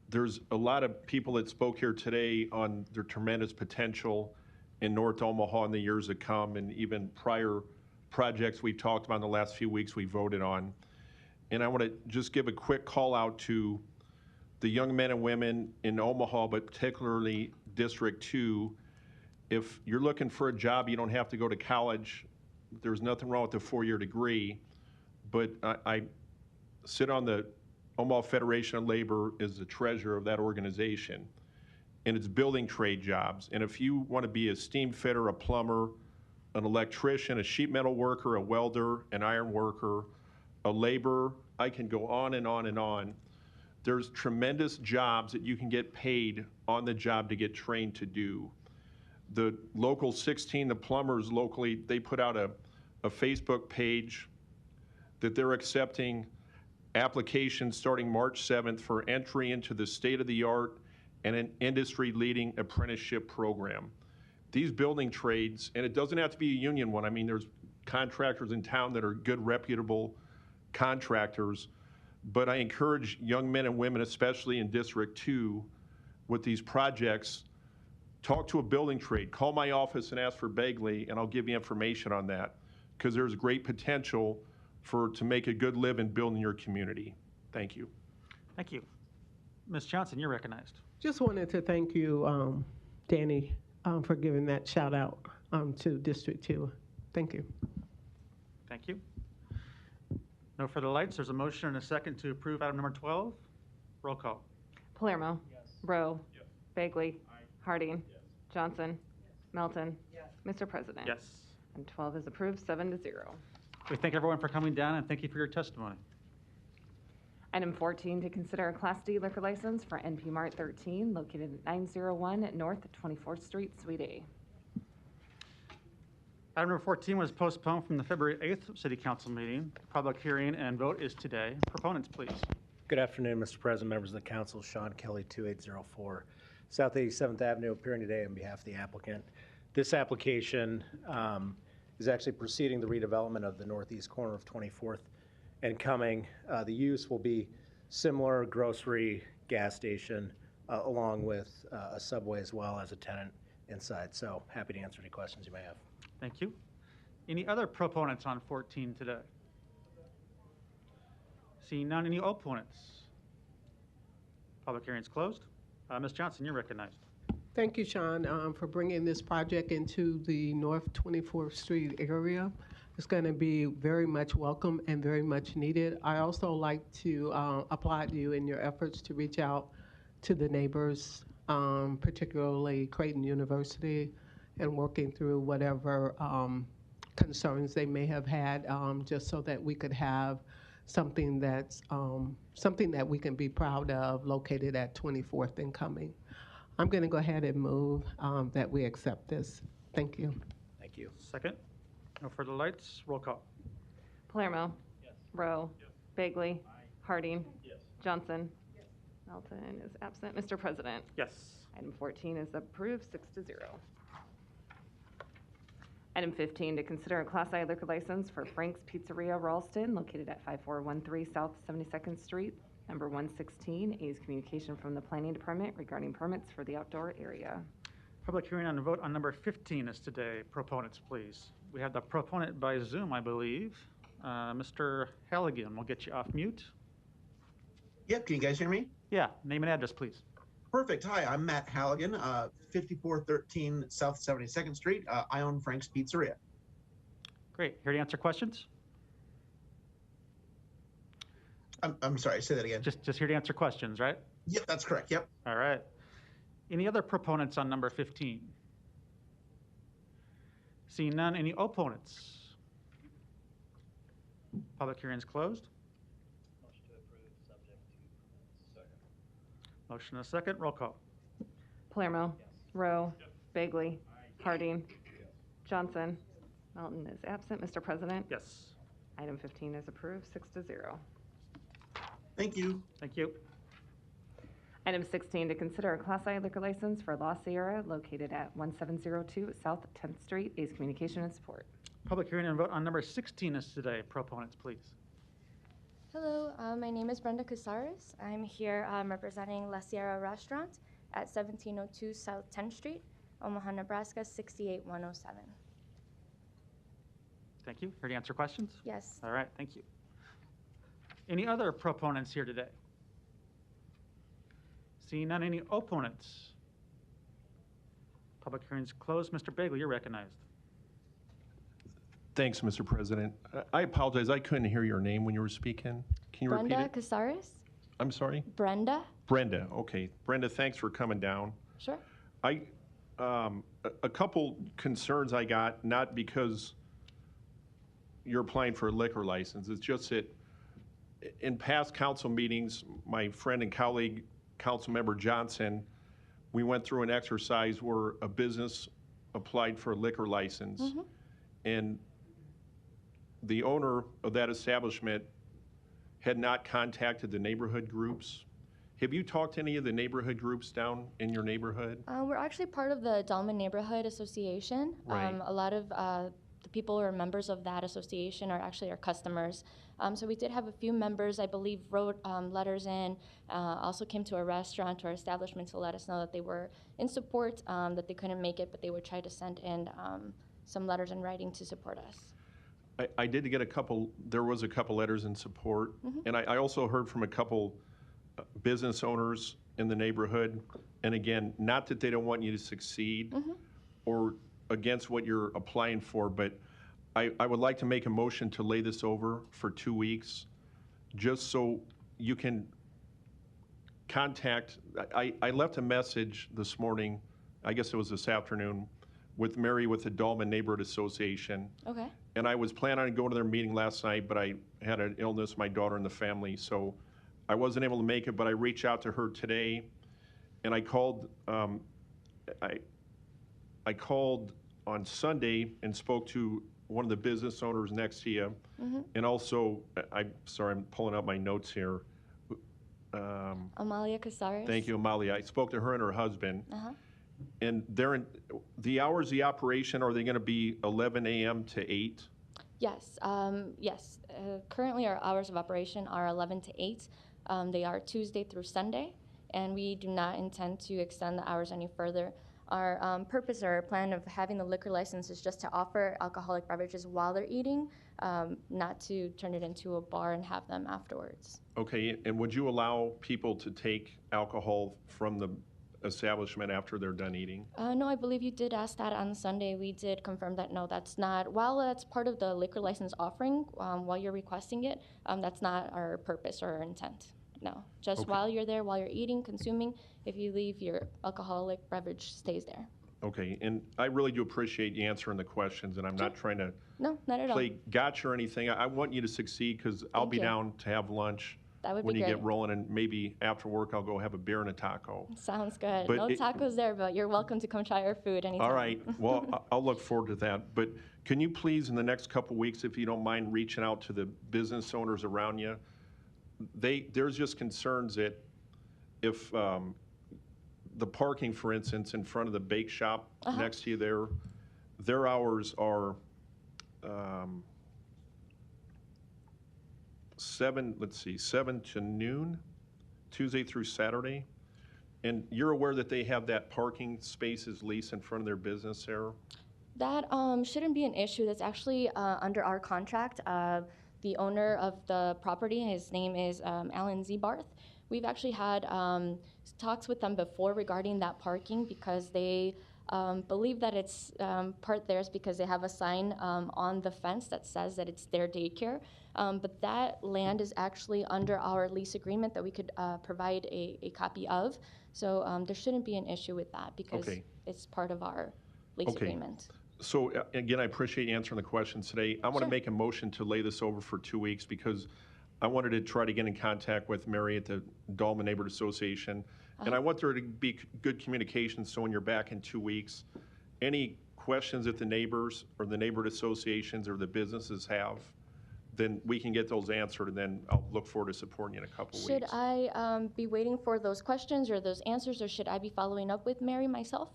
There's a lot of people that spoke here today on their tremendous potential in North Omaha in the years to come, and even prior projects we've talked about in the last few weeks we voted on. And I want to just give a quick call out to the young men and women in Omaha, but particularly District 2. If you're looking for a job, you don't have to go to college. There's nothing wrong with a four-year degree, but I sit on the Omaha Federation of Labor as the treasurer of that organization, and it's building trade jobs. And if you want to be a steam fitter, a plumber, an electrician, a sheet metal worker, a welder, an iron worker, a laborer, I can go on and on and on. There's tremendous jobs that you can get paid on the job to get trained to do. The local 16, the plumbers locally, they put out a Facebook page that they're accepting applications starting March 7th for entry into the state-of-the-art and an industry-leading apprenticeship program. These building trades, and it doesn't have to be a union one. I mean, there's contractors in town that are good, reputable contractors, but I encourage young men and women, especially in District 2, with these projects, talk to a building trade. Call my office and ask for Bagley, and I'll give you information on that, because there's great potential to make a good living building your community. Thank you. Thank you. Ms. Johnson, you're recognized. Just wanted to thank you, Danny, for giving that shout out to District 2. Thank you. Thank you. No further lights. There's a motion and a second to approve item number 12. Roll call. Palermo. Rowe. Bagley. Harding. Johnson. Melton. Mr. President. Yes. And 12 is approved, 7-0. We thank everyone for coming down and thank you for your testimony. Item 14, to consider a Class D liquor license for NP Mart 13, located at 901 North 24th Street, Suite A. Item number 14 was postponed from the February 8th City Council meeting. The public hearing and vote is today. Proponents, please. Good afternoon, Mr. President, members of the council. Sean Kelly, 2804 South 87th Avenue, appearing today on behalf of the applicant. This application is actually preceding the redevelopment of the northeast corner of 24th and coming. The use will be similar grocery, gas station, along with a Subway as well as a tenant inside. So happy to answer any questions you may have. Thank you. Any other proponents on 14 today? Seeing none, any opponents? Public hearing is closed. Ms. Johnson, you're recognized. Thank you, Sean, for bringing this project into the North 24th Street area. It's going to be very much welcome and very much needed. I also like to applaud you in your efforts to reach out to the neighbors, particularly Creighton University, and working through whatever concerns they may have had, just so that we could have something that's something that we can be proud of, located at 24th and Coming. I'm going to go ahead and move that we accept this. Thank you. Thank you. Second. No further lights. Roll call. Palermo. Rowe. Bagley. Harding. Johnson. Melton is absent. Mr. President. Yes. Item 14 is approved, 6-0. Item 15, to consider a Class I liquor license for Frank's Pizzeria Ralston, located at 5413 South 72nd Street, number 116. A is communication from the Planning Department regarding permits for the outdoor area. Public hearing on the vote on number 15 is today. Proponents, please. We have the proponent by Zoom, I believe. Mr. Halligan, we'll get you off mute. Yep, can you guys hear me? Yeah, name and address, please. Perfect. Hi, I'm Matt Halligan, 5413 South 72nd Street. I own Frank's Pizzeria. Great. Here to answer questions? I'm sorry, say that again. Just here to answer questions, right? Yep, that's correct. Yep. All right. Any other proponents on number 15? Seeing none, any opponents? Public hearing is closed. Motion and a second. Roll call. Palermo. Rowe. Bagley. Harding. Johnson. Melton is absent. Mr. President. Yes. Item 15 is approved, 6-0. Thank you. Thank you. Item 16, to consider a Class I liquor license for La Sierra, located at 1702 South 10th Street. A's communication and support. Public hearing and vote on number 16 is today. Proponents, please. Hello, my name is Brenda Casares. I'm here representing La Sierra Restaurant at 1702 South 10th Street, Omaha, Nebraska 68107. Thank you. Here to answer questions? Yes. All right, thank you. Any other proponents here today? Seeing none, any opponents? Public hearing's closed. Mr. Bagley, you're recognized. Thanks, Mr. President. I apologize, I couldn't hear your name when you were speaking. Can you repeat Brenda it? Casares? I'm sorry? Brenda? Brenda, okay. Brenda, thanks for coming down. Sure. A couple concerns I got, not because you're applying for a liquor license, it's just that in past council meetings, my friend and colleague, Councilmember Johnson, we went through an exercise where a business applied for a liquor license. And the owner of that establishment had not contacted the neighborhood groups. Have you talked to any of the neighborhood groups down in your neighborhood? We're actually part of the Dolman Neighborhood Association. Right. A lot of the people who are members of that association are actually our customers. So we did have a few members, I believe, wrote letters in, also came to a restaurant or establishment to let us know that they were in support, that they couldn't make it, but they would try to send in some letters in writing to support us. I did get there was a couple letters in support. And I also heard from a couple business owners in the neighborhood. And again, not that they don't want you to succeed or against what you're applying for, but I would like to make a motion to lay this over for 2 weeks, just so you can contact, I left a message this morning, I guess it was this afternoon, with Mary with the Dolman Neighborhood Association. Okay. And I was planning on going to their meeting last night, but I had an illness, my daughter in the family, so I wasn't able to make it, but I reached out to her today, and I called, I called on Sunday and spoke to one of the business owners next to you, and also, I'm pulling up my notes here. Amalia Casares. Thank you, Amalia. I spoke to her and her husband. And the hours of the operation, are they going to be 11 a.m. to 8? Yes, yes. Currently, our hours of operation are 11 to 8. They are Tuesday through Sunday, and we do not intend to extend the hours any further. Our purpose or plan of having the liquor license is just to offer alcoholic beverages while they're eating, not to turn it into a bar and have them afterwards. Okay, and would you allow people to take alcohol from the establishment after they're done eating? No, I believe you did ask that on Sunday. We did confirm that no, that's not, while that's part of the liquor license offering, while you're requesting it, that's not our purpose or our intent. No, just while you're there, while you're eating, consuming, if you leave, your alcoholic beverage stays there. Okay, and I really do appreciate you answering the questions, and I'm not trying to No, not at all. play gotcha or anything. I want you to succeed because I'll be you. down to have lunch That would when be you great. get rolling, and maybe after work I'll go have a beer and a taco. Sounds good. But No it- tacos there, but you're welcome to come try our food anytime. All right, well, I'll look forward to that. But can you please, in the next couple weeks, if you don't mind, reaching out to the business owners around you? There's just concerns that if the parking, for instance, in front of the bake shop next to you there, their hours are 7 to noon, Tuesday through Saturday. And you're aware that they have that parking spaces leased in front of their business there? That shouldn't be an issue. That's actually under our contract. The owner of the property, his name is Alan Zebarth. We've actually had talks with them before regarding that parking because they believe that it's part theirs because they have a sign on the fence that says that it's their daycare. But that land is actually under our lease agreement that we could provide a copy of. So there shouldn't be an issue with that because it's part of our lease agreement. So again, I appreciate you answering the questions today. I want to Sure. make a motion to lay this over for 2 weeks because I wanted to try to get in contact with Mary at the Dolman Neighborhood Association. And I want there to be good communication, so when you're back in 2 weeks, any questions that the neighbors or the neighborhood associations or the businesses have, then we can get those answered, and then I'll look forward to supporting you in a couple Should weeks. I be waiting for those questions or those answers, or should I be following up with Mary myself?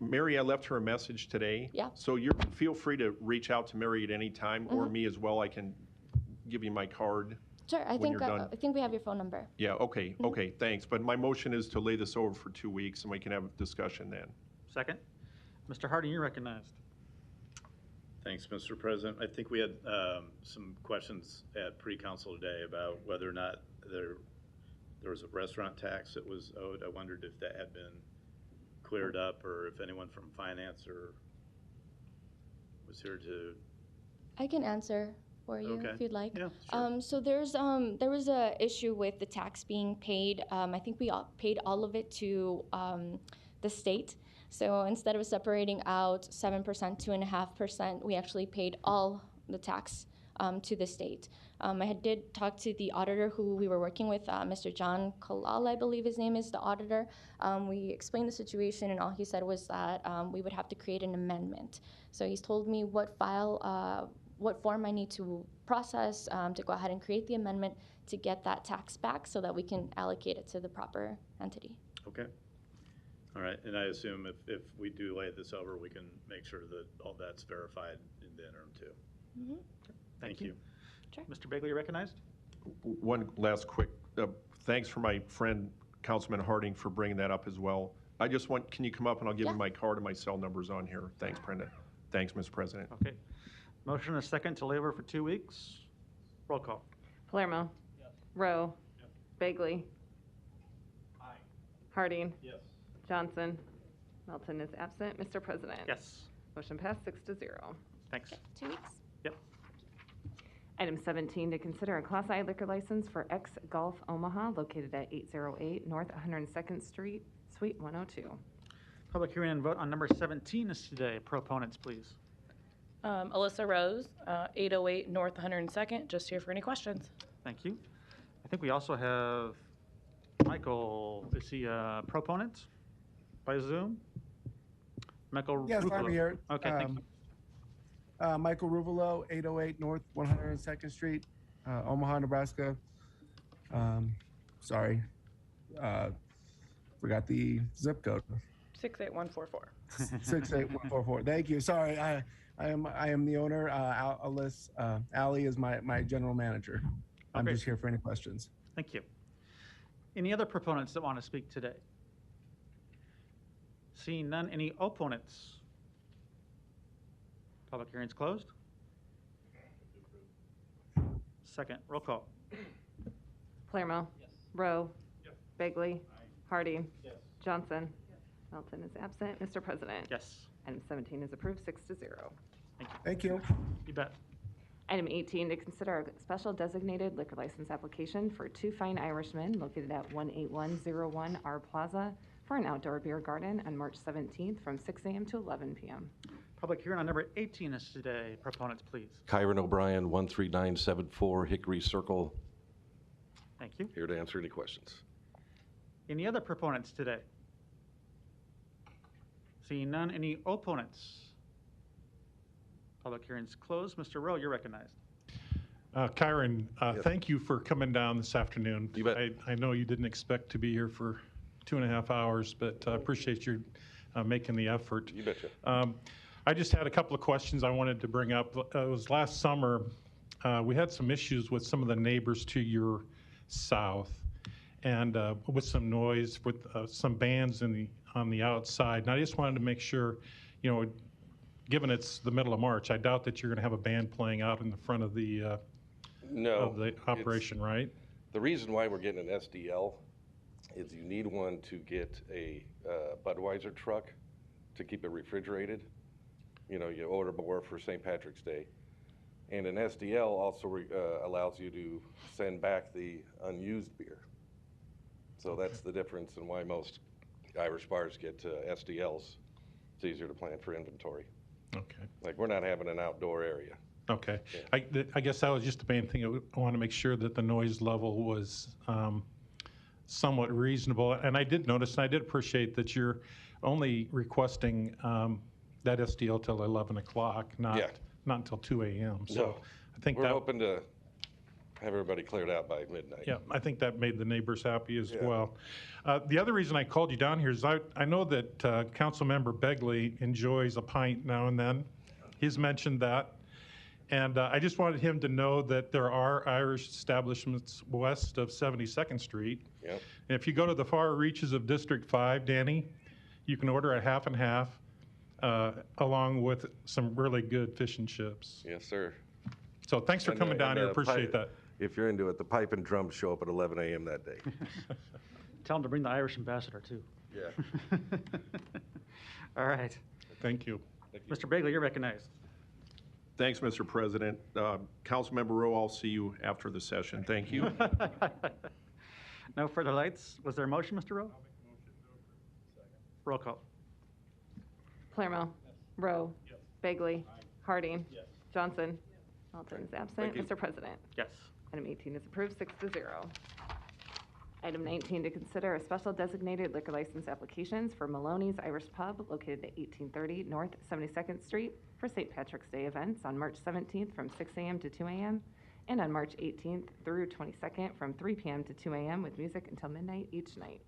Mary, I left her a message today. Yeah. So feel free to reach out to Mary at any time, or me as well. I can give you my card. Sure, I when you're done. think we have your phone number. Yeah, okay, okay, thanks. But my motion is to lay this over for 2 weeks, and we can have a discussion then. Second. Mr. Harding, you're recognized. Thanks, Mr. President. I think we had some questions at pre-council today about whether or not there was a restaurant tax that was owed. I wondered if that had been cleared up, or if anyone from finance or was here to. I can answer for you Okay. if you'd like. Yeah, sure. So there was a issue with the tax being paid. I think we paid all of it to the state. So instead of separating out 7%, 2.5%, we actually paid all the tax to the state. I did talk to the auditor who we were working with, Mr. John Kalal, I believe his name is, the auditor. We explained the situation, and all he said was that we would have to create an amendment. So he's told me what form I need to process to go ahead and create the amendment to get that tax back so that we can allocate it to the proper entity. Okay. All right, and I assume if we do lay this over, we can make sure that all that's verified in the interim too. Mm-hmm. Thank you. Sure. Mr. Bagley, you're recognized. One last quick, thanks for my friend Councilman Harding for bringing that up as well. I just want, can you come up and I'll give you my card and my cell numbers on here. Thanks, Brenda. Thanks, Mr. President. Okay. Motion and a second to lay over for 2 weeks. Roll call. Palermo. Rowe. Bagley. Harding. Yes. Johnson. Melton is absent. Mr. President. Yes. Motion passed 6-0. Thanks. 2 weeks. Yep. Item 17, to consider a Class I liquor license for X Golf Omaha located at 808 North 102nd Street, Suite 102. Public hearing and vote on number 17 is today. Proponents, please. Alyssa Rose, 808 North 102nd, just here for any questions. Thank you. I think we also have Michael. Is he a proponent by Zoom? Michael Yes, I'm Ruffalo. here. Okay, thank you. Michael Ruvalo, 808 North 102nd Street, Omaha, Nebraska. Sorry, forgot the zip code. 68144. 68144. Thank you. Sorry, I am the owner. Alice Allie is my general manager. I'm Okay. just here for any questions. Thank you. Any other proponents that want to speak today? Seeing none, any opponents? Public hearing's closed. Second, roll call. Palermo. Rowe. Bagley. Harding. Johnson. Melton is absent. Mr. President. Yes. Item 17 is approved 6-0. Thank you. You bet. Item 18, to consider a special designated liquor license application for Two Fine Irishmen located at 18101 R Plaza for an outdoor beer garden on March 17th from 6 a.m. to 11 p.m. Public hearing on number 18 is today. Proponents, please. Kyron O'Brien, 13974 Hickory Circle. Thank you. Here to answer any questions. Any other proponents today? Seeing none, any opponents? Public hearing's closed. Mr. Rowe, you're recognized. Kyron, thank you for coming down this afternoon. You bet. I know you didn't expect to be here for 2.5 hours, but I appreciate you making the effort. You betcha. I just had a couple of questions I wanted to bring up. It was last summer, we had some issues with some of the neighbors to your south, and with some noise, with some bands on the outside. And I just wanted to make sure, given it's the middle of March, I doubt that you're going to have a band playing out in the front of the operation, right? The reason why we're getting an SDL is you need one to get a Budweiser truck to keep it refrigerated. You order more for St. Patrick's Day. And an SDL also allows you to send back the unused beer. So that's the difference in why most Irish bars get SDLs. It's easier to plan for inventory. Okay. Like, we're not having an outdoor area. Okay. I guess that was just the main thing. I want to make sure that the noise level was somewhat reasonable. And I did notice, and I did appreciate that you're only requesting that SDL till 11 o'clock, not until 2 a.m. So No, I think we're hoping to have everybody cleared out by midnight. Yeah, I think that made the neighbors happy as well. The other reason I called you down here is I know that Councilmember Begley enjoys a pint now and then. He's mentioned that. And I just wanted him to know that there are Irish establishments west of 72nd Street. Yep. And if you go to the far reaches of District 5, Danny, you can order a half and half along with some really good fish and chips. Yes, sir. So thanks for coming down here. Appreciate that. If you're into it, the pipe and drums show up at 11 a.m. that day. Tell them to bring the Irish ambassador, too. Yeah. All right. Thank you. Mr. Bagley, you're recognized. Thanks, Mr. President. Councilmember Rowe, I'll see you after the session. Thank you. No further lights. Was there a motion, Mr. Rowe? Roll call. Palermo. Rowe. Bagley. Harding. Johnson. Melton is absent. Mr. President. Yes. Item 18 is approved, 6-0. Item 19, to consider a special designated liquor license applications for Maloney's Irish Pub located at 1830 North 72nd Street for St. Patrick's Day events on March 17th from 6 a.m. to 2 a.m. and on March 18th through 22nd from 3 p.m. to 2 a.m. with music until midnight each night.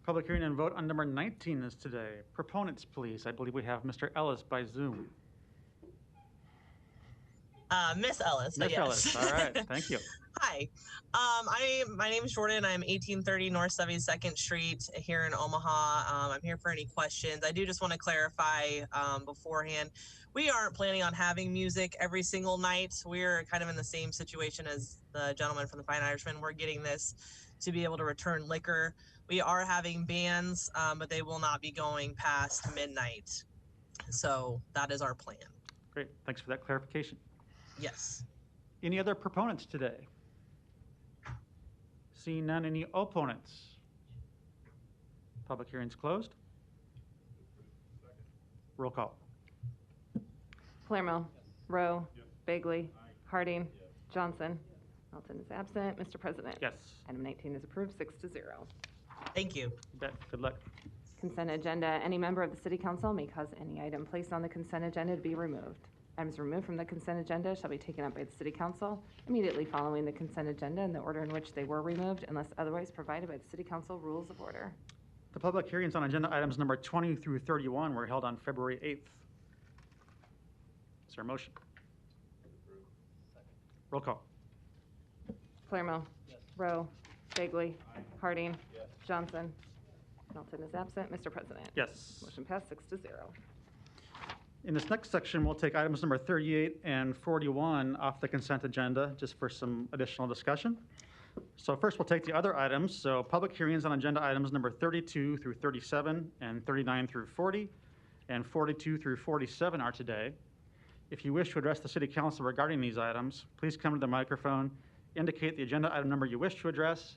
Public hearing and vote on number 19 is today. Proponents, please. I believe we have Mr. Ellis by Zoom. Miss Ellis. Miss yes. Ellis. All right. Thank you. Hi. My name is Jordan. I'm 1830 North 72nd Street here in Omaha. I'm here for any questions. I do just want to clarify beforehand. We aren't planning on having music every single night. We're kind of in the same situation as the gentleman from the Fine Irishman. We're getting this to be able to return liquor. We are having bands, but they will not be going past midnight. So that is our plan. Great. Thanks for that clarification. Yes. Any other proponents today? Seeing none, any opponents? Public hearing's closed. Roll call. Palermo. Rowe. Bagley. Harding. Johnson. Melton is absent. Mr. President. Yes. Item 19 is approved, 6-0. Thank you. You bet. Good luck. Consent agenda. Any member of the City Council may cause any item placed on the consent agenda to be removed. Items removed from the consent agenda shall be taken up by the City Council immediately following the consent agenda in the order in which they were removed unless otherwise provided by the City Council Rules of Order. The public hearings on agenda items number 20 through 31 were held on February 8th. Is there a motion? Roll call. Palermo. Rowe. Bagley. Harding. Johnson. Melton is absent. Mr. President. Yes. Motion passed, 6-0. In this next section, we'll take items number 38 and 41 off the consent agenda just for some additional discussion. So first, we'll take the other items. So public hearings on agenda items number 32 through 37 and 39 through 40 and 42 through 47 are today. If you wish to address the City Council regarding these items, please come to the microphone, indicate the agenda item number you wish to address,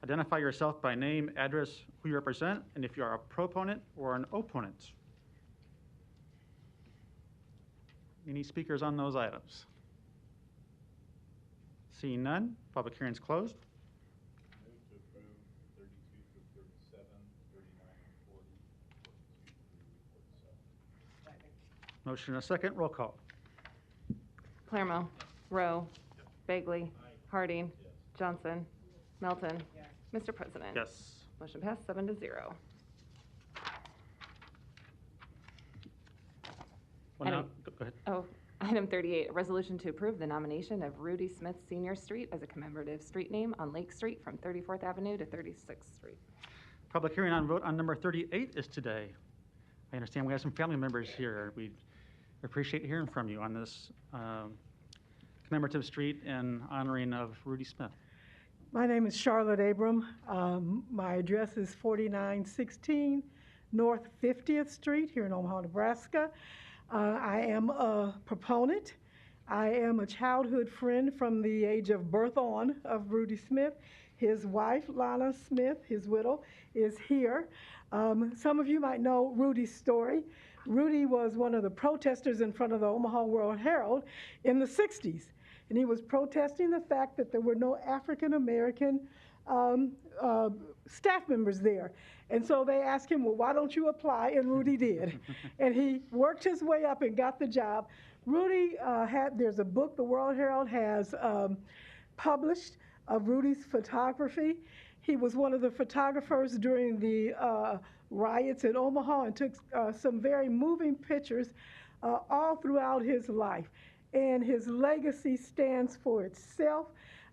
identify yourself by name, address, who you represent, and if you are a proponent or an opponent. Any speakers on those items? Seeing none, public hearing's closed. Motion and a second. Roll call. Palermo. Rowe. Bagley. Harding. Johnson. Melton. Mr. President. Yes. Motion passed 7-0. Well, now, Item- go ahead. Oh, item 38, a resolution to approve the nomination of Rudy Smith Senior Street as a commemorative street name on Lake Street from 34th Avenue to 36th Street. Public hearing on vote on number 38 is today. I understand we have some family members here. We appreciate hearing from you on this commemorative street in honoring of Rudy Smith. My name is Charlotte Abram. My address is 4916 North 50th Street here in Omaha, Nebraska. I am a proponent. I am a childhood friend from the age of birth on of Rudy Smith. His wife, Lana Smith, his widow, is here. Some of you might know Rudy's story. Rudy was one of the protesters in front of the Omaha World Herald in the 60s. And he was protesting the fact that there were no African American staff members there. And so they asked him, well, why don't you apply? And Rudy did. And he worked his way up and got the job. Rudy there's a book the World Herald has published of Rudy's photography. He was one of the photographers during the riots in Omaha and took some very moving pictures all throughout his life. And his legacy stands for itself.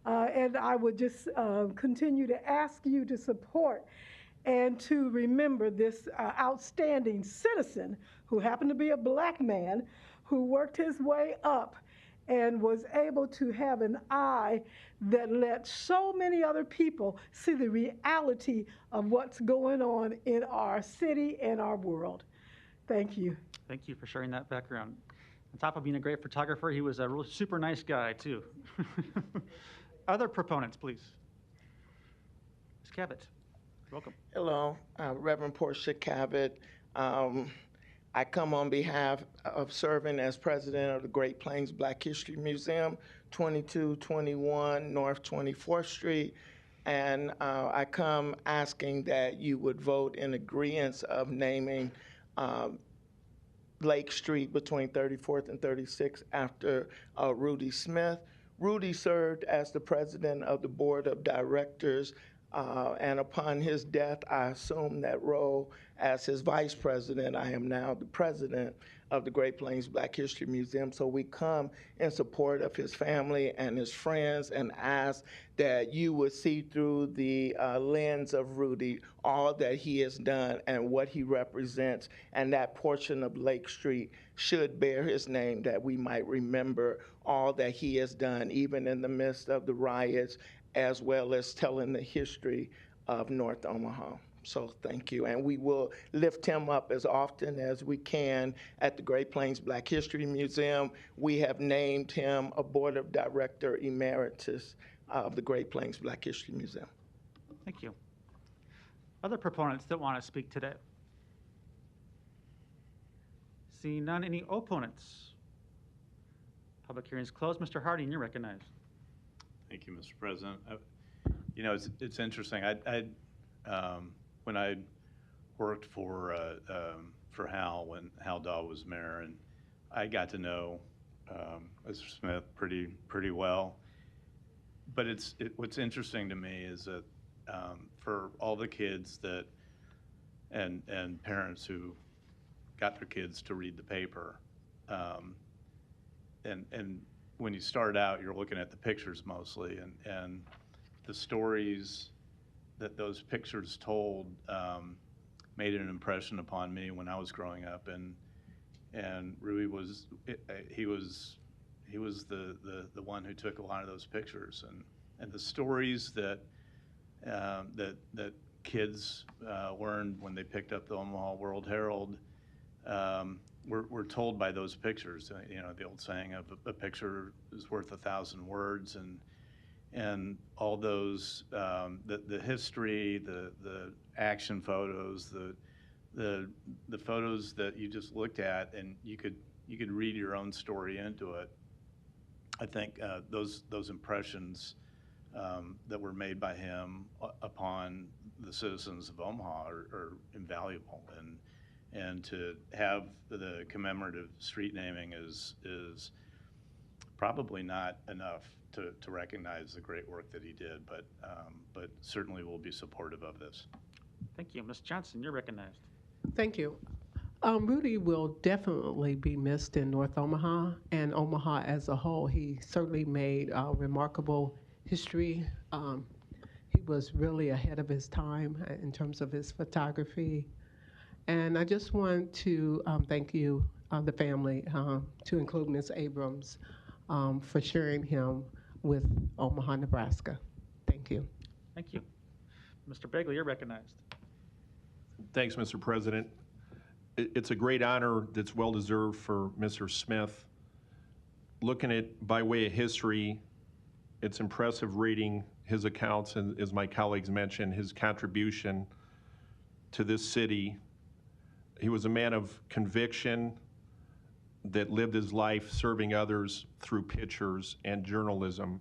And I would just continue to ask you to support and to remember this outstanding citizen who happened to be a black man who worked his way up and was able to have an eye that let so many other people see the reality of what's going on in our city and our world. Thank you. Thank you for sharing that background. On top of being a great photographer, he was a really super nice guy, too. Other proponents, please. Ms. Cabot, welcome. Hello, Reverend Portia Cabot. I come on behalf of serving as president of the Great Plains Black History Museum, 2221 North 24th Street. And I come asking that you would vote in agreement of naming Lake Street between 34th and 36th after Rudy Smith. Rudy served as the president of the board of directors, and upon his death, I assumed that role as his vice president. I am now the president of the Great Plains Black History Museum. So we come in support of his family and his friends and ask that you would see through the lens of Rudy all that he has done and what he represents, and that portion of Lake Street should bear his name, that we might remember all that he has done, even in the midst of the riots, as well as telling the history of North Omaha. So thank you. And we will lift him up as often as we can at the Great Plains Black History Museum. We have named him a board of director emeritus of the Great Plains Black History Museum. Thank you. Other proponents that want to speak today? Seeing none, any opponents? Public hearing is closed. Mr. Harding, you're recognized. Thank you, Mr. President. You know, it's interesting. When I worked for Hal, when Hal Daw was mayor, and I got to know Mr. Smith pretty well. But what's interesting to me is that for all the kids that and parents who got their kids to read the paper, and when you start out, you're looking at the pictures mostly, and the stories that those pictures told made an impression upon me when I was growing up, and Rudy was the one who took a lot of those pictures, and the stories that kids learned when they picked up the Omaha World Herald were told by those pictures. You know, the old saying of a picture is worth 1,000 words, and all those the history, the action photos, the photos that you just looked at, and you could read your own story into it. I think those impressions that were made by him upon the citizens of Omaha are invaluable, And to have the commemorative street naming is probably not enough to recognize the great work that he did, but certainly we'll be supportive of this. Thank you. Ms. Johnson, you're recognized. Thank you. Rudy will definitely be missed in North Omaha and Omaha as a whole. He certainly made remarkable history. He was really ahead of his time in terms of his photography. And I just want to thank you, the family, to include Ms. Abrams, for sharing him with Omaha, Nebraska. Thank you. Thank you. Mr. Bagley, you're recognized. Thanks, Mr. President. It's a great honor that's well-deserved for Mr. Smith. Looking at, by way of history, it's impressive reading his accounts, and as my colleagues mentioned, his contribution to this city. He was a man of conviction that lived his life serving others through pictures and journalism.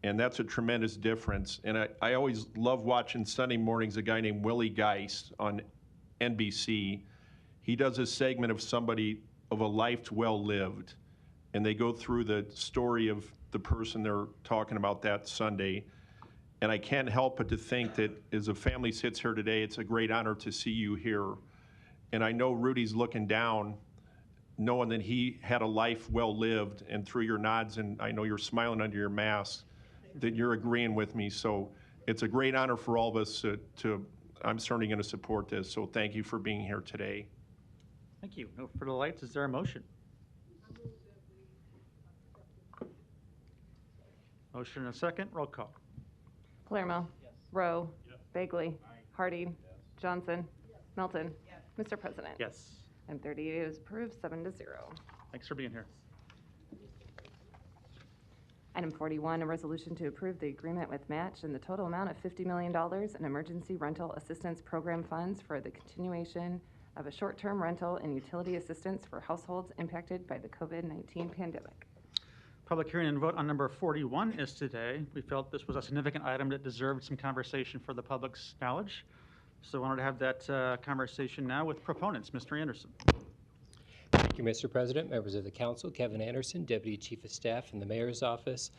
And that's a tremendous difference. And I always love watching Sunday mornings, a guy named Willie Geist on NBC. He does a segment of somebody of a life well lived, and they go through the story of the person they're talking about that Sunday. And I can't help but to think that as a family sits here today, it's a great honor to see you here. And I know Rudy's looking down, knowing that he had a life well lived, and through your nods, and I know you're smiling under your mask, that you're agreeing with me. So it's a great honor for all of us I'm certainly going to support this. So thank you for being here today. Thank you. No further lights. Is there a motion? Motion and a second. Roll call. Palermo. Rowe. Bagley. Harding. Johnson. Melton. Mr. President. Yes. And 38 is approved, 7-0. Thanks for being here. Item 41, a resolution to approve the agreement with Match in the total amount of $50 million in emergency rental assistance program funds for the continuation of a short-term rental and utility assistance for households impacted by the COVID-19 pandemic. Public hearing and vote on number 41 is today. We felt this was a significant item that deserved some conversation for the public's knowledge. So I wanted to have that conversation now with proponents. Mr. Anderson. Thank you, Mr. President, members of the council. Kevin Anderson, Deputy Chief of Staff in the Mayor's Office,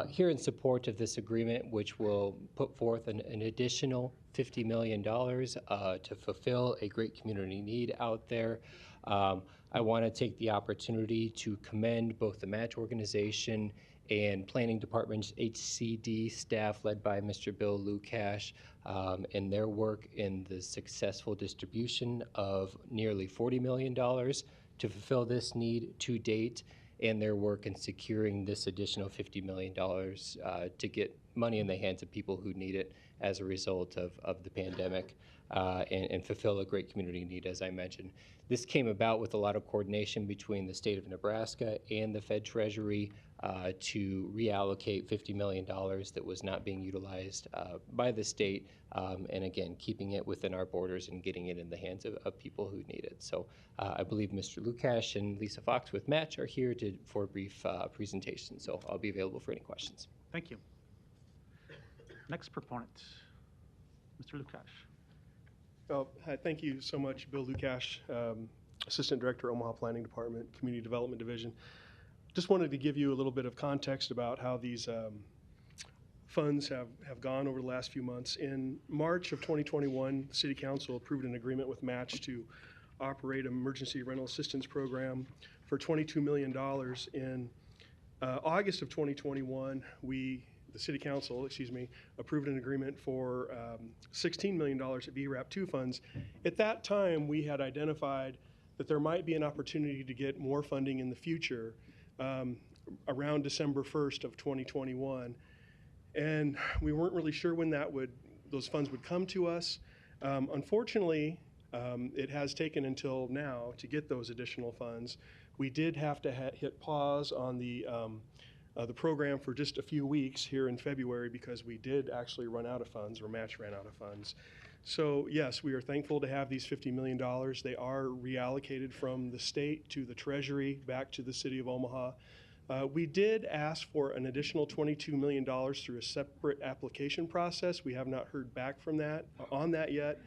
here in support of this agreement, which will put forth an additional $50 million to fulfill a great community need out there. I want to take the opportunity to commend both the Match organization and Planning Department's HCD staff led by Mr. Bill Lukash in their work in the successful distribution of nearly $40 million to fulfill this need to date, and their work in securing this additional $50 million to get money in the hands of people who need it as a result of the pandemic and fulfill a great community need, as I mentioned. This came about with a lot of coordination between the state of Nebraska and the Fed Treasury to reallocate $50 million that was not being utilized by the state, and again, keeping it within our borders and getting it in the hands of people who need it. So I believe Mr. Lukash and Lisa Fox with Match are here for a brief presentation, so I'll be available for any questions. Thank you. Next proponent, Mr. Lukash. Hi, thank you so much, Bill Lukash, Assistant Director, Omaha Planning Department, Community Development Division. Just wanted to give you a little bit of context about how these funds have gone over the last few months. In March of 2021, the City Council approved an agreement with Match to operate an emergency rental assistance program for $22 million. In August of 2021, the City Council, approved an agreement for $16 million of ERAP 2 funds. At that time, we had identified that there might be an opportunity to get more funding in the future around December 1st of 2021. And we weren't really sure when those funds would come to us. Unfortunately, it has taken until now to get those additional funds. We did have to hit pause on the program for just a few weeks here in February because we did actually run out of funds, or Match ran out of funds. So yes, we are thankful to have these $50 million. They are reallocated from the state to the Treasury back to the City of Omaha. We did ask for an additional $22 million through a separate application process. We have not heard back from on that yet.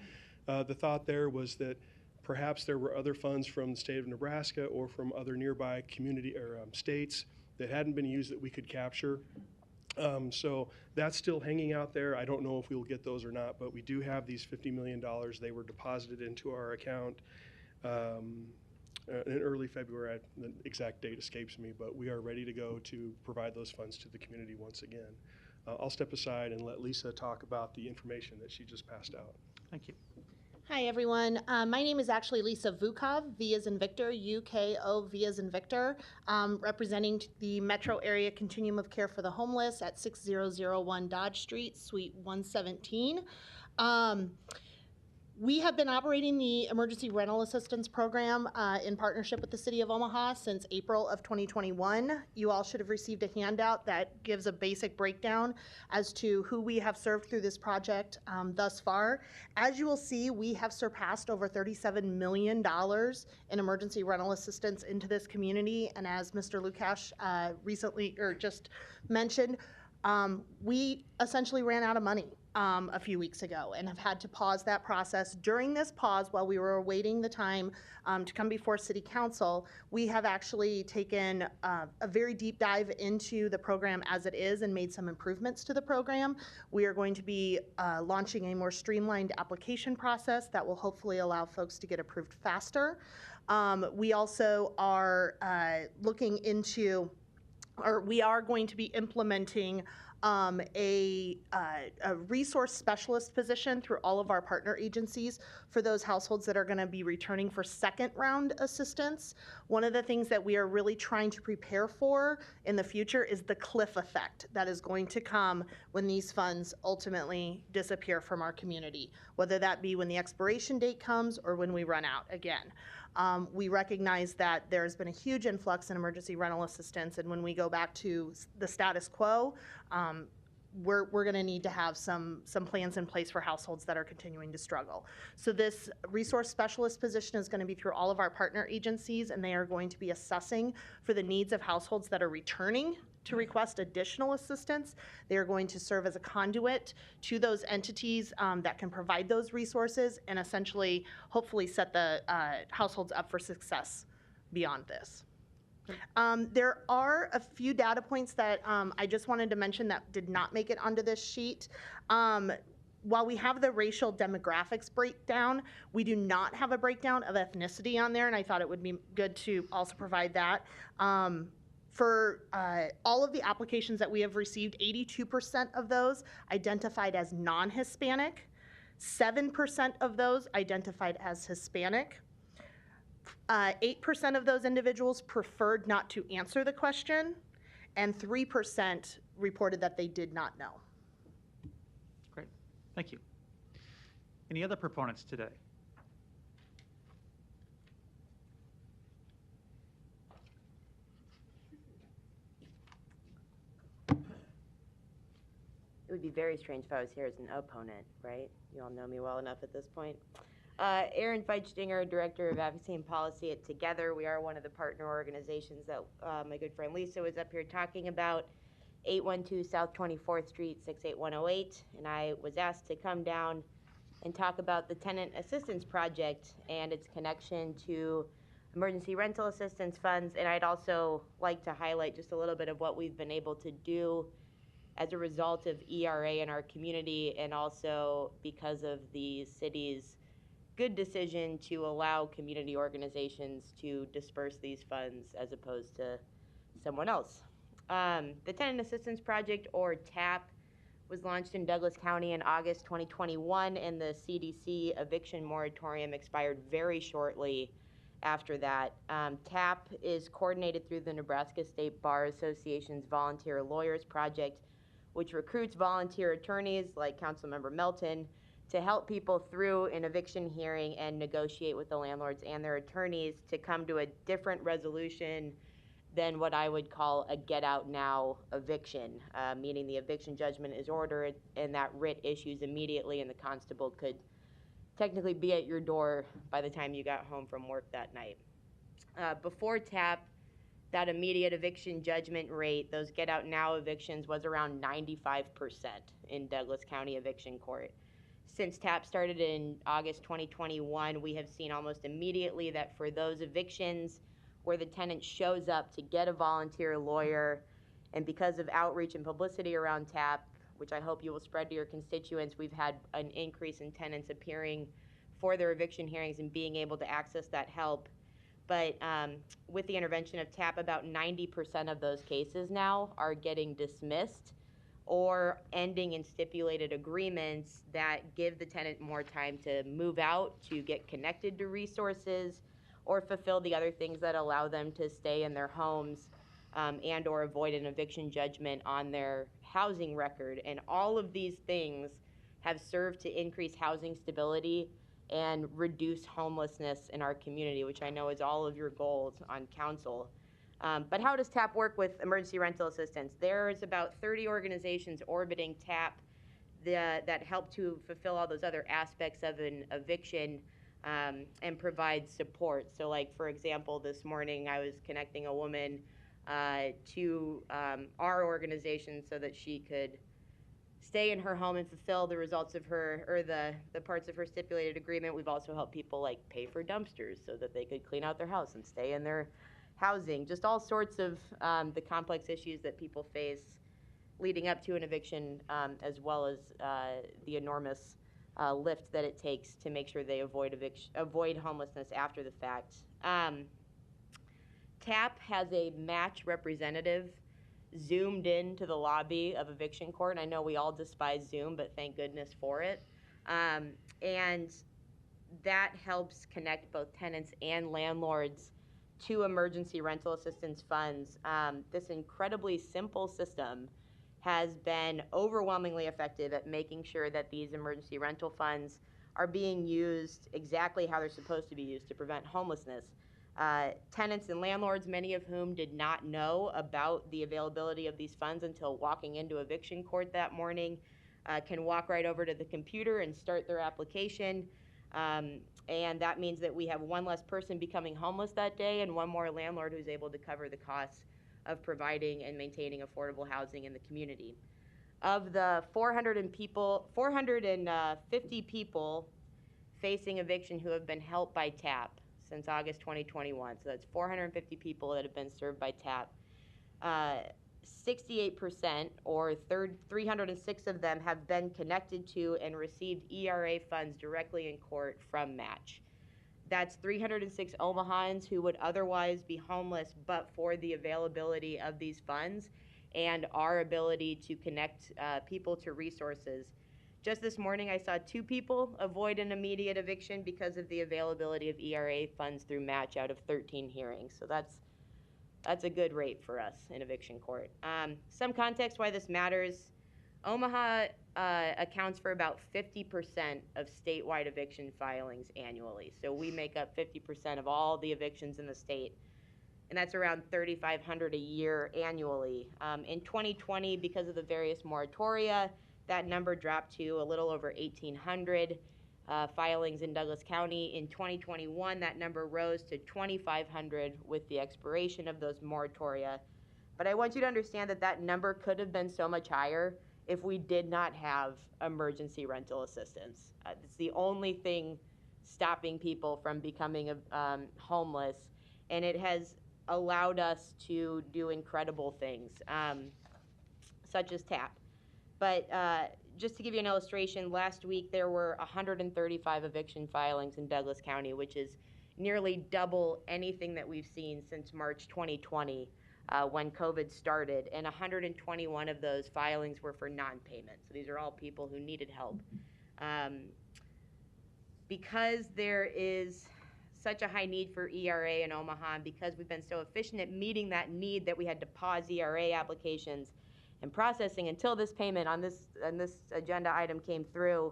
The thought there was that Perhaps there were other funds from the state of Nebraska or from other nearby community or states that hadn't been used that we could capture. So that's still hanging out there. I don't know if we will get those or not, but we do have these $50 million. They were deposited into our account in early February. The exact date escapes me, but we are ready to go to provide those funds to the community once again. I'll step aside and let Lisa talk about the information that she just passed out. Thank you. Hi, everyone. My name is actually Lisa Vukov, V as in Victor, UKO, V as in Victor, representing the Metro Area Continuum of Care for the Homeless at 6001 Dodge Street, Suite 117. We have been operating the Emergency Rental Assistance Program in partnership with the City of Omaha since April of 2021. You all should have received a handout that gives a basic breakdown as to who we have served through this project thus far. As you will see, we have surpassed over $37 million in emergency rental assistance into this community. And as Mr. Lukash recently, or just mentioned, we essentially ran out of money a few weeks ago and have had to pause that process. During this pause, while we were awaiting the time to come before City Council, we have actually taken a very deep dive into the program as it is and made some improvements to the program. We are going to be launching a more streamlined application process that will hopefully allow folks to get approved faster. We also are looking into, or we are going to be implementing a resource specialist position through all of our partner agencies for those households that are going to be returning for second round assistance. One of the things that we are really trying to prepare for in the future is the cliff effect that is going to come when these funds ultimately disappear from our community, whether that be when the expiration date comes or when we run out again. We recognize that there's been a huge influx in emergency rental assistance, and when we go back to the status quo, we're going to need to have some plans in place for households that are continuing to struggle. So this resource specialist position is going to be through all of our partner agencies, and they are going to be assessing for the needs of households that are returning to request additional assistance. They are going to serve as a conduit to those entities that can provide those resources and essentially, hopefully, set the households up for success beyond this. There are a few data points that I just wanted to mention that did not make it onto this sheet. While we have the racial demographics breakdown, we do not have a breakdown of ethnicity on there, and I thought it would be good to also provide that. For all of the applications that we have received, 82% of those identified as non-Hispanic, 7% of those identified as Hispanic, 8% of those individuals preferred not to answer the question, and 3% reported that they did not know. Great, thank you. Any other proponents today? It would be very strange if I was here as an opponent, right? You all know me well enough at this point. Erin Feitstinger, Director of Advocacy and Policy at Together. We are one of the partner organizations that my good friend Lisa was up here talking about, 812 South 24th Street, 68108. And I was asked to come down and talk about the Tenant Assistance Project and its connection to emergency rental assistance funds. And I'd also like to highlight just a little bit of what we've been able to do as a result of ERA in our community, and also because of the city's good decision to allow community organizations to disperse these funds as opposed to someone else. The Tenant Assistance Project, or TAP, was launched in Douglas County in August 2021, and the CDC eviction moratorium expired very shortly after that. TAP is coordinated through the Nebraska State Bar Association's Volunteer Lawyers Project, which recruits volunteer attorneys like Councilmember Melton to help people through an eviction hearing and negotiate with the landlords and their attorneys to come to a different resolution than what I would call a get out now eviction, meaning the eviction judgment is ordered and that writ issues immediately, and the constable could technically be at your door by the time you got home from work that night. Before TAP, that immediate eviction judgment rate, those get out now evictions, was around 95% in Douglas County Eviction Court. Since TAP started in August 2021, we have seen almost immediately that for those evictions where the tenant shows up to get a volunteer lawyer, and because of outreach and publicity around TAP, which I hope you will spread to your constituents, we've had an increase in tenants appearing for their eviction hearings and being able to access that help. But with the intervention of TAP, about 90% of those cases now are getting dismissed or ending in stipulated agreements that give the tenant more time to move out, to get connected to resources, or fulfill the other things that allow them to stay in their homes and or avoid an eviction judgment on their housing record. And all of these things have served to increase housing stability and reduce homelessness in our community, which I know is all of your goals on council. But how does TAP work with emergency rental assistance? There's about 30 organizations orbiting TAP that help to fulfill all those other aspects of an eviction and provide support. So like, for example, this morning I was connecting a woman to our organization so that she could stay in her home and fulfill the results of her, or the parts of her stipulated agreement. We've also helped people like pay for dumpsters so that they could clean out their house and stay in their housing, just all sorts of the complex issues that people face leading up to an eviction, as well as the enormous lift that it takes to make sure they avoid homelessness after the fact. TAP has a match representative zoomed into the lobby of eviction court. And I know we all despise Zoom, but thank goodness for it. And that helps connect both tenants and landlords to emergency rental assistance funds. This incredibly simple system has been overwhelmingly effective at making sure that these emergency rental funds are being used exactly how they're supposed to be used to prevent homelessness. Tenants and landlords, many of whom did not know about the availability of these funds until walking into eviction court that morning, can walk right over to the computer and start their application. And that means that we have one less person becoming homeless that day and one more landlord who's able to cover the costs of providing and maintaining affordable housing in the community. Of the 450 people facing eviction who have been helped by TAP since August 2021, so that's 450 people that have been served by TAP, 68%, or 306 of them, have been connected to and received ERA funds directly in court from Match. That's 306 Omahans who would otherwise be homeless but for the availability of these funds and our ability to connect people to resources. Just this morning, I saw 2 people avoid an immediate eviction because of the availability of ERA funds through Match out of 13 hearings. So that's a good rate for us in eviction court. Some context why this matters. Omaha accounts for about 50% of statewide eviction filings annually. So we make up 50% of all the evictions in the state. And that's around 3,500 a year annually. In 2020, because of the various moratoria, that number dropped to a little over 1,800 filings in Douglas County. In 2021, that number rose to 2,500 with the expiration of those moratoria. But I want you to understand that that number could have been so much higher if we did not have emergency rental assistance. It's the only thing stopping people from becoming homeless, and it has allowed us to do incredible things, such as TAP. But just to give you an illustration, last week there were 135 eviction filings in Douglas County, which is nearly double anything that we've seen since March 2020 when COVID started. And 121 of those filings were for non-payment. So these are all people who needed help. Because there is such a high need for ERA in Omaha, and because we've been so efficient at meeting that need that we had to pause ERA applications and processing until this payment on this agenda item came through,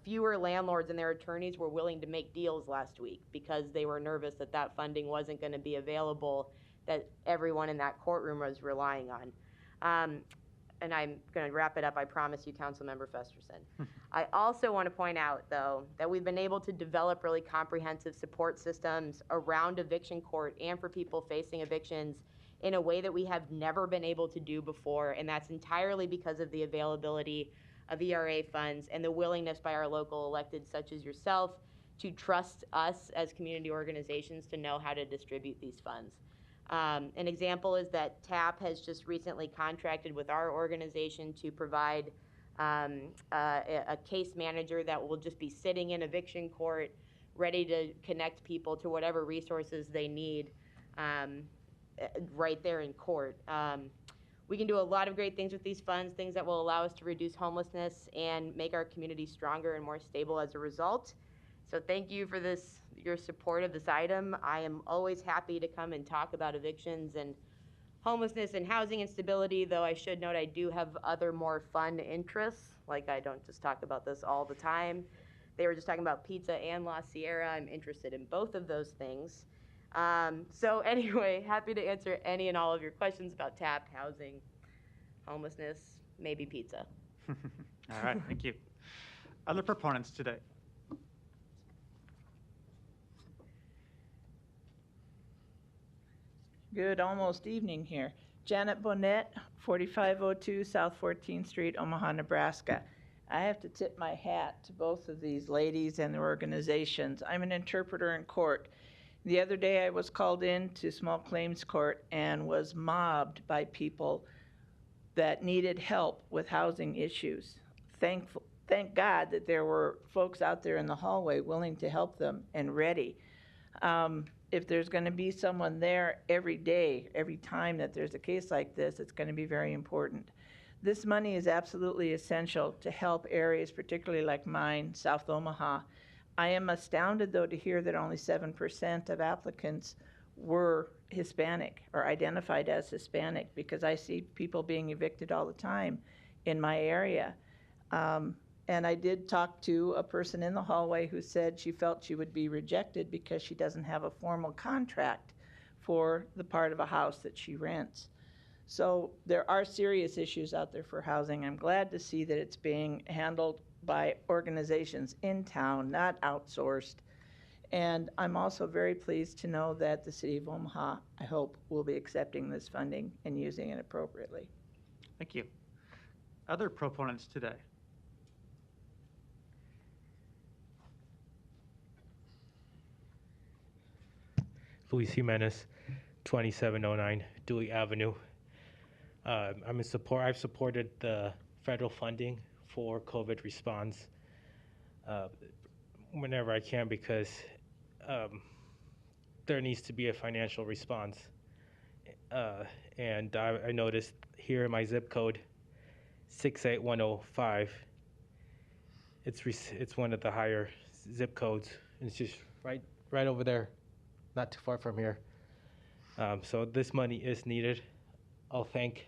fewer landlords and their attorneys were willing to make deals last week because they were nervous that that funding wasn't going to be available, that everyone in that courtroom was relying on. And I'm going to wrap it up, I promise you, Councilmember Festerson. I also want to point out, though, that we've been able to develop really comprehensive support systems around eviction court and for people facing evictions in a way that we have never been able to do before, and that's entirely because of the availability of ERA funds, and the willingness by our local electeds such as yourself to trust us as community organizations to know how to distribute these funds. An example is that TAP has just recently contracted with our organization to provide a case manager that will just be sitting in eviction court, ready to connect people to whatever resources they need right there in court. We can do a lot of great things with these funds, things that will allow us to reduce homelessness and make our community stronger and more stable as a result. So thank you for your support of this item. I am always happy to come and talk about evictions and homelessness and housing instability, though I should note I do have other more fun interests. Like, I don't just talk about this all the time. They were just talking about pizza and La Sierra. I'm interested in both of those things. So anyway, happy to answer any and all of your questions about TAP, housing, homelessness, maybe pizza. All right, thank you. Other proponents today? Good almost evening here. Janet Bonnet, 4502 South 14th Street, Omaha, Nebraska. I have to tip my hat to both of these ladies and their organizations. I'm an interpreter in court. The other day I was called in to small claims court and was mobbed by people that needed help with housing issues. Thank God that there were folks out there in the hallway willing to help them and ready. If there's going to be someone there every day, every time that there's a case like this, it's going to be very important. This money is absolutely essential to help areas, particularly like mine, South Omaha. I am astounded, though, to hear that only 7% of applicants were Hispanic or identified as Hispanic, because I see people being evicted all the time in my area. And I did talk to a person in the hallway who said she felt she would be rejected because she doesn't have a formal contract for the part of a house that she rents. So there are serious issues out there for housing. I'm glad to see that it's being handled by organizations in town, not outsourced. And I'm also very pleased to know that the City of Omaha, I hope, will be accepting this funding and using it appropriately. Thank you. Other proponents today? Luis Jimenez, 2709 Dewey Avenue. I'm in support. I've supported the federal funding for COVID response whenever I can, because there needs to be a financial response. And I noticed here in my zip code, 68105, it's one of the higher zip codes. It's just right over there, not too far from here. So this money is needed. I'll thank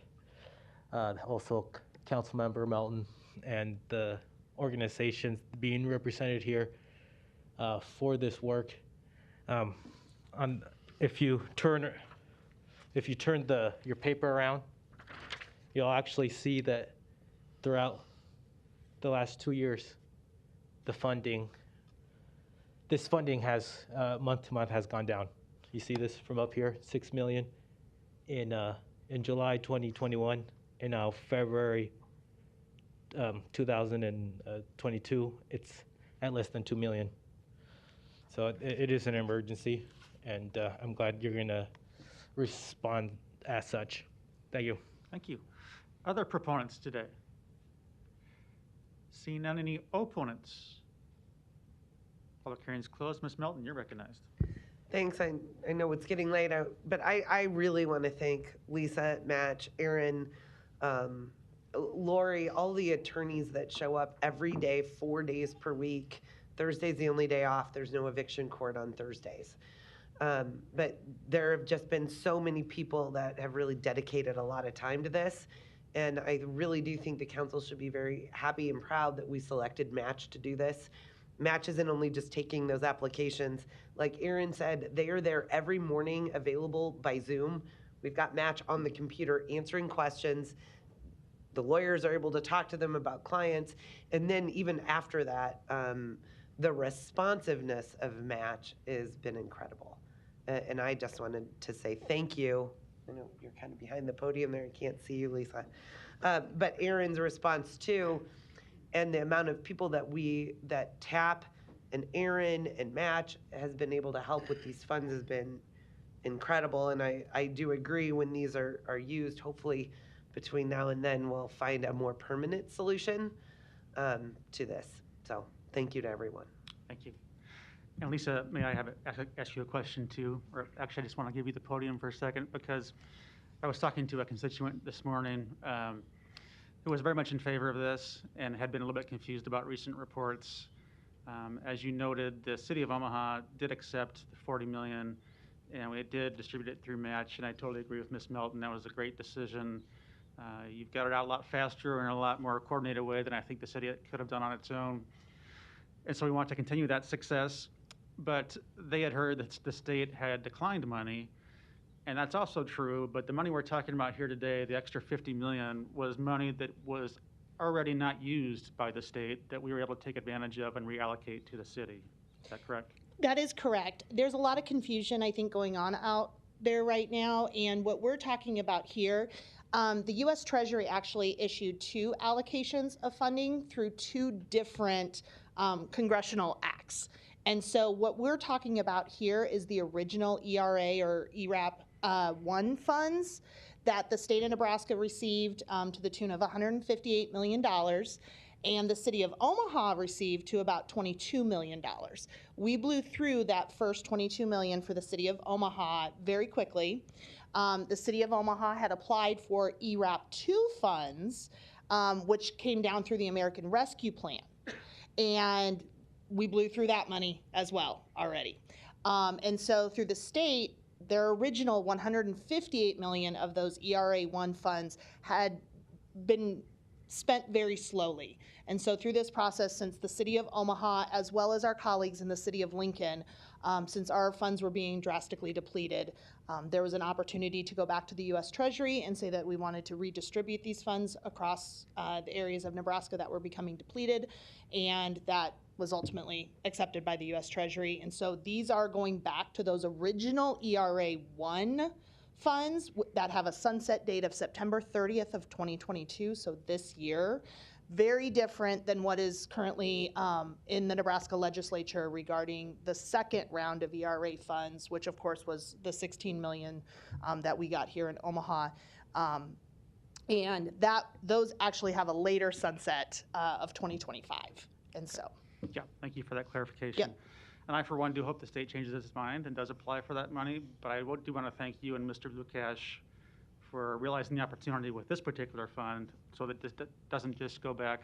also Councilmember Melton and the organizations being represented here for this work. If you turn your paper around, you'll actually see that throughout the last 2 years, this funding has month to month has gone down. You see this from up here, 6 million in July 2021, and now February 2022, it's at less than 2 million. So it is an emergency, and I'm glad you're going to respond as such. Thank you. Thank you. Other proponents today? Seeing none, any opponents? Public hearing's closed. Ms. Melton, you're recognized. Thanks. I know it's getting late, but I really want to thank Lisa, Match, Aaron, Lori, all the attorneys that show up every day, 4 days per week. Thursday's the only day off. There's no eviction court on Thursdays. But there have just been so many people that have really dedicated a lot of time to this. And I really do think the council should be very happy and proud that we selected Match to do this. Match isn't only just taking those applications. Like Aaron said, they are there every morning, available by Zoom. We've got Match on the computer answering questions. The lawyers are able to talk to them about clients. And then even after that, the responsiveness of Match has been incredible. And I just wanted to say thank you. I know you're kind of behind the podium there. I can't see you, Lisa. But Aaron's response too, and the amount of people that tap and Aaron and Match has been able to help with these funds has been incredible. And I do agree when these are used, hopefully between now and then we'll find a more permanent solution to this. So thank you to everyone. Thank you. And Lisa, may I ask you a question too? Or actually, I just want to give you the podium for a second because I was talking to a constituent this morning who was very much in favor of this and had been a little bit confused about recent reports. As you noted, the city of Omaha did accept the $40 million, and we did distribute it through match, and I totally agree with Ms. Melton. That was a great decision. You've got it out a lot faster and in a lot more coordinated way than I think the city could have done on its own. And so we want to continue that success. But they had heard that the state had declined money, and that's also true. But the money we're talking about here today, the extra $50 million, was money that was already not used by the state that we were able to take advantage of and reallocate to the city. Is that correct? That is correct. There's a lot of confusion, I think, going on out there right now. And what we're talking about here, the U.S. Treasury actually issued 2 allocations of funding through 2 different congressional acts. And so what we're talking about here is the original ERA or ERAP 1 funds that the state of Nebraska received to the tune of $158 million. And the city of Omaha received to about $22 million. We blew through that first $22 million for the city of Omaha very quickly. The city of Omaha had applied for ERAP 2 funds, which came down through the American Rescue Plan. And we blew through that money as well already. And so through the state, their original $158 million of those ERA 1 funds had been spent very slowly. And so through this process, since the city of Omaha, as well as our colleagues in the city of Lincoln, since our funds were being drastically depleted, there was an opportunity to go back to the U.S. Treasury and say that we wanted to redistribute these funds across the areas of Nebraska that were becoming depleted, and that was ultimately accepted by the U.S. Treasury. And so these are going back to those original ERA 1 funds that have a sunset date of September 30th of 2022, so this year. Very different than what is currently in the Nebraska legislature regarding the second round of ERA funds, which of course was the $16 million that we got here in Omaha. And those actually have a later sunset of 2025. And so. Yeah, thank you for that clarification. Yep. And I, for one, do hope the state changes its mind and does apply for that money. But I do want to thank you and Mr. Lukash for realizing the opportunity with this particular fund so that this doesn't just go back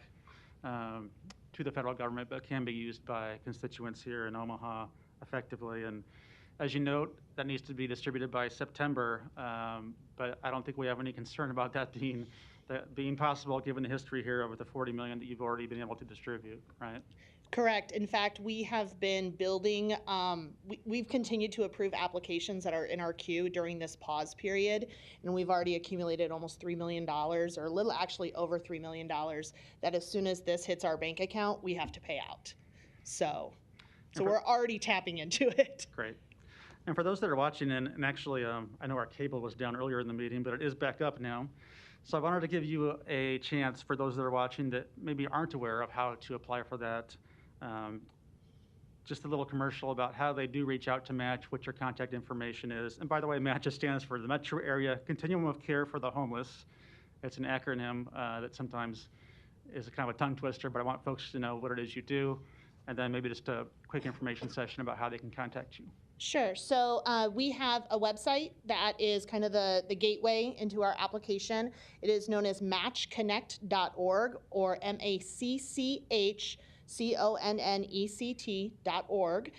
to the federal government, but can be used by constituents here in Omaha effectively. And as you note, that needs to be distributed by September, but I don't think we have any concern about that being possible given the history here of the $40 million that you've already been able to distribute, right? Correct. In fact, we have been building, we've continued to approve applications that are in our queue during this pause period, and we've already accumulated almost $3 million, or a little actually over $3 million, that as soon as this hits our bank account, we have to pay out. So we're already tapping into it. Great. And for those that are watching, and actually, I know our cable was down earlier in the meeting, but it is back up now. So I wanted to give you a chance for those that are watching that maybe aren't aware of how to apply for that. Just a little commercial about how they do reach out to Match, what your contact information is. And by the way, Match stands for the Metro Area Continuum of Care for the Homeless. It's an acronym that sometimes is a kind of a tongue twister, but I want folks to know what it is you do. And then maybe just a quick information session about how they can contact you. Sure. So we have a website that is kind of the gateway into our application. It is known as matchconnect.org or MACCHCONNECT.org.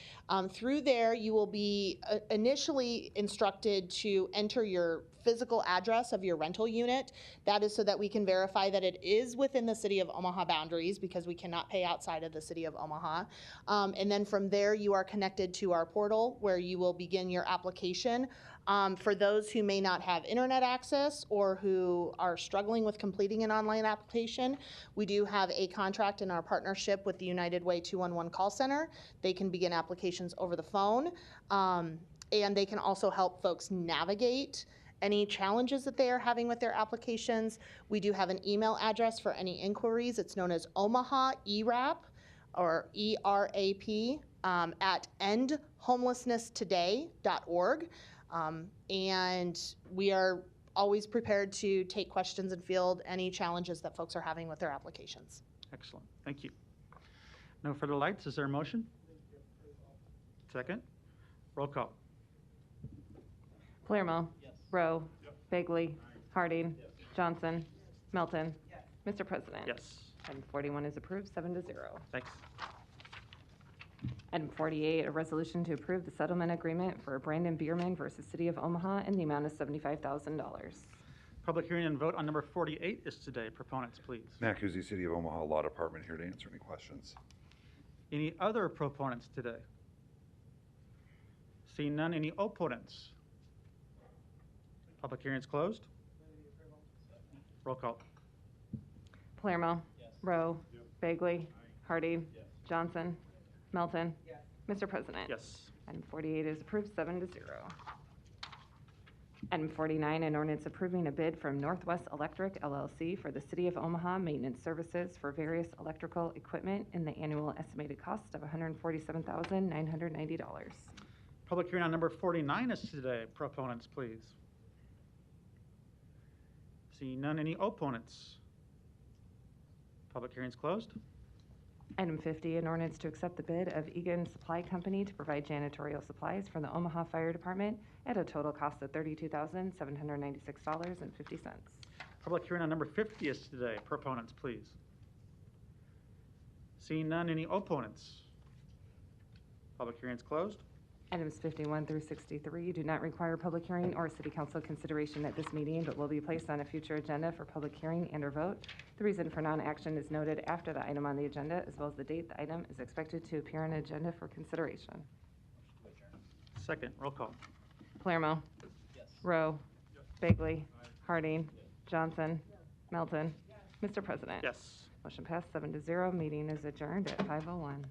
Through there, you will be initially instructed to enter your physical address of your rental unit. That is so that we can verify that it is within the city of Omaha boundaries, because we cannot pay outside of the city of Omaha. And then from there, you are connected to our portal where you will begin your application. For those who may not have internet access or who are struggling with completing an online application, we do have a contract in our partnership with the United Way 211 call center. They can begin applications over the phone, and they can also help folks navigate any challenges that they are having with their applications. We do have an email address for any inquiries. It's known as Omaha ERAP or ERAP at endhomelessnesstoday.org. And we are always prepared to take questions and field any challenges that folks are having with their applications. Excellent. Thank you. No further lights. Is there a motion? Second. Roll call. Palermo. Rowe. Bagley. Harding. Johnson. Melton. Mr. President. Yes. Item 41 is approved, 7-0. Thanks. Item 48, a resolution to approve the settlement agreement for Brandon Bierman versus City of Omaha in the amount of $75,000. Public hearing and vote on number 48 is today. Proponents, please. Matt Kuzi, City of Omaha Law Department, here to answer any questions. Any other proponents today? Seeing none, any opponents? Public hearing is closed. Roll call. Palermo. Rowe. Bagley. Harding. Johnson. Melton. Mr. President. Yes. Item 48 is approved, 7-0. Item 49, an ordinance approving a bid from Northwest Electric LLC for the City of Omaha maintenance services for various electrical equipment in the annual estimated cost of $147,990. Public hearing on number 49 is today. Proponents, please. Seeing none, any opponents? Public hearing is closed. Item 50, an ordinance to accept the bid of Egan Supply Company to provide janitorial supplies for the Omaha Fire Department at a total cost of $32,796.50. Public hearing on number 50 is today. Proponents, please. Seeing none, any opponents? Public hearing is closed. Items 51 through 63 do not require public hearing or city council consideration at this meeting, but will be placed on a future agenda for public hearing and or vote. The reason for non-action is noted after the item on the agenda, as well as the date the item is expected to appear on an agenda for consideration. Second, roll call. Palermo. Rowe. Bagley. Harding. Johnson. Melton. Mr. President. Yes. Motion passed 7-0. Meeting is adjourned at 5:01.